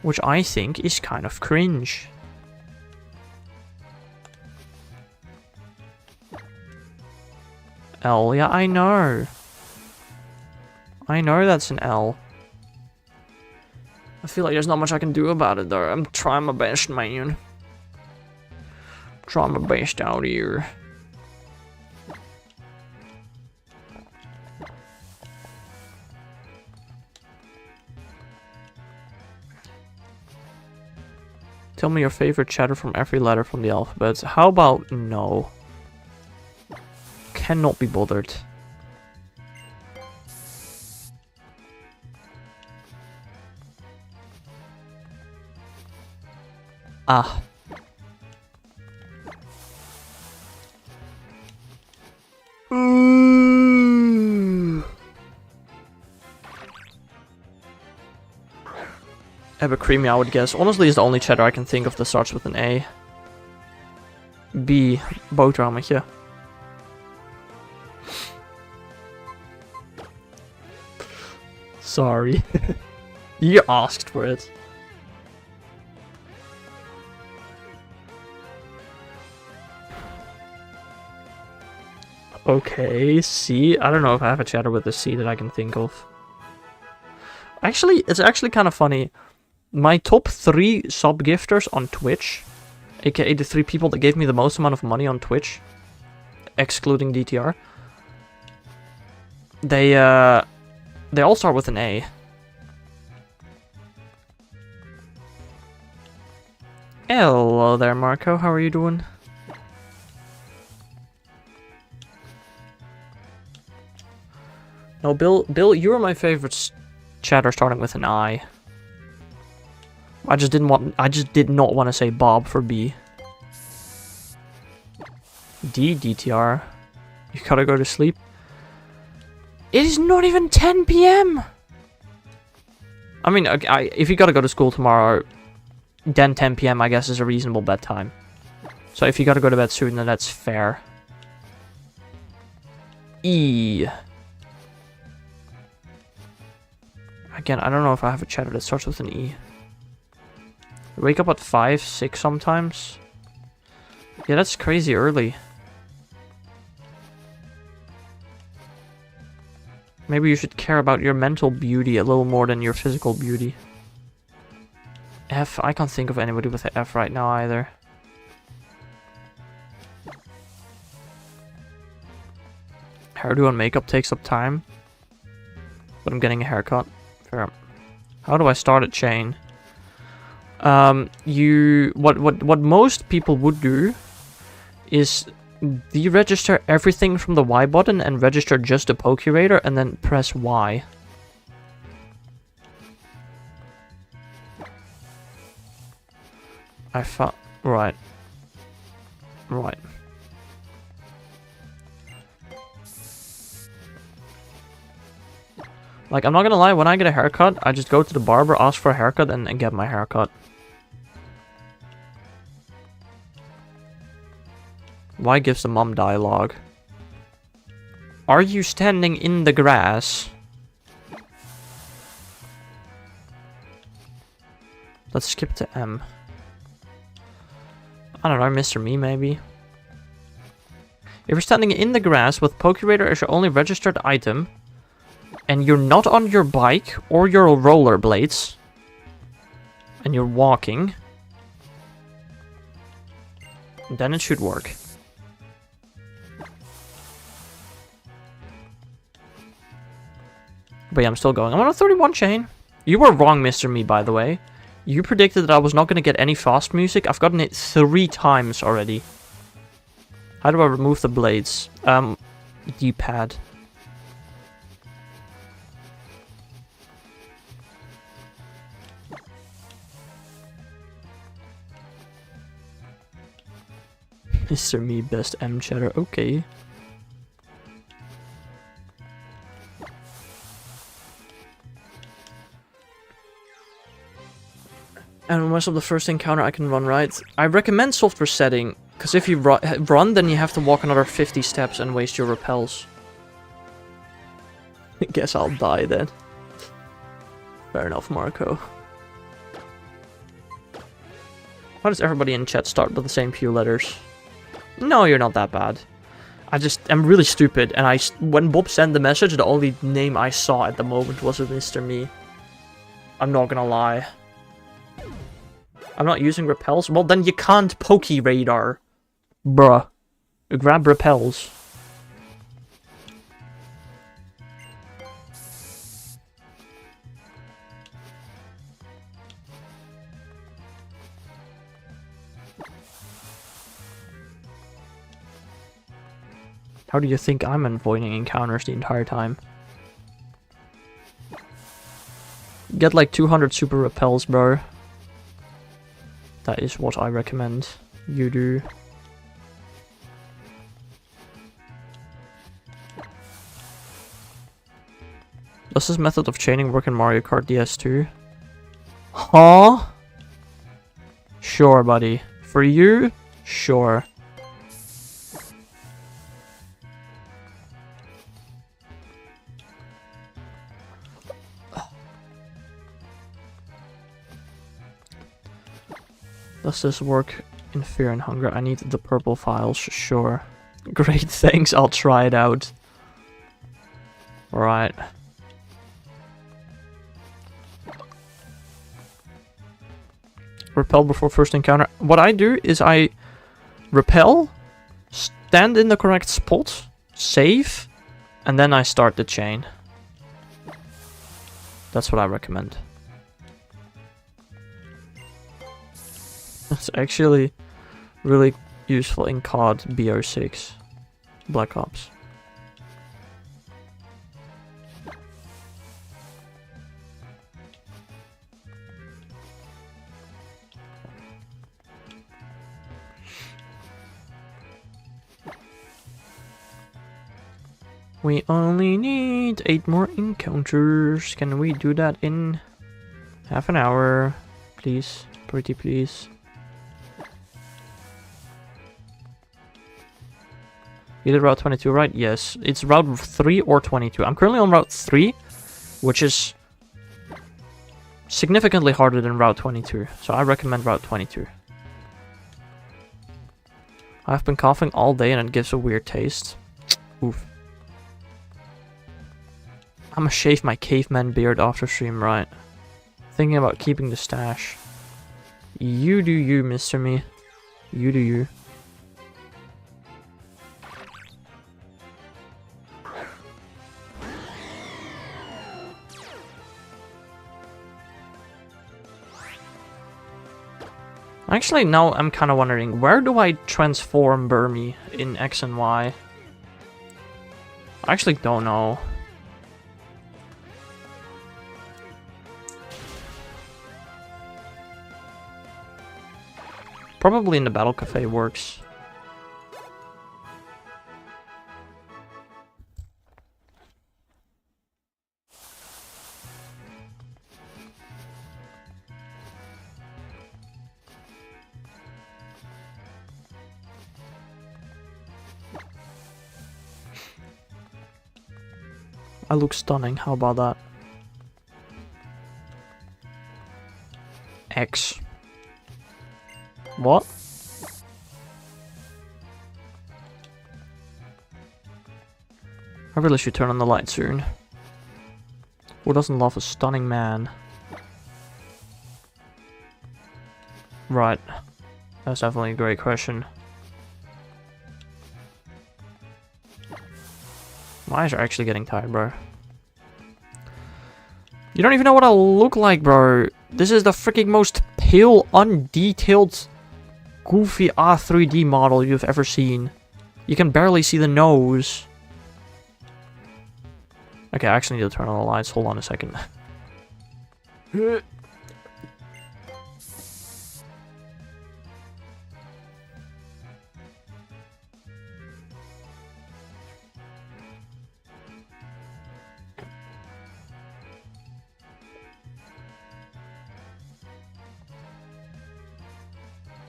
Which I think is kind of cringe. L, yeah, I know. I know that's an L. I feel like there's not much I can do about it though. I'm trying my best, man. Trying my best out here. Tell me your favorite chatter from every letter from the alphabet. How about no? Cannot be bothered. Ah. Creamy, I would guess. Honestly, is the only chatter I can think of that starts with an A. B. Boterhammetje. Sorry. You asked for it. Okay, C. I don't know if I have a chatter with a C that I can think of. Actually, it's actually kind of funny. My top 3 sub-gifters on Twitch, aka the 3 people that gave me the most amount of money on Twitch, excluding DTR, they all start with an A. Hello there, Marco. How are you doing? No, Bill, you were my favorite chatter starting with an I. I just did not want to say Bob for B. D, DTR. You gotta go to sleep. It is not even 10 PM! I mean, if you gotta go to school tomorrow, then 10 PM I guess is a reasonable bedtime. So if you gotta go to bed soon, then that's fair. E. Again, I don't know if I have a chatter that starts with an E. I wake up at 5, 6 sometimes. Yeah, that's crazy early. Maybe you should care about your mental beauty a little more than your physical beauty. F, I can't think of anybody with an F right now either. Hairdo and makeup takes up time. But I'm getting a haircut. Fair. How do I start a chain? What most people would do is deregister everything from the Y button and register just the Pokeradar and then press Y. I found... Right. Right. Like, I'm not gonna lie, when I get a haircut, I just go to the barber, ask for a haircut, and get my haircut. Why gives the mom dialogue? Are you standing in the grass? Let's skip to M. I don't know, Mr. Me maybe? If you're standing in the grass with Pokeradar as your only registered item, and you're not on your bike or your rollerblades, and you're walking, then it should work. But yeah, I'm still going. I'm on a 31 chain. You were wrong, Mr. Me, by the way. You predicted that I was not going to get any fast music. I've gotten it 3 times already. How do I remove the blades? D-pad. Mr. Me, best M chatter. Okay. And most of the first encounter I can run right. I recommend soft resetting, because if you run, then you have to walk another 50 steps and waste your repels. I guess I'll die then. Fair enough, Marco. Why does everybody in chat start with the same few letters? No, you're not that bad. I'm really stupid, and when Bob sent the message, the only name I saw at the moment was Mr. Me. I'm not gonna lie. I'm not using repels? Well, then you can't Pokeradar. Bruh. Grab repels. How do you think I'm avoiding encounters the entire time? Get like 200 super repels, bro. That is what I recommend you do. Does this method of chaining work in Mario Kart DS too? Huh? Sure, buddy. For you? Sure. Does this work in Fear and Hunger? I need the purple files, sure. Great, thanks, I'll try it out. Alright. Repel before first encounter. What I do is I repel, stand in the correct spot, save, and then I start the chain. That's what I recommend. That's actually really useful in COD BO6 Black Ops. We only need 8 more encounters. Can we do that in half an hour? Please. Pretty please. You did Route 22, right? Yes. It's Route 3 or 22. I'm currently on Route 3, which is significantly harder than Route 22. So I recommend Route 22. I've been coughing all day and it gives a weird taste. Oof. I'm gonna shave my caveman beard after stream, right? Thinking about keeping the stash. You do you, Mr. Me. You do you. Actually, now I'm kind of wondering, where do I transform Burmy in X and Y? I actually don't know. Probably in the Battle Cafe works. I look stunning, how about that? X. What? I really should turn on the light soon. Who doesn't love a stunning man? Right. That's definitely a great question. My eyes are actually getting tired, bro. You don't even know what I look like, bro. This is the freaking most pale, undetailed, goofy R3D model you've ever seen. You can barely see the nose. Okay, I actually need to turn on the lights. Hold on a second.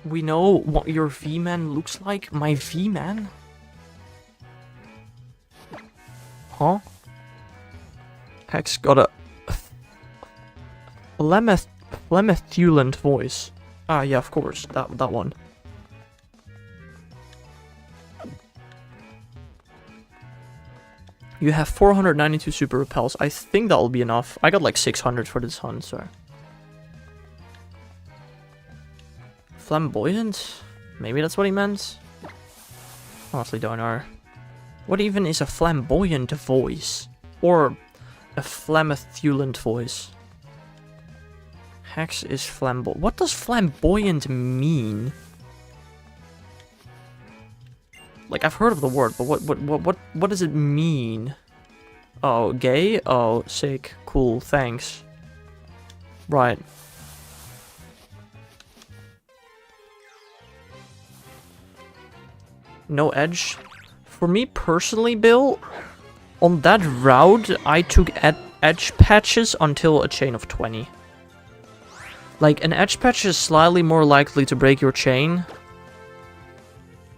We know what your V-Man looks like? My V-Man? Huh? Hex got a Flemethulant voice. Ah, yeah, of course. That one. You have 492 super repels. I think that'll be enough. I got like 600 for this hunt, so... Flamboyant? Maybe that's what he meant? Honestly don't know. What even is a flamboyant voice? Or a flamethulant voice? Hex is flamboyant. What does flamboyant mean? Like, I've heard of the word, but what does it mean? Oh, gay? Oh, sick. Cool, thanks. Right. No edge. For me personally, Bill, on that route, I took edge patches until a chain of 20. Like, an edge patch is slightly more likely to break your chain.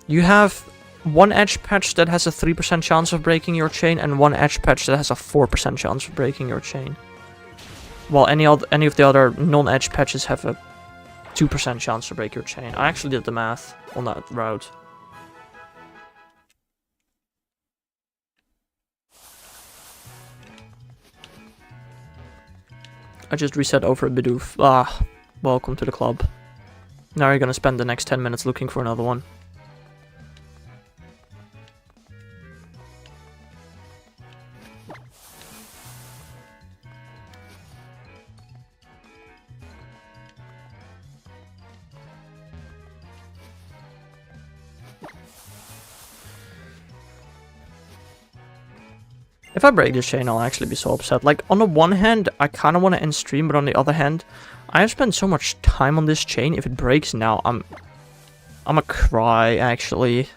You have one edge patch that has a 3% chance of breaking your chain, and one edge patch that has a 4% chance of breaking your chain. While any of the other non-edge patches have a 2% chance to break your chain. I actually did the math on that route. I just reset over a Bidoof. Ah, welcome to the club. Now you're gonna spend the next 10 minutes looking for another one. If I break this chain, I'll actually be so upset. Like, on the one hand, I kind of want to end stream, but on the other hand, I have spent so much time on this chain. If it breaks now, I'm gonna cry, actually.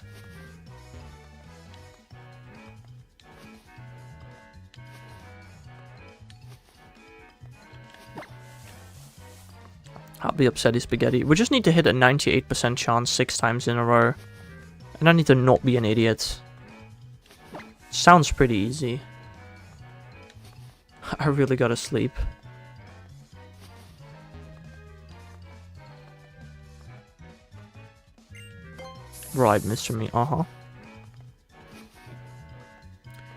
I'll be upsetty spaghetti. We just need to hit a 98% chance 6 times in a row. And I need to not be an idiot. Sounds pretty easy. I really gotta sleep. Right, Mr. Me.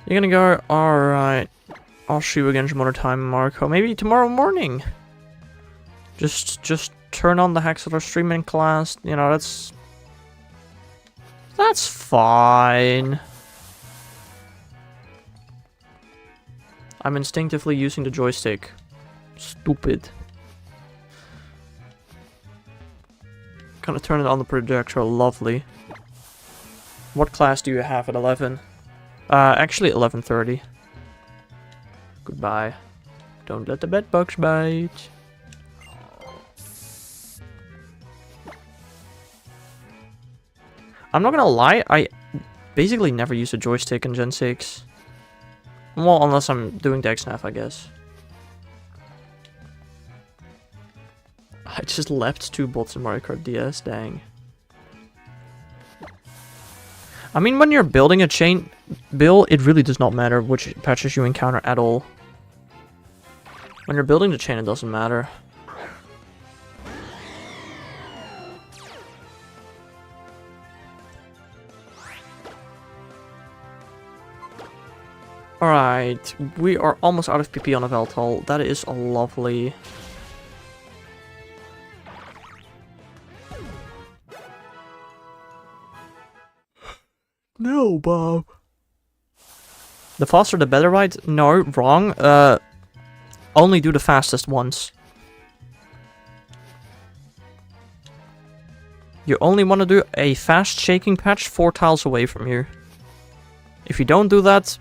You're gonna go? Alright. I'll see you again some other time, Marco. Maybe tomorrow morning. Just turn on the Hexler streaming class. You know, that's fine. I'm instinctively using the joystick. Stupid. Gonna turn it on the projector. Lovely. What class do you have at 11? Actually 11:30. Goodbye. Don't let the bed bugs bite. I'm not gonna lie, I basically never use a joystick in Gen 6. Well, unless I'm doing DexNav, I guess. I just leapt 2 bots in Mario Kart DS, dang. I mean, when you're building a chain, Bill, it really does not matter which patches you encounter at all. When you're building the chain, it doesn't matter. Alright, we are almost out of PP on a Veltal. That is lovely. No, Bob. The faster the better, right? No, wrong. Only do the fastest ones. You only want to do a fast shaking patch 4 tiles away from you. If you don't do that,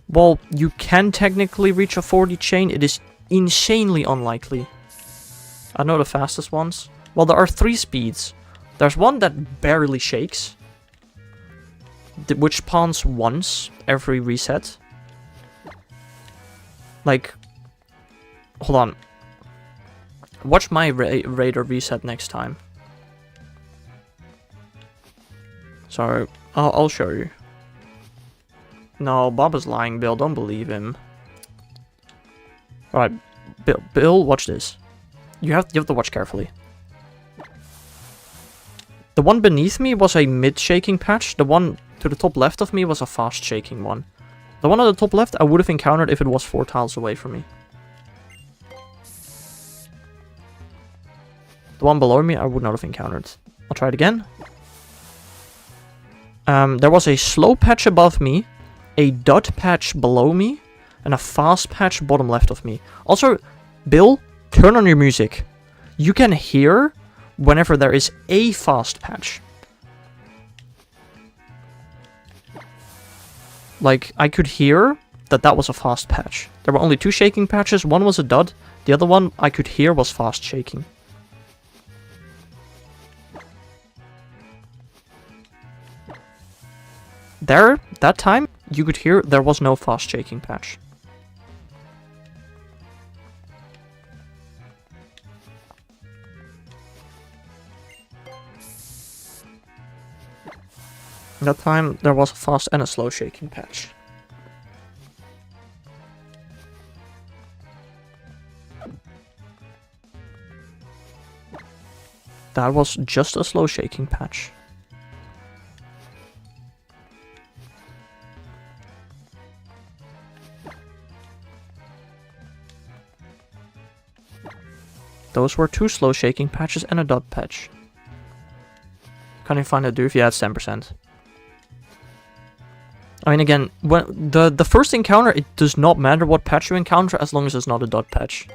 well, you can technically reach a 40 chain. It is insanely unlikely. I know the fastest ones. Well, there are 3 speeds. There's one that barely shakes, which spawns once every reset. Like, hold on. Watch my Raider reset next time. So, I'll show you. No, Bob is lying, Bill. Don't believe him. Alright, Bill, watch this. You have to watch carefully. The one beneath me was a mid-shaking patch. The one to the top left of me was a fast-shaking one. The one on the top left I would have encountered if it was 4 tiles away from me. The one below me I would not have encountered. I'll try it again. There was a slow patch above me, a dot patch below me, and a fast patch bottom left of me. Also, Bill, turn on your music. You can hear whenever there is a fast patch. Like, I could hear that was a fast patch. There were only 2 shaking patches. One was a dud. The other one I could hear was fast shaking. There, that time, you could hear there was no fast shaking patch. That time, there was a fast and a slow shaking patch. That was just a slow shaking patch. Those were 2 slow shaking patches and a dot patch. Can you find a doof? Yeah, it's 10%. I mean, again, when the first encounter, it does not matter what patch you encounter as long as it's not a dot patch.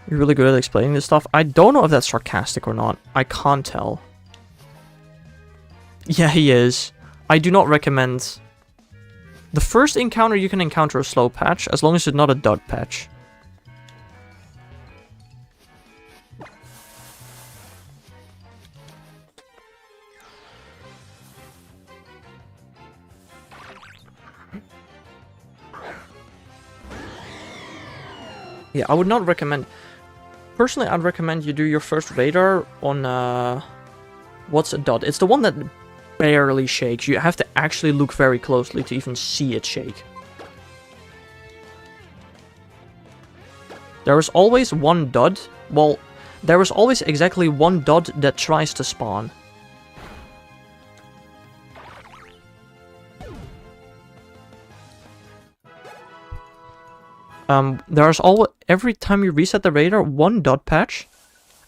You're really good at explaining this stuff. I don't know if that's sarcastic or not. I can't tell. Yeah, he is. I do not recommend... The first encounter you can encounter a slow patch, as long as it's not a dot patch. Yeah, I would not recommend... Personally, I'd recommend you do your first radar on, what's a dot? It's the one that barely shakes. You have to actually look very closely to even see it shake. There is always one dot. Well, there is always exactly one dot that tries to spawn. There's always, every time you reset the radar, one dot patch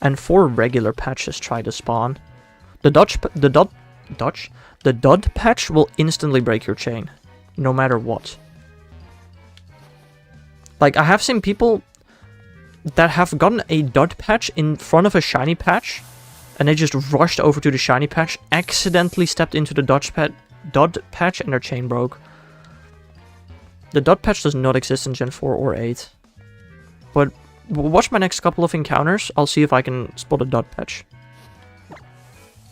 and 4 regular patches try to spawn. The dot patch will instantly break your chain, no matter what. Like, I have seen people that have gotten a dot patch in front of a shiny patch, and they just rushed over to the shiny patch, accidentally stepped into the dot patch, and their chain broke. The dot patch does not exist in Gen 4 or 8. But watch my next couple of encounters. I'll see if I can spot a dot patch.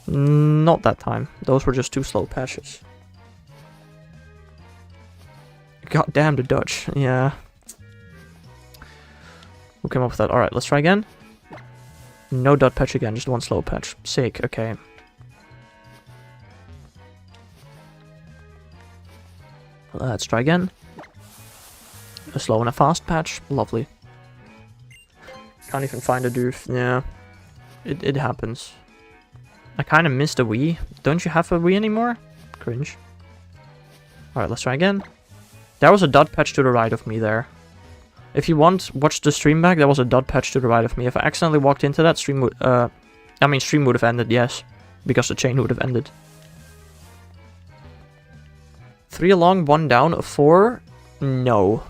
Not that time. Those were just 2 slow patches. God damn the Dutch. Yeah. Who came up with that? Alright, let's try again. No dot patch again, just 1 slow patch. Sick, okay. Let's try again. A slow and a fast patch. Lovely. Can't even find a doof. Yeah. It happens. I kind of missed a Wii. Don't you have a Wii anymore? Cringe. Alright, let's try again. There was a dot patch to the right of me there. If you want, watch the stream back. There was a dot patch to the right of me. If I accidentally walked into that, stream would... stream would have ended, yes. Because the chain would have ended. 3 along, 1 down, 4? No.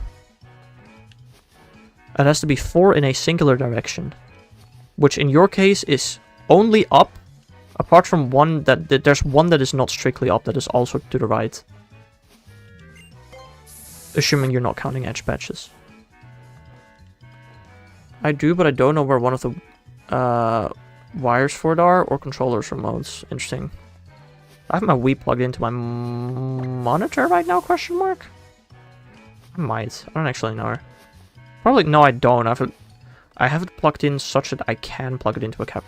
It has to be 4 in a singular direction. Which in your case is only up. Apart from one that... There's one that is not strictly up, that is also to the right. Assuming you're not counting edge patches. I do, but I don't know where one of the wires for it are, or controllers remotes. Interesting. I have my Wii plugged into my monitor right now, question mark? I might. I don't actually know. Probably, no I don't. I have it plugged in such that I can plug it into a cap.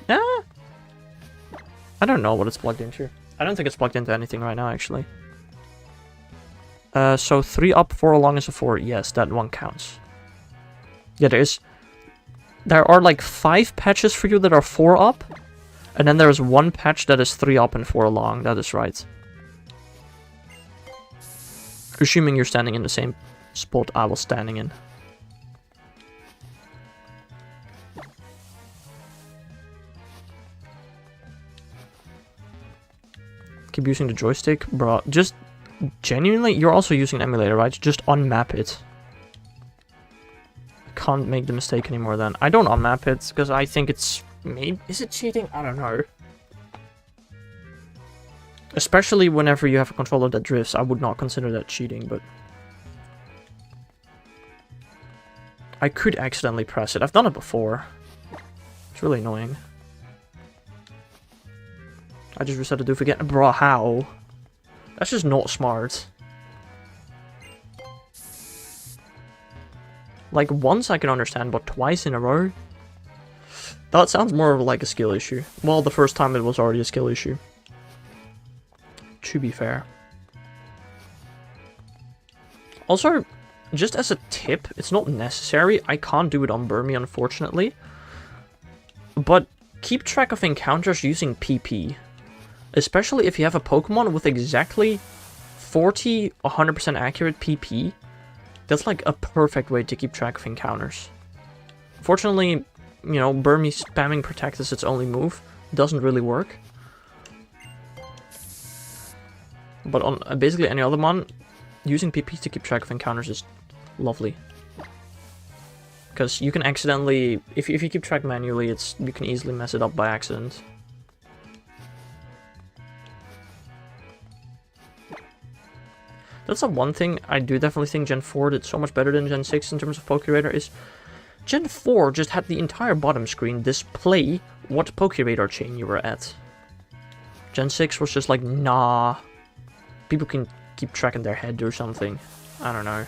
I don't know what it's plugged into. I don't think it's plugged into anything right now, actually. So 3 up, 4 along is a 4. Yes, that one counts. Yeah, there are like 5 patches for you that are 4 up. And then there's 1 patch that is 3 up and 4 along. That is right. Assuming you're standing in the same spot I was standing in. Keep using the joystick? Bro, just genuinely, you're also using an emulator, right? Just unmap it. I can't make the mistake anymore then. I don't unmap it, because I think it's... Maybe, is it cheating? I don't know. Especially whenever you have a controller that drifts, I would not consider that cheating, but... I could accidentally press it. I've done it before. It's really annoying. I just reset the doof again. Bro, how? That's just not smart. Like, once I can understand, but twice in a row? That sounds more like a skill issue. Well, the first time it was already a skill issue. To be fair. Also, just as a tip, it's not necessary. I can't do it on Burmy, unfortunately. But keep track of encounters using PP. Especially if you have a Pokemon with exactly 100% accurate PP. That's like a perfect way to keep track of encounters. Fortunately, you know, Burmy spamming Protect as its only move doesn't really work. But on basically any other mon, using PP to keep track of encounters is lovely. Because you can accidentally, if you keep track manually, you can easily mess it up by accident. That's the one thing I do definitely think Gen 4 did so much better than Gen 6 in terms of Pokeradar is Gen 4 just had the entire bottom screen display what Pokeradar chain you were at. Gen 6 was just like, nah. People can keep track in their head or something. I don't know.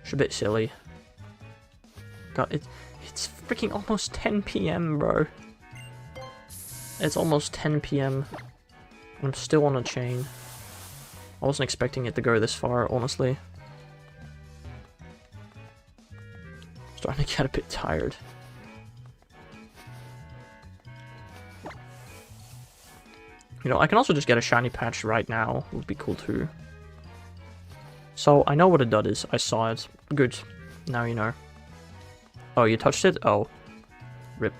It's a bit silly. God, it's freaking almost 10 p.m, bro. It's almost 10 p.m. I'm still on a chain. I wasn't expecting it to go this far, honestly. Starting to get a bit tired. You know, I can also just get a shiny patch right now. Would be cool too. So, I know what a dud is. I saw it. Good. Now you know. Oh, you touched it? Oh. Rip.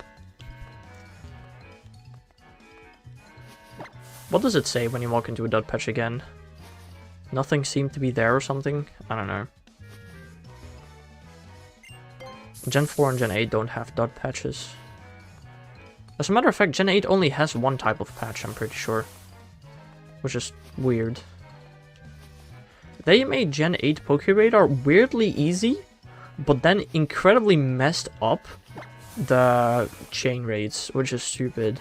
What does it say when you walk into a dud patch again? Nothing seemed to be there or something? I don't know. Gen 4 and Gen 8 don't have dud patches. As a matter of fact, Gen 8 only has one type of patch, I'm pretty sure. Which is weird. They made Gen 8 Pokeradar weirdly easy, but then incredibly messed up the chain rates, which is stupid.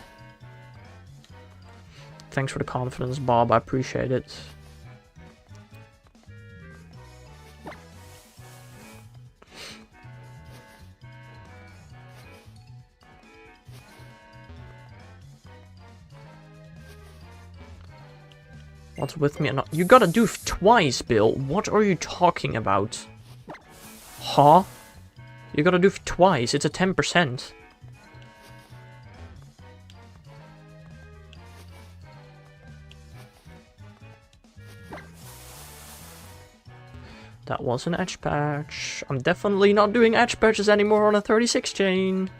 Thanks for the confidence, Bob. I appreciate it. What's with me? You gotta do twice, Bill. What are you talking about? Huh? You gotta do twice. It's a 10%. That was an edge patch. I'm definitely not doing edge patches anymore on a 36 chain.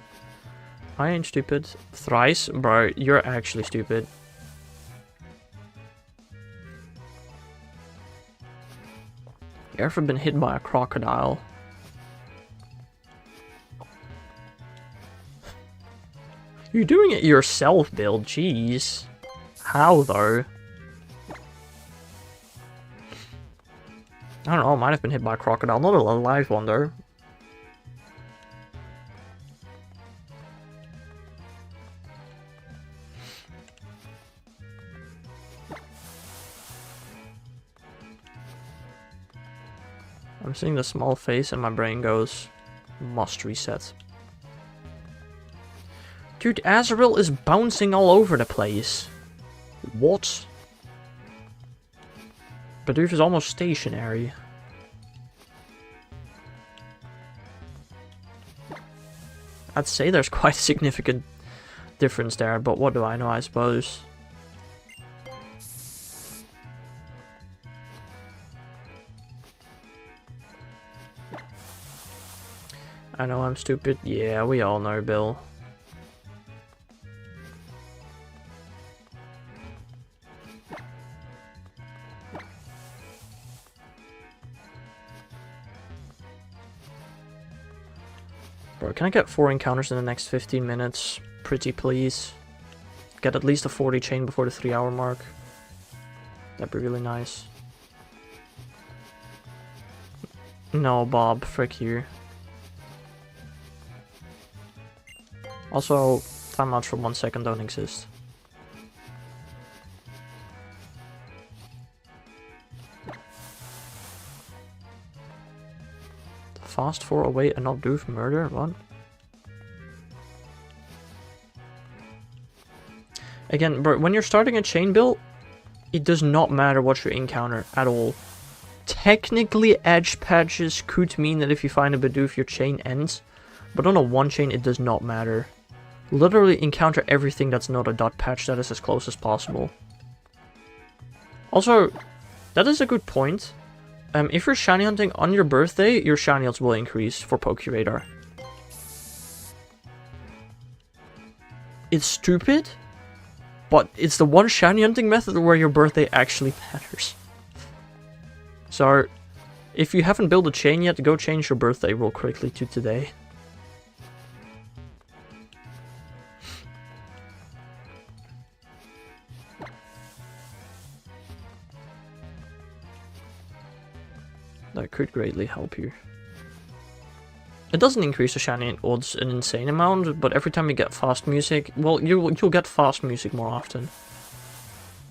I ain't stupid. Thrice? Bro, you're actually stupid. You ever been hit by a crocodile? You're doing it yourself, Bill. Jeez. How, though? I don't know, I might have been hit by a crocodile. Not a live one, though. I'm seeing the small face and my brain goes, must reset. Dude, Azrael is bouncing all over the place. What? Bidoof is almost stationary. I'd say there's quite a significant difference there, but what do I know, I suppose. I know I'm stupid. Yeah, we all know, Bill. Bro, can I get 4 encounters in the next 15 minutes? Pretty please. Get at least a 40 chain before the 3-hour mark. That'd be really nice. No, Bob, frick you. Also, timeouts for 1 second don't exist. Fast 4 away and not do murder? What? Again, bro, when you're starting a chain build, it does not matter what you encounter at all. Technically, edge patches could mean that if you find a Bidoof, your chain ends. But on a 1 chain, it does not matter. Literally encounter everything that's not a dot patch that is as close as possible. Also, that is a good point. If you're shiny hunting on your birthday, your shiny odds will increase for Pokeradar. It's stupid, but it's the one shiny hunting method where your birthday actually matters. So, if you haven't built a chain yet, go change your birthday real quickly to today. That could greatly help you. It doesn't increase the shiny odds an insane amount, but every time you get fast music, well, you'll get fast music more often.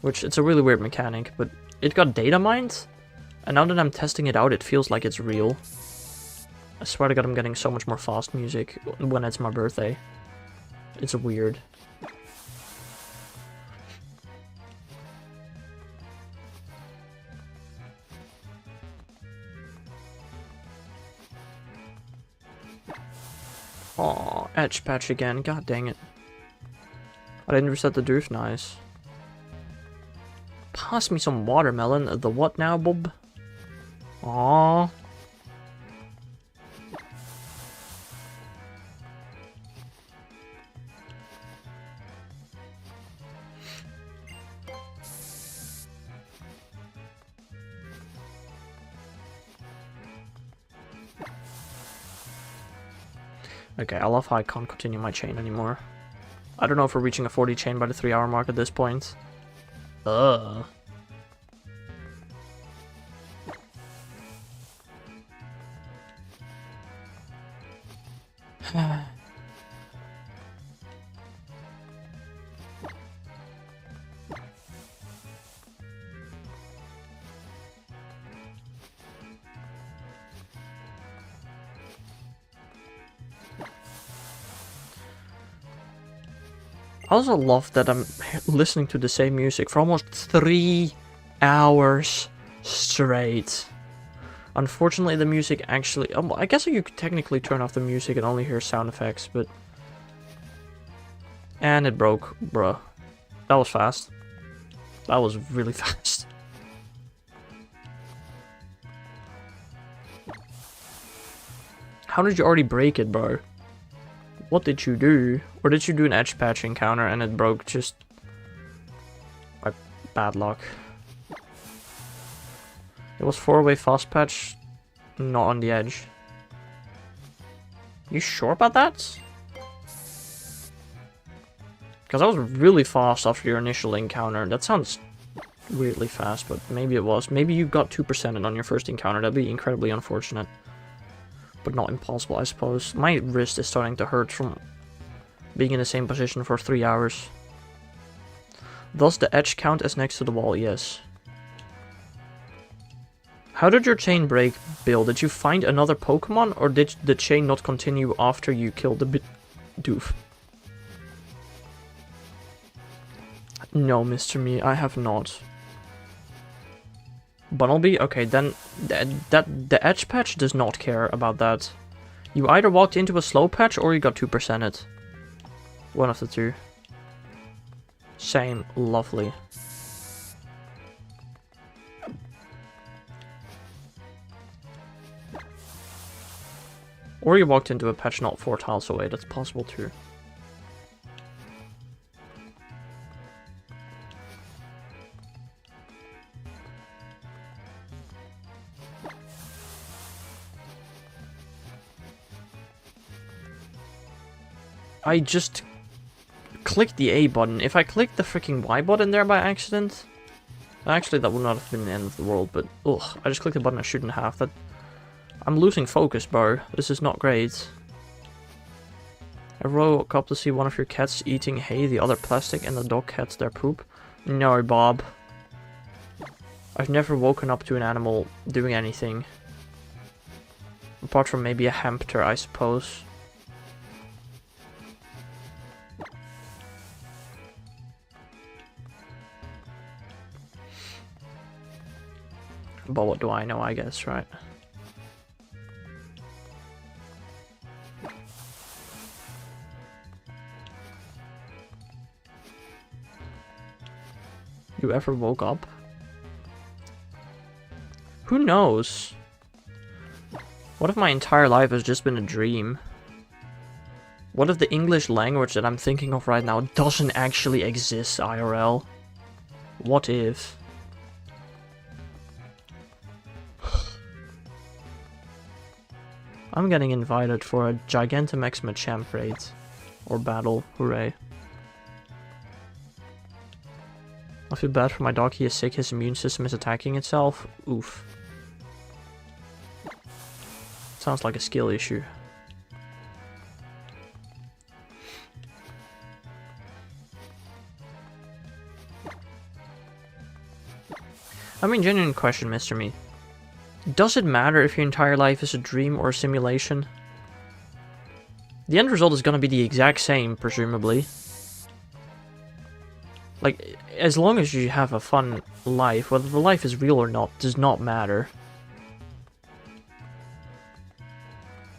Which, it's a really weird mechanic, but it got data mined, and now that I'm testing it out, it feels like it's real. I swear to God, I'm getting so much more fast music when it's my birthday. It's weird. Aw, edge patch again. God dang it. I didn't reset the drift. Nice. Pass me some watermelon. The what now, bub? Aww. Okay, I love how I can't continue my chain anymore. I don't know if we're reaching a 40 chain by the 3-hour mark at this point. Ugh. I also love that I'm listening to the same music for almost 3 hours straight. Unfortunately, the music actually... I guess you could technically turn off the music and only hear sound effects, but... And it broke, bruh. That was fast. That was really fast. How did you already break it, bro? What did you do? Or did you do an edge patch encounter and it broke just... by bad luck? It was 4-way fast patch, not on the edge. You sure about that? Because I was really fast after your initial encounter. That sounds weirdly fast, but maybe it was. Maybe you got 2%ed on your first encounter. That'd be incredibly unfortunate. But not impossible, I suppose. My wrist is starting to hurt from being in the same position for 3 hours. Does the edge count as next to the wall? Yes. How did your chain break, Bill? Did you find another Pokemon, or did the chain not continue after you killed the doof? No, Mr. Me, I have not. Bunnelby? Okay, then the edge patch does not care about that. You either walked into a slow patch or you got 2%ed. One of the two. Same. Lovely. Or you walked into a patch not 4 tiles away. That's possible too. I just clicked the A button. If I clicked the freaking Y button there by accident... Actually, that would not have been the end of the world, but... Ugh, I just clicked the button I shouldn't have. That... I'm losing focus, bro. This is not great. I woke up to see one of your cats eating hay, the other plastic, and the dog cats their poop. No, Bob. I've never woken up to an animal doing anything. Apart from maybe a hamster, I suppose. But what do I know, I guess, right? You ever woke up? Who knows? What if my entire life has just been a dream? What if the English language that I'm thinking of right now doesn't actually exist, IRL? What if? I'm getting invited for a Gigantamax Machamp raid. Or battle, hooray. I feel bad for my dog, he is sick, his immune system is attacking itself. Oof. Sounds like a skill issue. I mean, genuine question, Mr. Me. Does it matter if your entire life is a dream or a simulation? The end result is gonna be the exact same, presumably. Like, as long as you have a fun life, whether the life is real or not does not matter.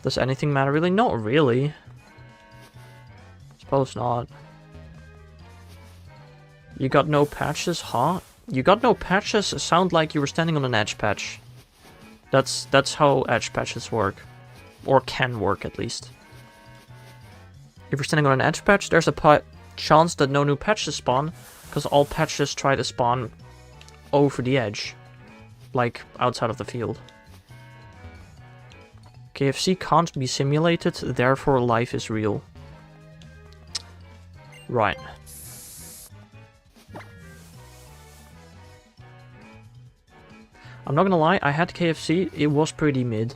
Does anything matter really? Not really. Suppose not. You got no patches, huh? You got no patches? Sound like you were standing on an edge patch. That's how edge patches work. Or can work, at least. If you're standing on an edge patch, there's a chance that no new patches spawn, because all patches try to spawn over the edge. Like, outside of the field. KFC can't be simulated, therefore life is real. Right. I'm not gonna lie, I had KFC, it was pretty mid.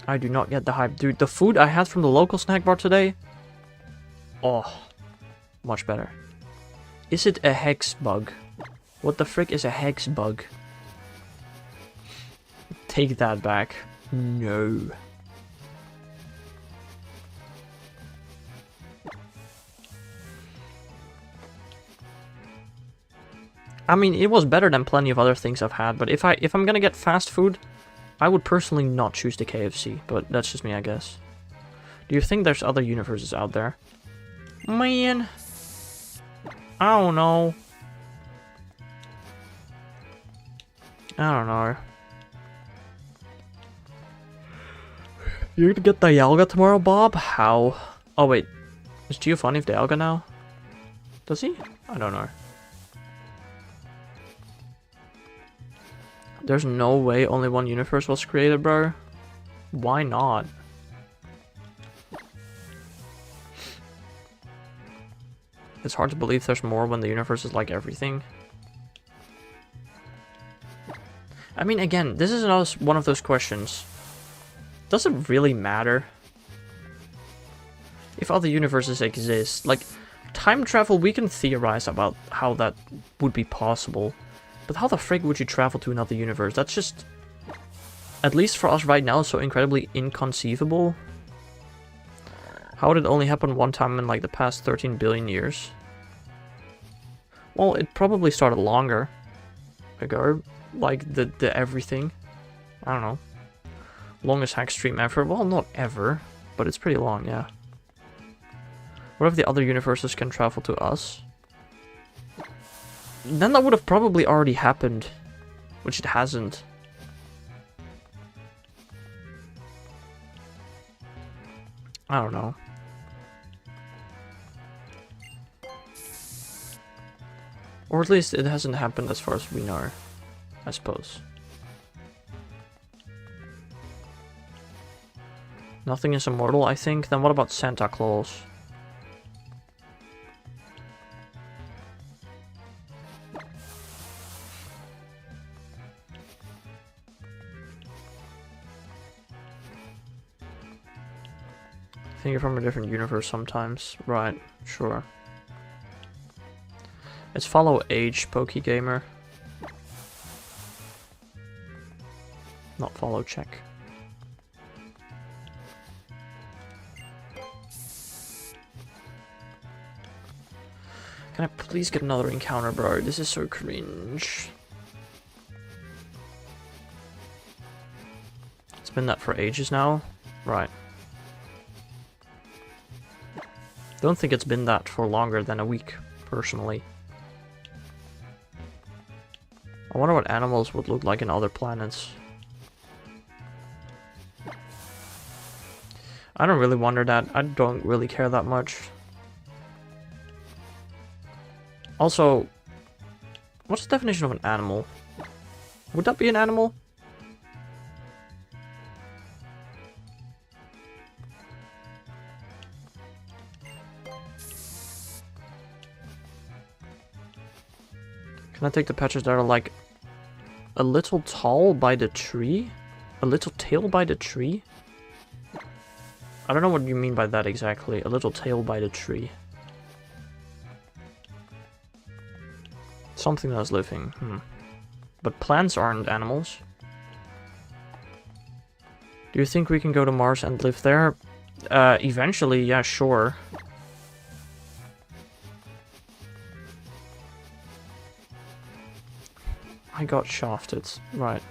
I do not get the hype. Dude, the food I had from the local snack bar today... Oh, much better. Is it a hex bug? What the frick is a hex bug? Take that back. No. I mean, it was better than plenty of other things I've had, but if I'm gonna get fast food, I would personally not choose the KFC, but that's just me, I guess. Do you think there's other universes out there? Man, I don't know. I don't know. You're gonna get Dialga tomorrow, Bob? How? Oh wait, is Giovanni of Dialga now? Does he? I don't know. There's no way only one universe was created, bro. Why not? It's hard to believe there's more when the universe is like everything. I mean, again, this is another one of those questions. Does it really matter? If other universes exist, like, time travel, we can theorize about how that would be possible. But how the frig would you travel to another universe? That's just, at least for us right now, so incredibly inconceivable. How would it only happen one time in like the past 13 billion years? Well, it probably started longer ago. Like the everything. I don't know. Longest hack stream ever. Well, not ever, but it's pretty long, yeah. What if the other universes can travel to us? Then that would have probably already happened, which it hasn't. I don't know. Or at least it hasn't happened as far as we know, I suppose. Nothing is immortal, I think. Then what about Santa Claus? I think you're from a different universe sometimes. Right, sure. It's follow age, Pokegamer. Not follow check. Can I please get another encounter, bro? This is so cringe. It's been that for ages now. Right. Don't think it's been that for longer than a week, personally. I wonder what animals would look like in other planets. I don't really wonder that. I don't really care that much. Also, what's the definition of an animal? Would that be an animal? Can I take the patches that are like a little tall by the tree? A little tail by the tree? I don't know what you mean by that exactly. A little tail by the tree. Something that's living. But plants aren't animals. Do you think we can go to Mars and live there? Eventually, yeah, sure. I got shafted. Right.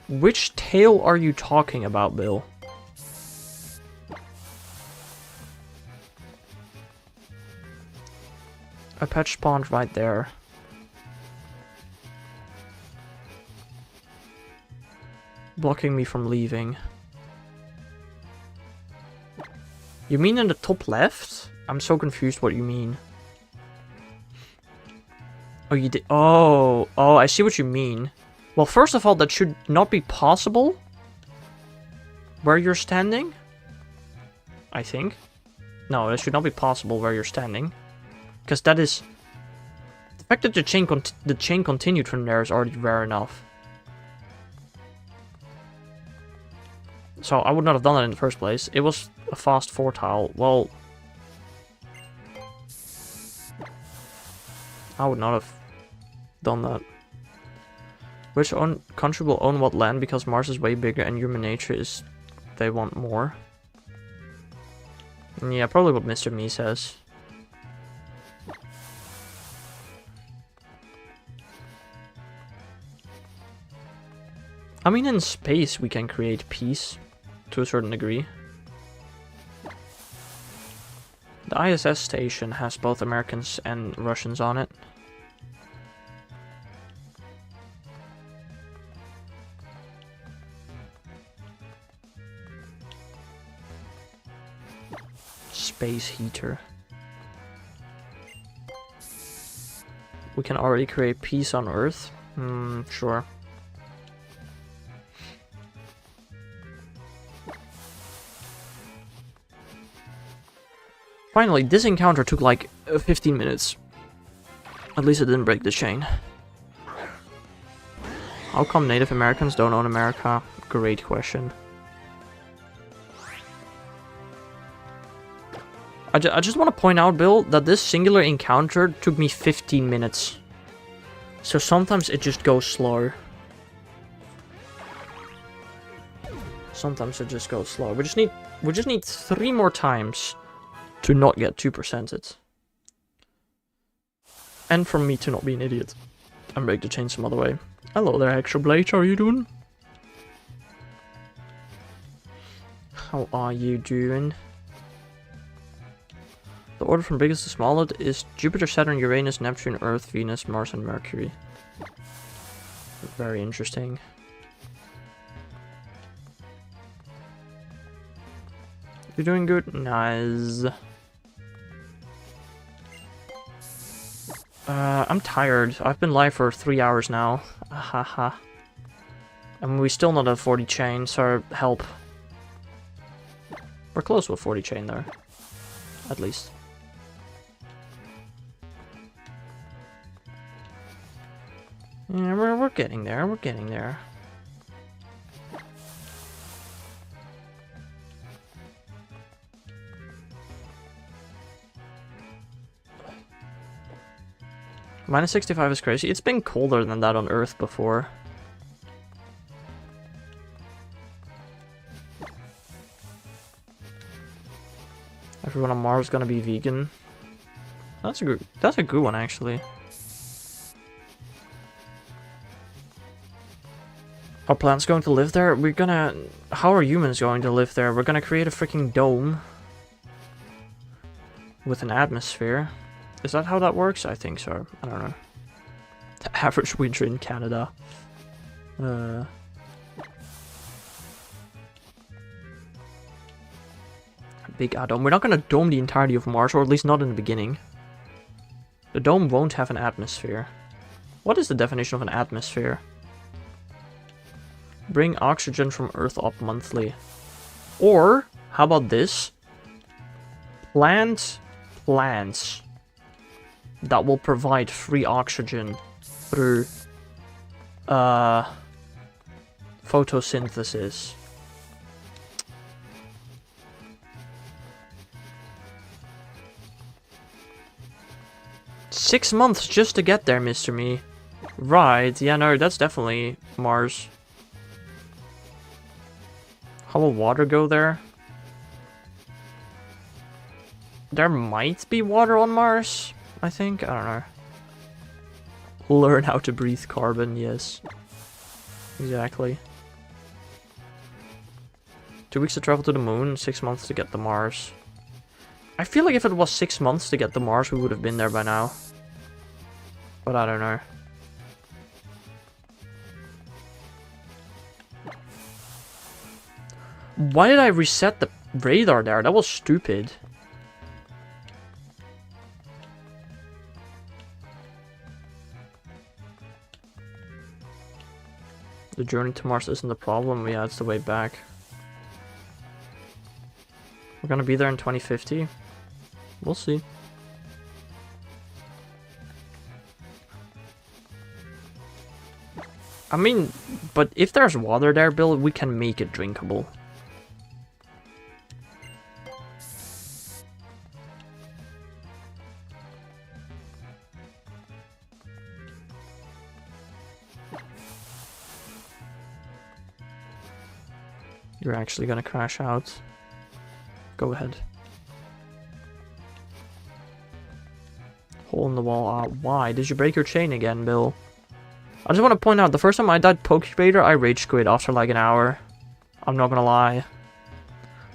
Which tail are you talking about, Bill? A pet spawned right there. Blocking me from leaving. You mean in the top left? I'm so confused what you mean. Oh, you did. Oh, I see what you mean. Well, first of all, that should not be possible. Where you're standing? I think. No, that should not be possible where you're standing. Because that is... The fact that the chain continued from there is already rare enough. So I would not have done that in the first place. It was a fast 4 tile. Well... I would not have done that. Which country will own what land because Mars is way bigger and human nature is they want more? Yeah, probably what Mr. Me says. I mean, in space we can create peace to a certain degree. The ISS station has both Americans and Russians on it. Space heater. We can already create peace on Earth. Sure. Finally, this encounter took like 15 minutes. At least it didn't break the chain. How come Native Americans don't own America? Great question. I just want to point out, Bill, that this singular encounter took me 15 minutes. So sometimes it just goes slow. Sometimes it just goes slow. We just need 3 more times to not get 2%ed. And for me to not be an idiot. And break the chain some other way. Hello there, Extra Blade, how are you doing? How are you doing? The order from biggest to smallest is Jupiter, Saturn, Uranus, Neptune, Earth, Venus, Mars, and Mercury. Very interesting. You're doing good? Nice. I'm tired. I've been live for 3 hours now. Haha. And we still not have 40 chain, so help. We're close to a 40 chain there. At least. Yeah, we're getting there, we're getting there. Minus 65 is crazy. It's been colder than that on Earth before. Everyone on Mars is gonna be vegan. That's a good one actually. Are plants going to live there? How are humans going to live there? We're gonna create a freaking dome. With an atmosphere. Is that how that works? I think so. I don't know. The average winter in Canada. Big dome. We're not gonna dome the entirety of Mars, or at least not in the beginning. The dome won't have an atmosphere. What is the definition of an atmosphere? Bring oxygen from Earth up monthly. Or, how about this? Plant plants that will provide free oxygen through photosynthesis. "6 months just to get there, Mr. Me. Right, yeah, no, that's definitely Mars. How will water go there? There might be water on Mars, I think. I don't know. Learn how to breathe carbon, yes. Exactly. 2 weeks to travel to the moon, 6 months to get to Mars. I feel like if it was 6 months to get to Mars, we would have been there by now. But I don't know. Why did I reset the radar there? That was stupid. The journey to Mars isn't the problem. Yeah, it's the way back. We're gonna be there in 2050. We'll see. I mean, but if there's water there, Bill, we can make it drinkable. You're actually gonna crash out. Go ahead. Hole in the wall. Why? Did you break your chain again, Bill? I just want to point out, the first time I died Pokeradar, I rage quit after like an hour. I'm not gonna lie.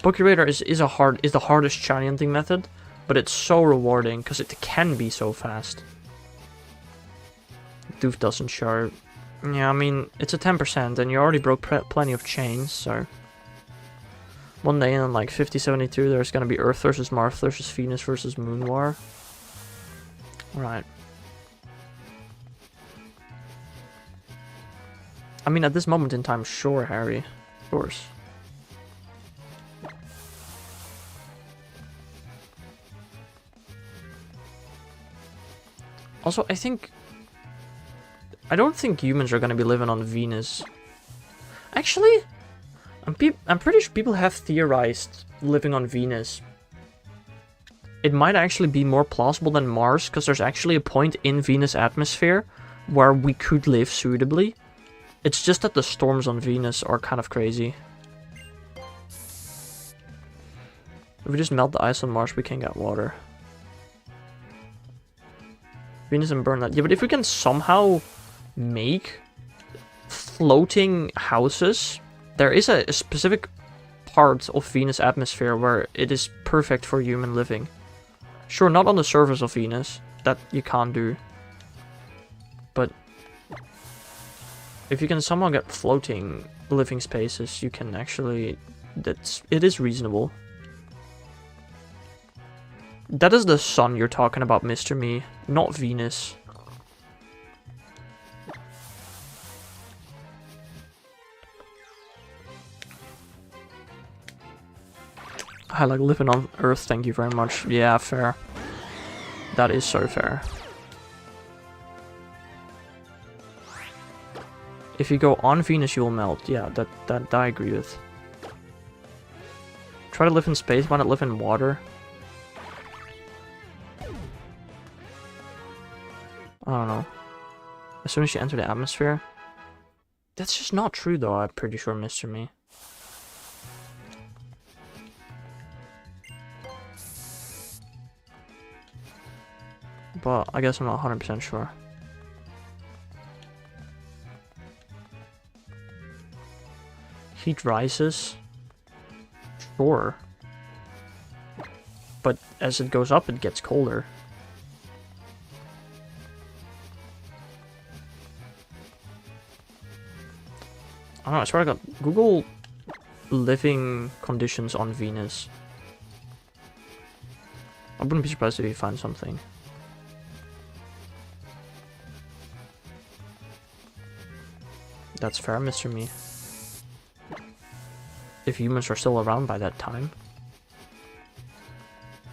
Pokeradar is the hardest shiny hunting method, but it's so rewarding because it can be so fast. Doof doesn't show. Yeah, I mean, it's a 10% and you already broke plenty of chains, so... One day in like 5072, there's gonna be Earth versus Mars versus Venus versus Moon War. Right. I mean, at this moment in time, sure, Harry. Of course. Also, I don't think humans are gonna be living on Venus. Actually, I'm pretty sure people have theorized living on Venus. It might actually be more plausible than Mars, because there's actually a point in Venus' atmosphere where we could live suitably. It's just that the storms on Venus are kind of crazy. If we just melt the ice on Mars, we can get water. Venus and burn that. Yeah, but if we can somehow make floating houses... There is a specific part of Venus' atmosphere where it is perfect for human living. Sure, not on the surface of Venus. That you can't do. But if you can somehow get floating living spaces, you can actually... It is reasonable. That is the sun you're talking about, Mr. Me, not Venus. I like living on Earth, thank you very much. Yeah, fair. That is so fair. If you go on Venus, you will melt. Yeah, that I agree with. Try to live in space, why not live in water? I don't know. As soon as you enter the atmosphere? That's just not true though, I'm pretty sure, Mr. Me. But I guess I'm not 100% sure. Heat rises? Sure. But as it goes up, it gets colder. I don't know, I swear I got Google living conditions on Venus. I wouldn't be surprised if you find something. That's fair, Mr. Me. If humans are still around by that time.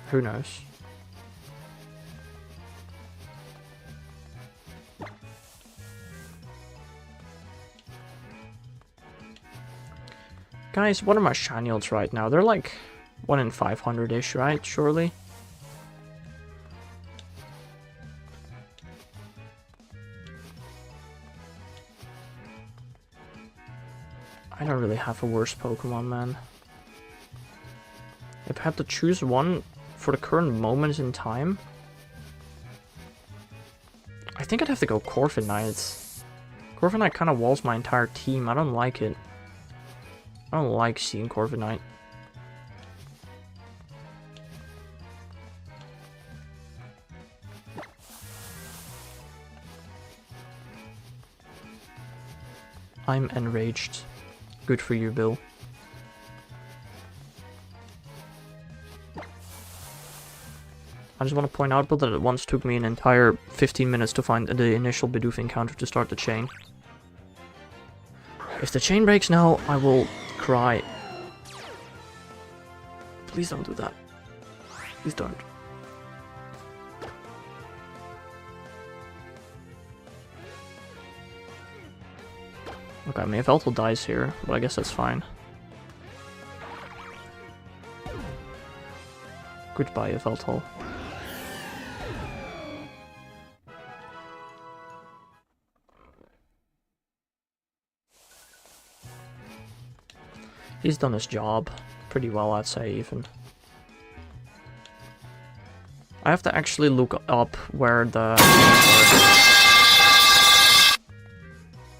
Who knows? Guys, what are my shiny ults right now? They're like 1 in 500-ish, right? Surely? I don't really have a worse Pokemon, man. If I had to choose one for the current moment in time, I think I'd have to go Corviknight. Corviknight kind of walls my entire team. I don't like it. I don't like seeing Corviknight. I'm enraged. Good for you, Bill. I just want to point out, Bill, that it once took me an entire 15 minutes to find the initial Bidoof encounter to start the chain. If the chain breaks now, I will cry. Please don't do that. Please don't. Okay, I mean, if Eltel dies here, but I guess that's fine. Goodbye, Eltel. He's done his job pretty well, I'd say, even. I have to actually look up where the...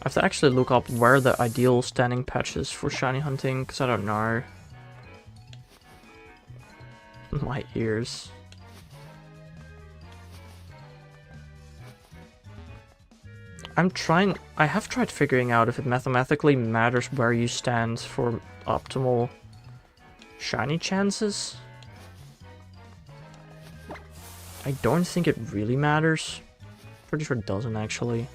I have to actually look up where the ideal standing patch is for shiny hunting, because I don't know. My ears. I have tried figuring out if it mathematically matters where you stand for optimal shiny chances. I don't think it really matters. Pretty sure it doesn't, actually.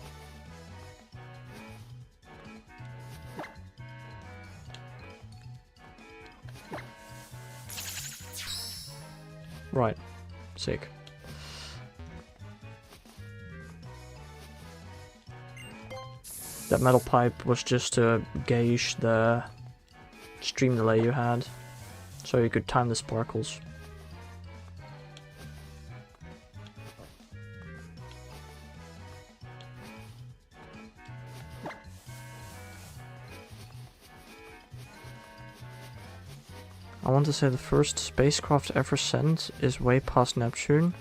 Right. Sick. That metal pipe was just to gauge the stream delay you had, so you could time the sparkles. I want to say the first spacecraft ever sent is way past Neptune,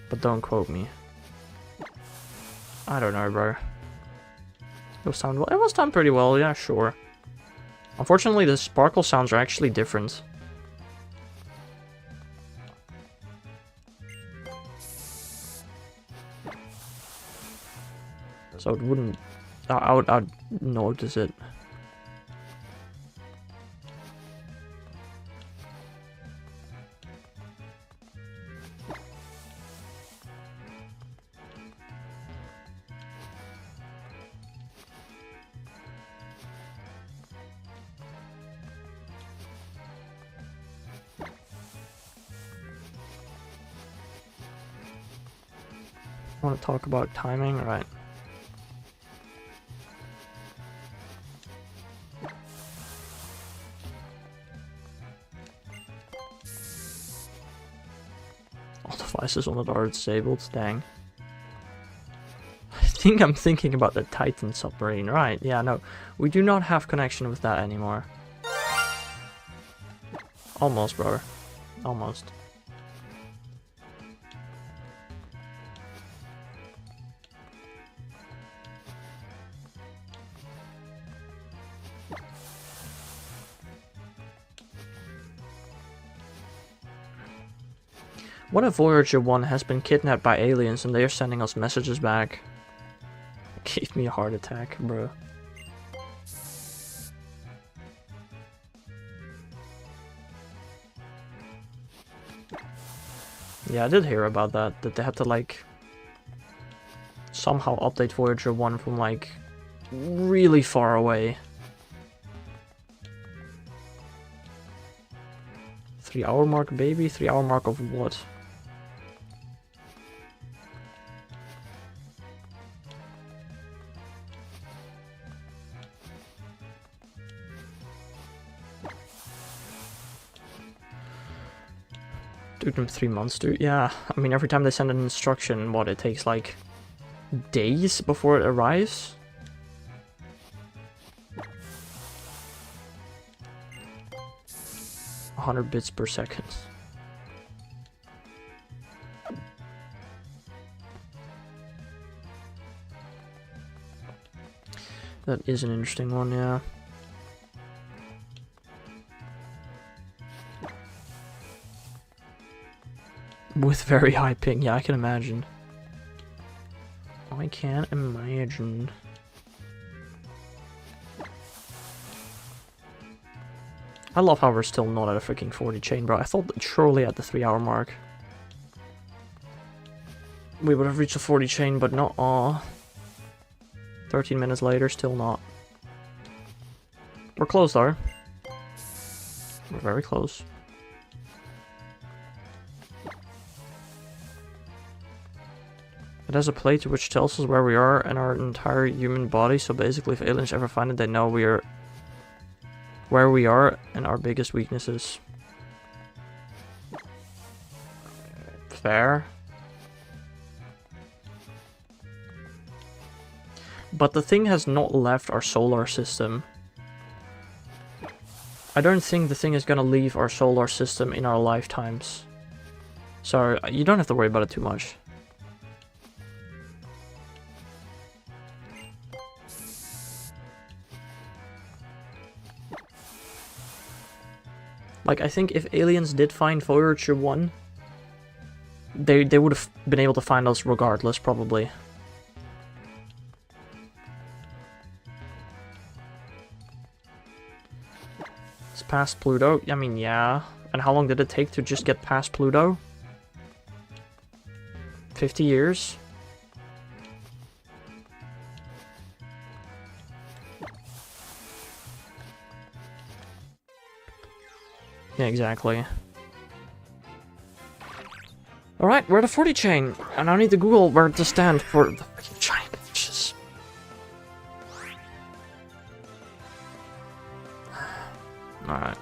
but don't quote me. I don't know, bro. It was timed well. It was timed pretty well, yeah, sure. Unfortunately, the sparkle sounds are actually different. So it wouldn't... I'd notice it. Want to talk about timing, right? All devices on it are disabled, dang. I think I'm thinking about the Titan submarine, right? Yeah, no, we do not have connection with that anymore. Almost, brother. Almost. What if Voyager 1 has been kidnapped by aliens and they are sending us messages back? It gave me a heart attack, bro. Yeah, I did hear about that they had to, like, somehow update Voyager 1 from, like, really far away. 3-hour mark, baby? 3-hour mark of what? Took them 3 months, dude. Yeah, I mean, every time they send an instruction, what, it takes like days before it arrives? 100 bits per second. That is an interesting one, yeah. With very high ping, yeah, I can imagine. I can imagine. I love how we're still not at a freaking 40 chain, bro. I thought that surely at the 3-hour mark we would have reached the 40 chain, but not. 13 minutes later, still not. We're close, though. We're very close. It has a plate which tells us where we are and our entire human body, so basically if aliens ever find it, they know we are where we are and our biggest weaknesses. Fair. But the thing has not left our solar system. I don't think the thing is gonna leave our solar system in our lifetimes. So you don't have to worry about it too much. Like, I think if aliens did find Voyager 1, they would have been able to find us regardless, probably. It's past Pluto? I mean, yeah. And how long did it take to just get past Pluto? 50 years? Yeah, exactly. Alright, we're at a 40 chain, and I need to Google where to stand for the freaking giant bitches. Alright.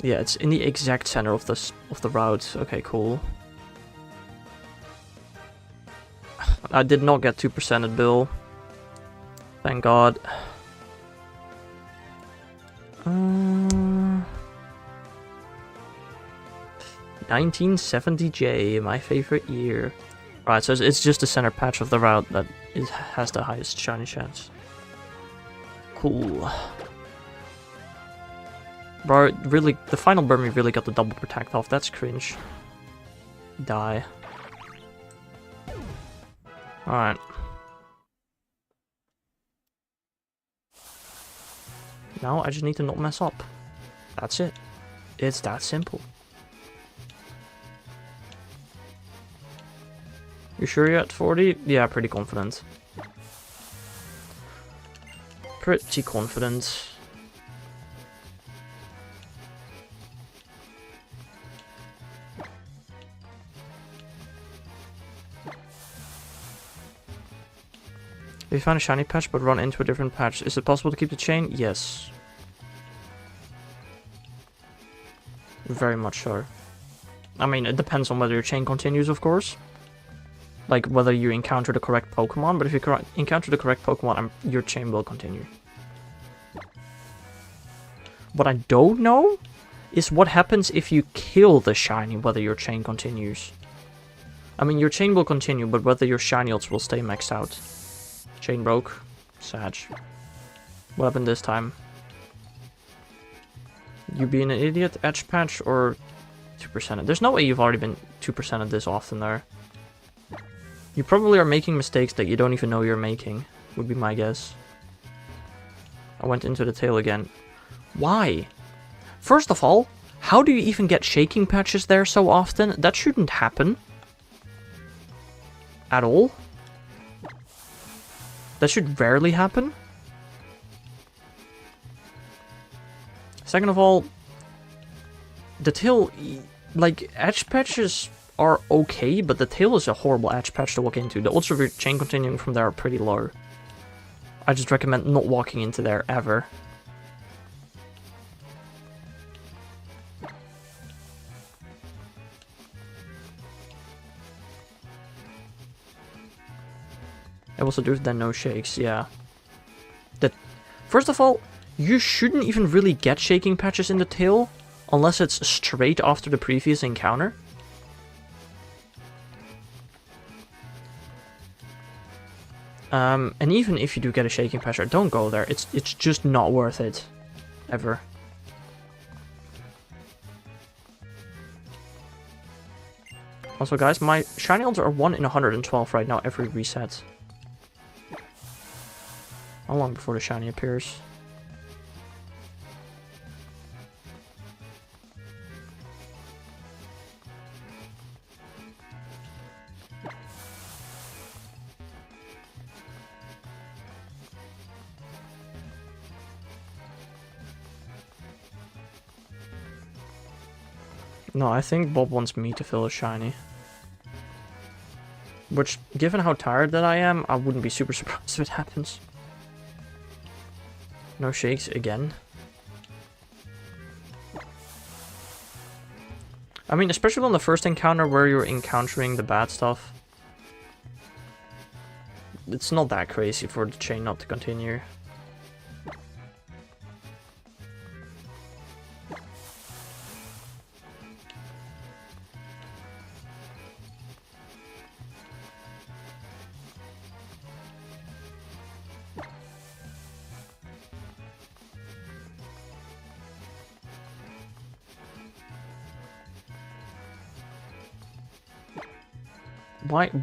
Yeah, it's in the exact center of the route. Okay, cool. I did not get 2% at Bill. Thank God. 1970J, my favorite year. Right, so it's just the center patch of the route that has the highest shiny chance. Cool. Bro, really, the final Burmy really got the double protect off. That's cringe. Die. Alright. Now I just need to not mess up. That's it. It's that simple. You sure you're at 40? Yeah, pretty confident. Pretty confident. If you find a shiny patch but run into a different patch, is it possible to keep the chain? Yes. Very much so. I mean, it depends on whether your chain continues, of course. Like, whether you encounter the correct Pokemon, but if you encounter the correct Pokemon, your chain will continue. What I don't know is what happens if you kill the shiny, whether your chain continues. I mean, your chain will continue, but whether your shiny odds will stay maxed out. Chain broke. Sad. What happened this time? You being an idiot, edge patch, or 2%? There's no way you've already been 2% this often there. You probably are making mistakes that you don't even know you're making, would be my guess. I went into the tail again. Why? First of all, how do you even get shaking patches there so often? That shouldn't happen. At all. That should rarely happen. Second of all, the tail, like, edge patches are okay, but the tail is a horrible edge patch to walk into. The odds of your chain continuing from there are pretty low. I just recommend not walking into there ever. I also do then no shakes, yeah. First of all, you shouldn't even really get shaking patches in the tail unless it's straight after the previous encounter. And even if you do get a shaking patch, don't go there. It's just not worth it. Ever. Also guys, my shiny odds are 1 in 112 right now every reset. How long before the shiny appears? No, I think Bob wants me to fill a shiny. Which, given how tired that I am, I wouldn't be super surprised if it happens. No shakes again. I mean, especially on the first encounter where you're encountering the bad stuff. It's not that crazy for the chain not to continue.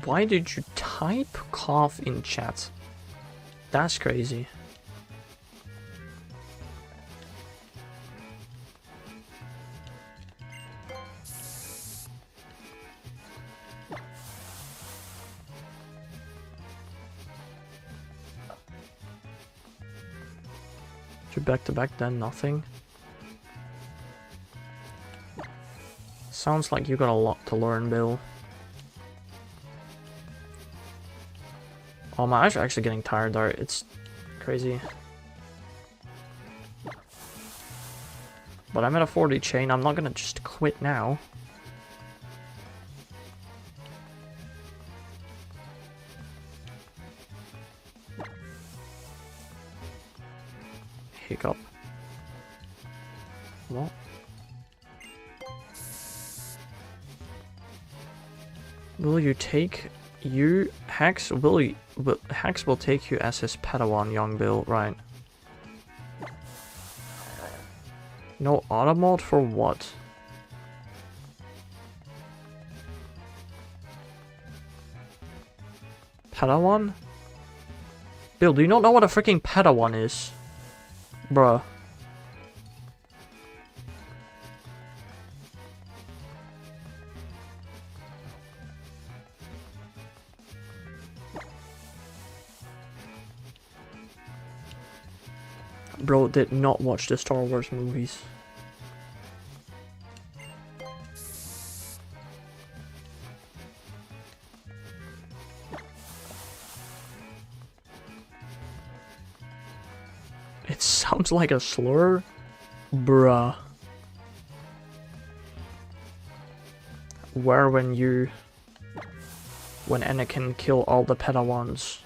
Why did you type cough in chat? That's crazy. You're back to back, then nothing. Sounds like you got a lot to learn, Bill. Oh, my eyes are actually getting tired there. It's crazy. But I'm at a 40 chain. I'm not gonna just quit now. Hiccup. What? Will you take you Hex? Hex will take you as his Padawan, young Bill, right? No auto mode for what? Padawan? Bill, do you not know what a freaking Padawan is? Bruh. Bro did not watch the Star Wars movies. It sounds like a slur? Bruh. Where when Anakin kill all the Padawans.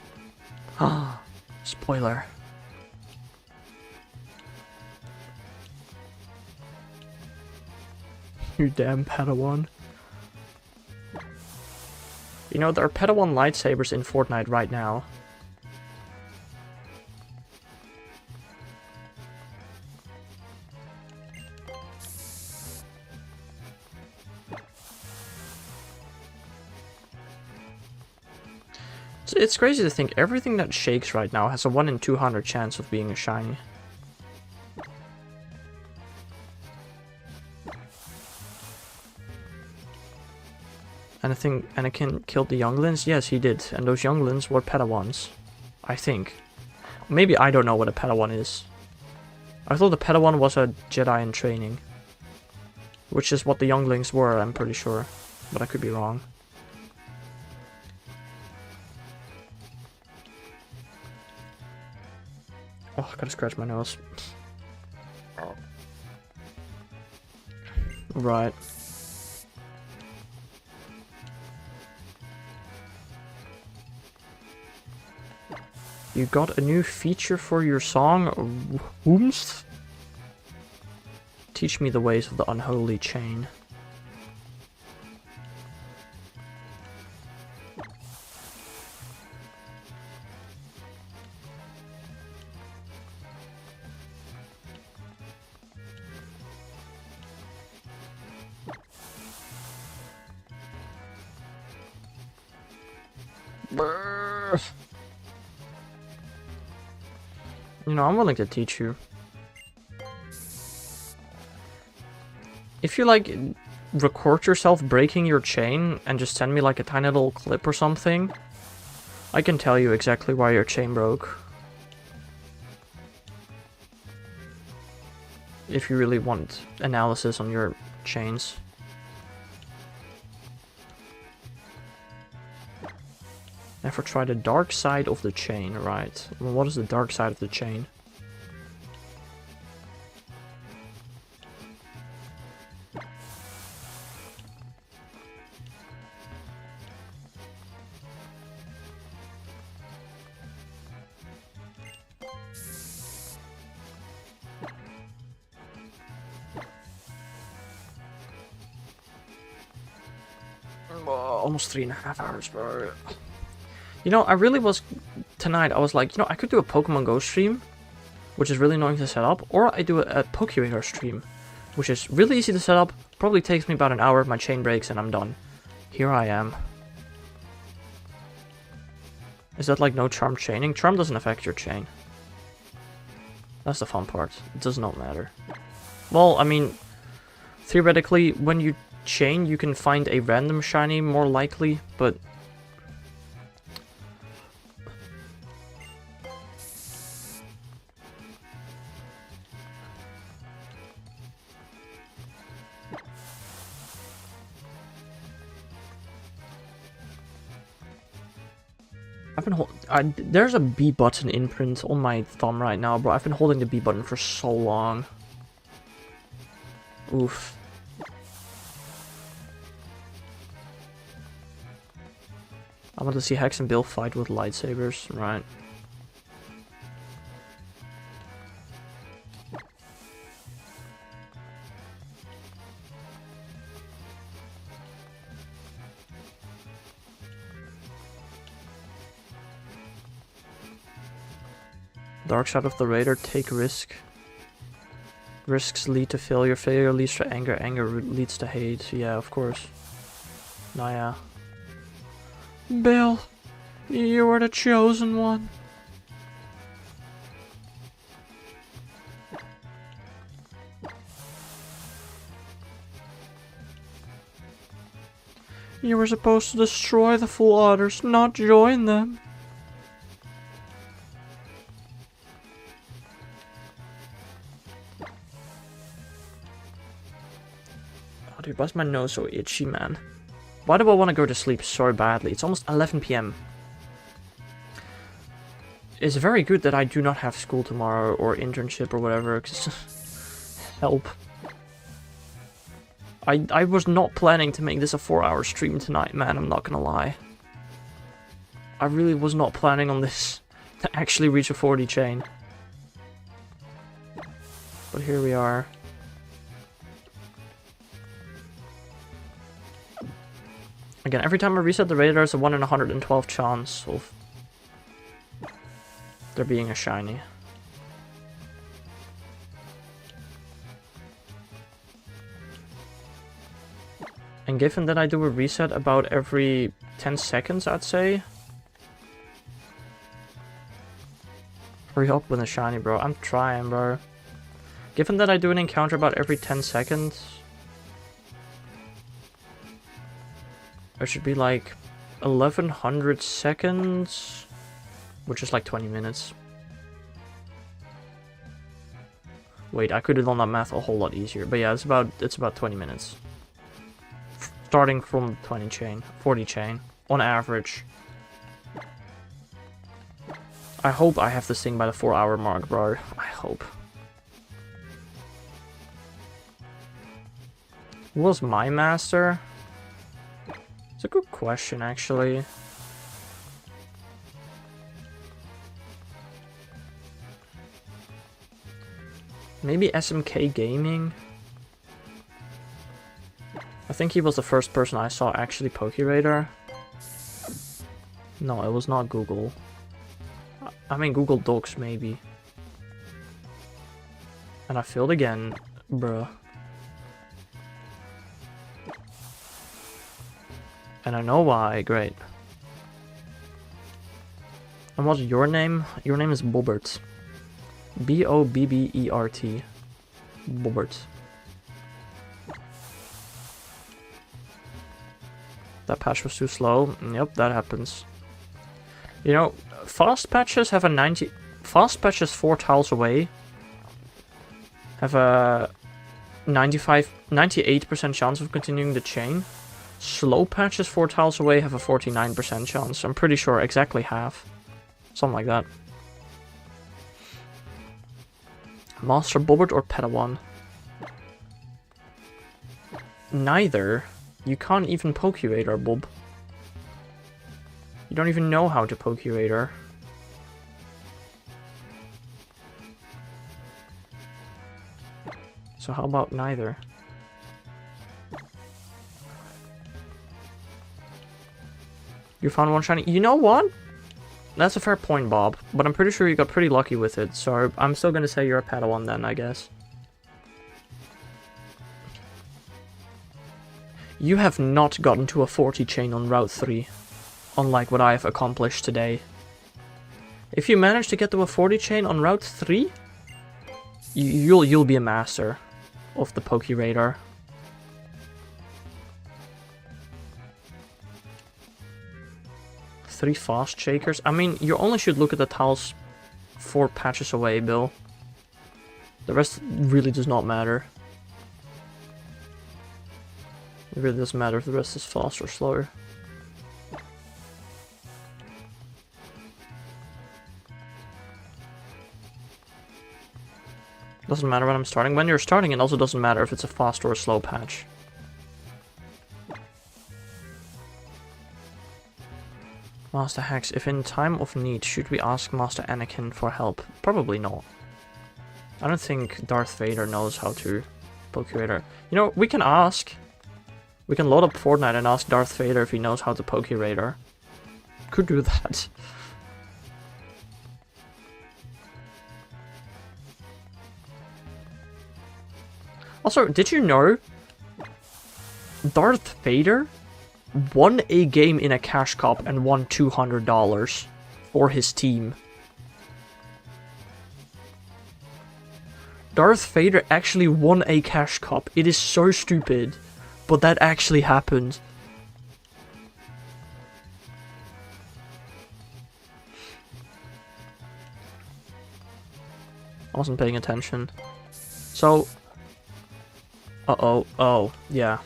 Ah, spoiler. You damn Padawan. You know, there are Padawan lightsabers in Fortnite right now. It's crazy to think everything that shakes right now has a 1 in 200 chance of being a shiny. And I think Anakin killed the younglings? Yes, he did. And those younglings were Padawans. I think. Maybe I don't know what a Padawan is. I thought the Padawan was a Jedi in training. Which is what the younglings were, I'm pretty sure. But I could be wrong. Oh, I gotta scratch my nose. Right. You got a new feature for your song? Whomst? Teach me the ways of the unholy chain. Brrr. You know, I'm willing to teach you. If you, like, record yourself breaking your chain and just send me, like, a tiny little clip or something, I can tell you exactly why your chain broke. If you really want analysis on your chains. Never try the dark side of the chain, right? Well, what is the dark side of the chain? Almost 3.5 hours, bro. You know, I really was... Tonight, I was like, you know, I could do a Pokemon Go stream, which is really annoying to set up, or I do a Pokeradar stream, which is really easy to set up, probably takes me about an hour, my chain breaks, and I'm done. Here I am. Is that like no charm chaining? Charm doesn't affect your chain. That's the fun part. It does not matter. Well, I mean, theoretically, when you chain, you can find a random shiny more likely, but... there's a B button imprint on my thumb right now, bro. I've been holding the B button for so long. Oof. I want to see Hex and Bill fight with lightsabers, right? Dark side of the radar, take risk. Risks lead to failure, failure leads to anger, anger leads to hate. Yeah, of course. Nah, yeah. Bill, you were the chosen one. You were supposed to destroy the Full Otters, not join them. Oh, dude, why's my nose so itchy, man? Why do I want to go to sleep so badly? It's almost 11 PM. It's very good that I do not have school tomorrow or internship or whatever, because help. I was not planning to make this a 4-hour stream tonight, man, I'm not gonna lie. I really was not planning on this to actually reach a 40 chain. But here we are. Again, every time I reset the radar, there's a 1 in 112 chance of there being a shiny. And given that I do a reset about every 10 seconds, I'd say. Hurry up with a shiny, bro. I'm trying, bro. Given that I do an encounter about every 10 seconds... There should be like 1100 seconds, which is like 20 minutes. Wait, I could have done that math a whole lot easier, but yeah, it's about 20 minutes. Starting from 20 chain, 40 chain, on average. I hope I have this thing by the 4-hour mark, bro. I hope. Who was my master? It's a good question, actually. Maybe SMK Gaming? I think he was the first person I saw actually Pokeradar. No, it was not Google. I mean, Google Docs, maybe. And I failed again, bruh. And I know why, great. And what's your name? Your name is Bobbert. B-O-B-B-E-R-T. Bobbert. That patch was too slow. Yep, that happens. You know, fast patches have a 90... Fast patches 4 tiles away have a 98% chance of continuing the chain. Slow patches 4 tiles away have a 49% chance. I'm pretty sure exactly half. Something like that. Master Bobbert or Padawan? Neither. You can't even Pokeradar, Bob. You don't even know how to Pokeradar. So how about neither? You found one shiny. You know what? That's a fair point, Bob. But I'm pretty sure you got pretty lucky with it. So I'm still gonna say you're a Padawan then, I guess. You have not gotten to a 40 chain on Route 3. Unlike what I have accomplished today. If you manage to get to a 40 chain on Route 3, you'll be a master of the Pokeradar. Three fast shakers. I mean, you only should look at the tiles 4 patches away, Bill. The rest really does not matter. It really doesn't matter if the rest is fast or slower. Doesn't matter when I'm starting. When you're starting, it also doesn't matter if it's a fast or a slow patch. Master Hex, if in time of need, should we ask Master Anakin for help? Probably not. I don't think Darth Vader knows how to Pokeradar. You know, we can ask. We can load up Fortnite and ask Darth Vader if he knows how to Pokeradar. Could do that. Also, did you know Darth Vader won a game in a cash cup and won $200 for his team? Darth Vader actually won a cash cup. It is so stupid, but that actually happened. I wasn't paying attention. So... oh, yeah.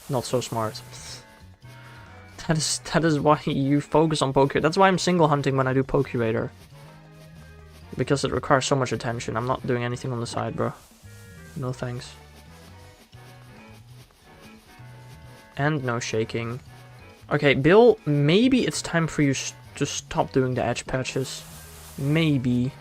Not so smart. That is why you focus on Poke. That's why I'm single hunting when I do Pokeradar. Because it requires so much attention. I'm not doing anything on the side, bro. No thanks. And no shaking. Okay, Bill, maybe it's time for you to stop doing the edge patches. Maybe.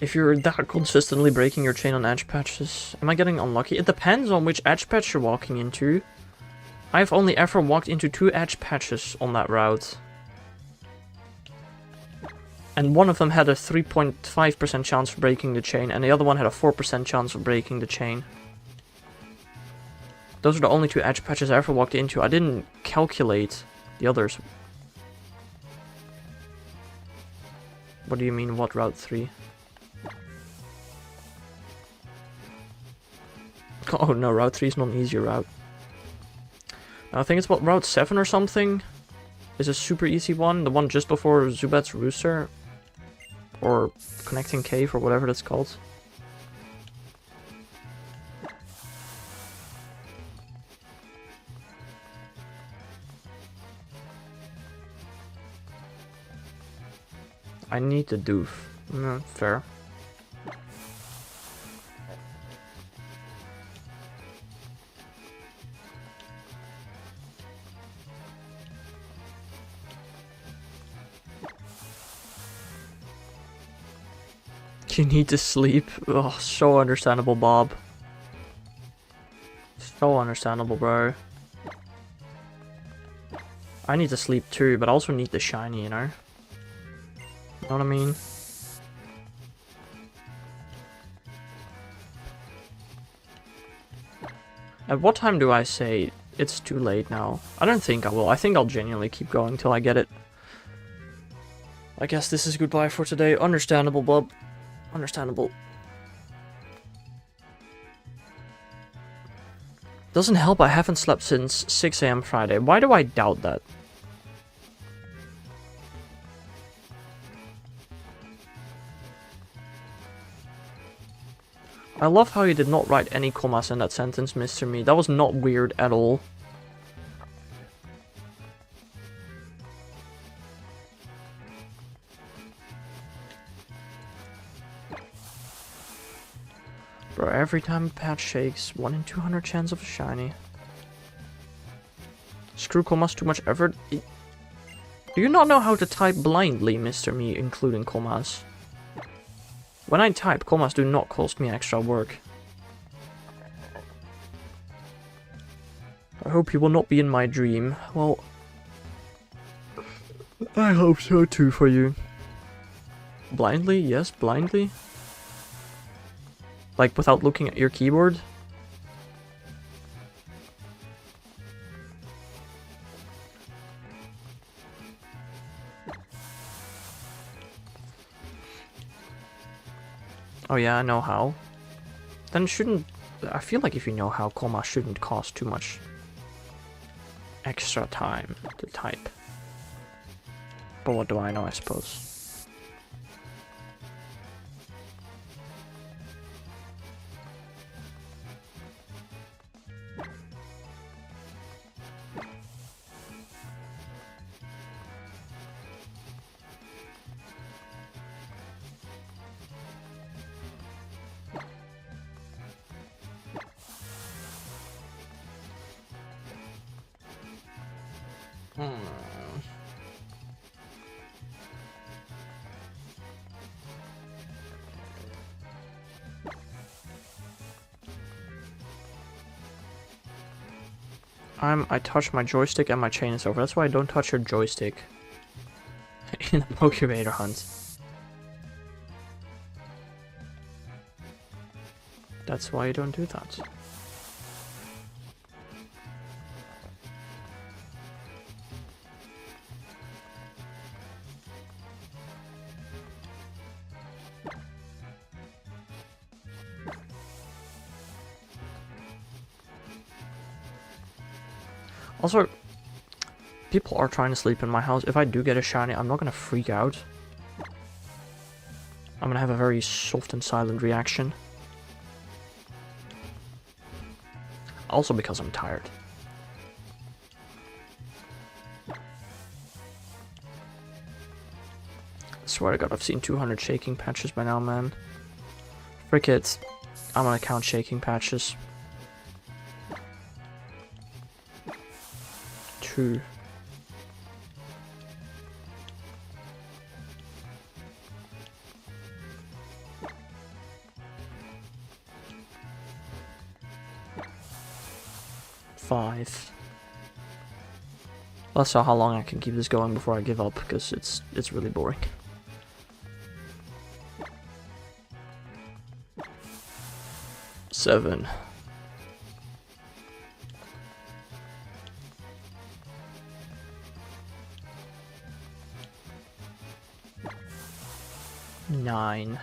If you're that consistently breaking your chain on edge patches, am I getting unlucky? It depends on which edge patch you're walking into. I've only ever walked into 2 edge patches on that route. And one of them had a 3.5% chance of breaking the chain, and the other one had a 4% chance of breaking the chain. Those are the only 2 edge patches I ever walked into. I didn't calculate the others. What do you mean, what Route 3? Oh no, Route 3 is not an easier route. I think it's what, Route 7 or something? Is a super easy one, the one just before Zubat's Rooster. Or connecting cave, or whatever that's called. I need the doof. Fair. You need to sleep. Oh, so understandable, Bob. So understandable, bro. I need to sleep too, but I also need the shiny, you know? You know what I mean? At what time do I say it's too late now? I don't think I will. I think I'll genuinely keep going till I get it. I guess this is goodbye for today. Understandable, Bob. Understandable. Doesn't help I haven't slept since 6 AM Friday. Why do I doubt that? I love how you did not write any commas in that sentence, Mr. Me. That was not weird at all. Bro, every time a patch shakes, 1 in 200 chance of a shiny. Screw commas, too much effort. Do you not know how to type blindly, Mr. Me, including commas? When I type, commas do not cost me extra work. I hope you will not be in my dream. Well, I hope so too for you. Blindly? Yes, blindly. Like, without looking at your keyboard? Oh yeah, I know how. Then shouldn't... I feel like if you know how, comma shouldn't cost too much extra time to type. But what do I know, I suppose. I touch my joystick and my chain is over. That's why I don't touch your joystick in a Pokeradar hunt. That's why you don't do that. Also, people are trying to sleep in my house. If I do get a shiny, I'm not gonna freak out. I'm gonna have a very soft and silent reaction. Also because I'm tired. I swear to God, I've seen 200 shaking patches by now, man. Frick it. I'm gonna count shaking patches. 2. Five. Let's see how long I can keep this going before I give up, because it's really boring. 7. 9.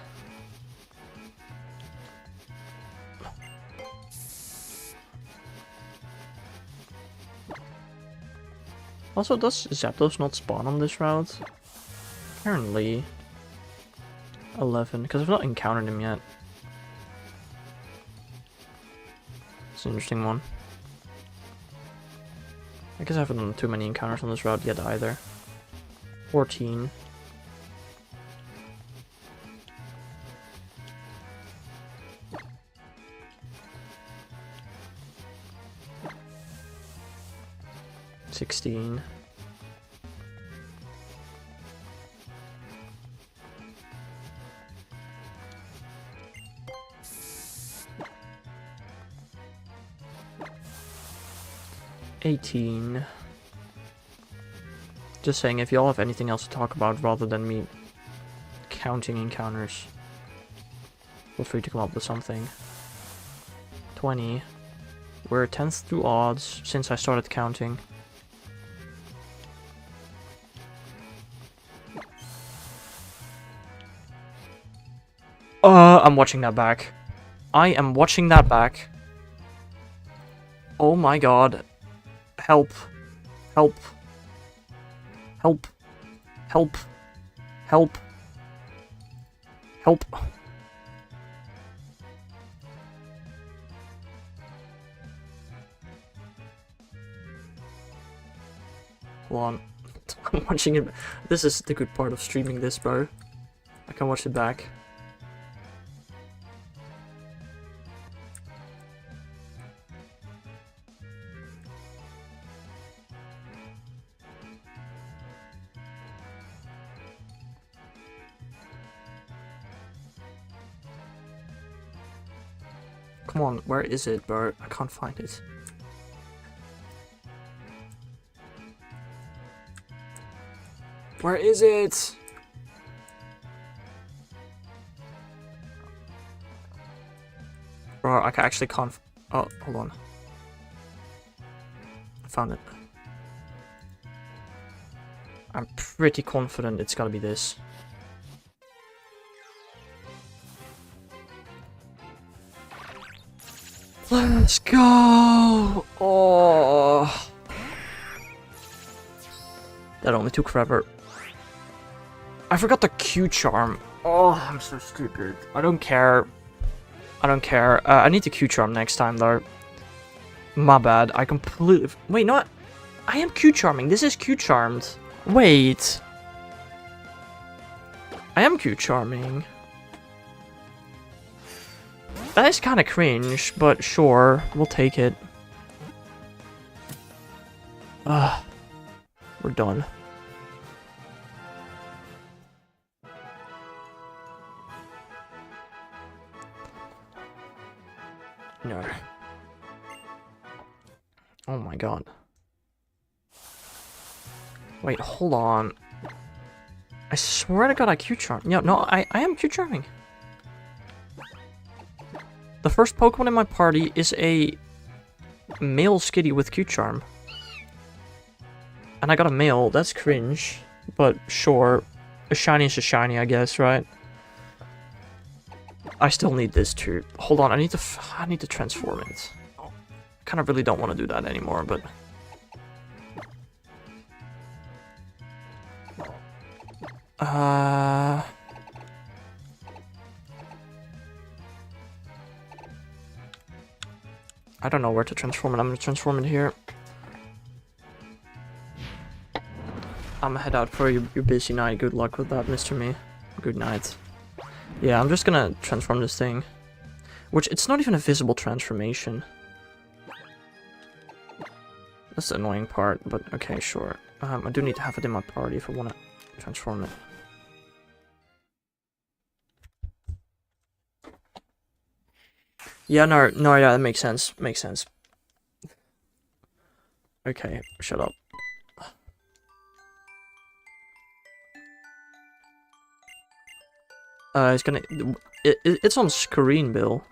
Also, does Zapdos not spawn on this route? Apparently. 11, because I've not encountered him yet. It's an interesting one. I guess I haven't done too many encounters on this route yet either. 14. $16. $18. Just saying, if y'all have anything else to talk about rather than me counting encounters, feel free to come up with something. 20. We're 10th through odds since I started counting. I'm watching that back. I am watching that back. Oh my god. Help. Help. Help. Help. Help. Help. Hold on. I'm watching it. This is the good part of streaming this, bro. I can watch it back. Come on, where is it, bro? I can't find it. Where is it? Bro, I actually can't. Oh, hold on. I found it. I'm pretty confident it's gotta be this. Let's go! Oh, that only took forever. I forgot the Q charm. Oh, I'm so stupid. I don't care. I don't care. I need the Q charm next time, though. My bad. I completely. Wait, no. I am Q charming. This is Q charmed. Wait. I am Q charming. That is kind of cringe, but sure, we'll take it. We're done. No. Oh my god. Wait, hold on. I swear to god I Q charm. Yeah, no, I am Q charming. The first Pokemon in my party is a male Skitty with Q-Charm. And I got a male, that's cringe. But sure, a shiny is a shiny, I guess, right? I still need this too. Hold on, I need to transform it. I kind of really don't want to do that anymore, but... I don't know where to transform it. I'm gonna transform it here. I'm gonna head out for your busy night. Good luck with that, Mr. Me. Good night. Yeah, I'm just gonna transform this thing. Which, it's not even a visible transformation. That's the annoying part, but okay, sure. I do need to have it in my party if I want to transform it. Yeah, no, yeah, that makes sense. Makes sense. Okay, shut up. It's gonna... It's on screen, Bill.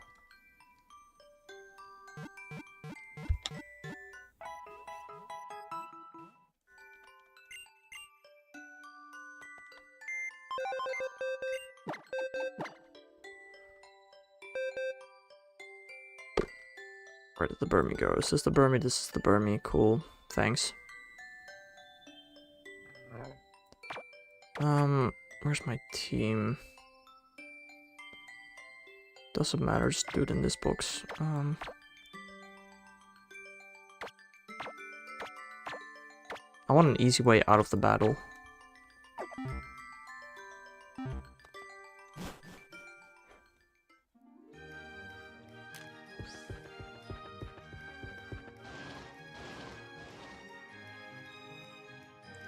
Where did the Burmy go? Is this the Burmy? This is the Burmy. Cool. Thanks. Where's my team? Doesn't matter, just do it in this box. I want an easy way out of the battle.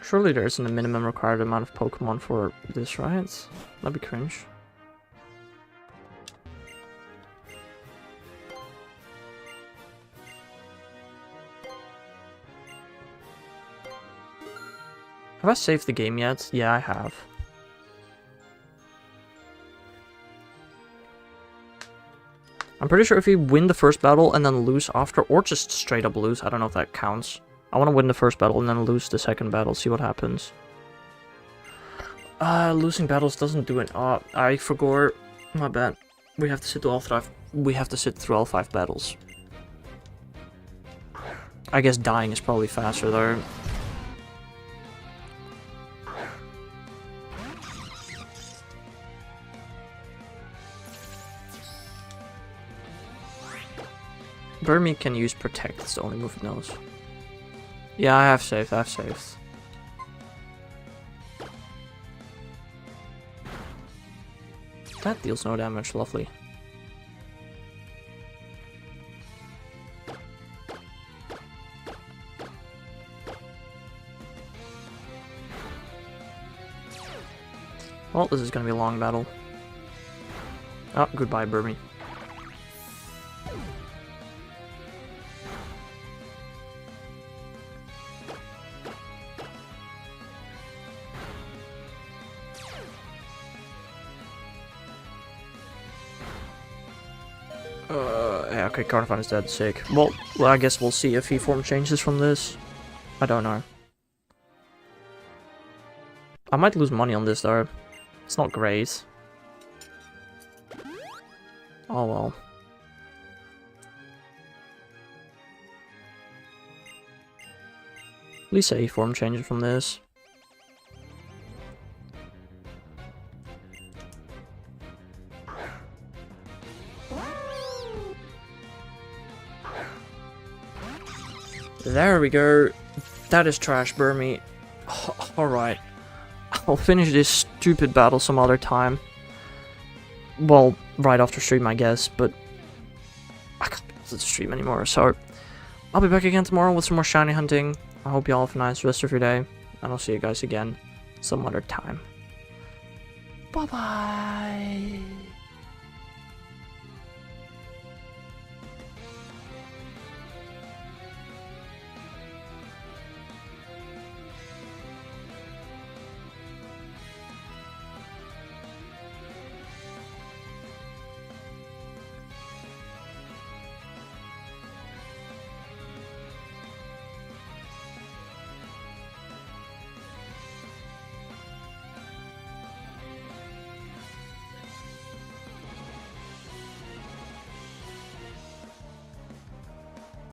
Surely there isn't a minimum required amount of Pokemon for this, right? That'd be cringe. Have I saved the game yet? Yeah, I have. I'm pretty sure if you win the first battle and then lose after, or just straight up lose, I don't know if that counts. I want to win the first battle and then lose the second battle, see what happens. Losing battles doesn't do it. I forgot. My bad. We have to sit through all 5. We have to sit through all 5 battles. I guess dying is probably faster though. Burmy can use Protect, it's the only move it knows. Yeah, I have saved, That deals no damage, lovely. Well, this is gonna be a long battle. Oh, goodbye, Burmy. Yeah, okay, Carnivine is dead, sick. Well, I guess we'll see if he form changes from this. I don't know. I might lose money on this though. It's not great. Oh well. At least say he form changes from this. There we go. That is trash, Burmy. Alright. I'll finish this stupid battle some other time. Well, right after stream, I guess, but I can't do the stream anymore, so I'll be back again tomorrow with some more shiny hunting. I hope you all have a nice rest of your day, and I'll see you guys again some other time. Bye-bye!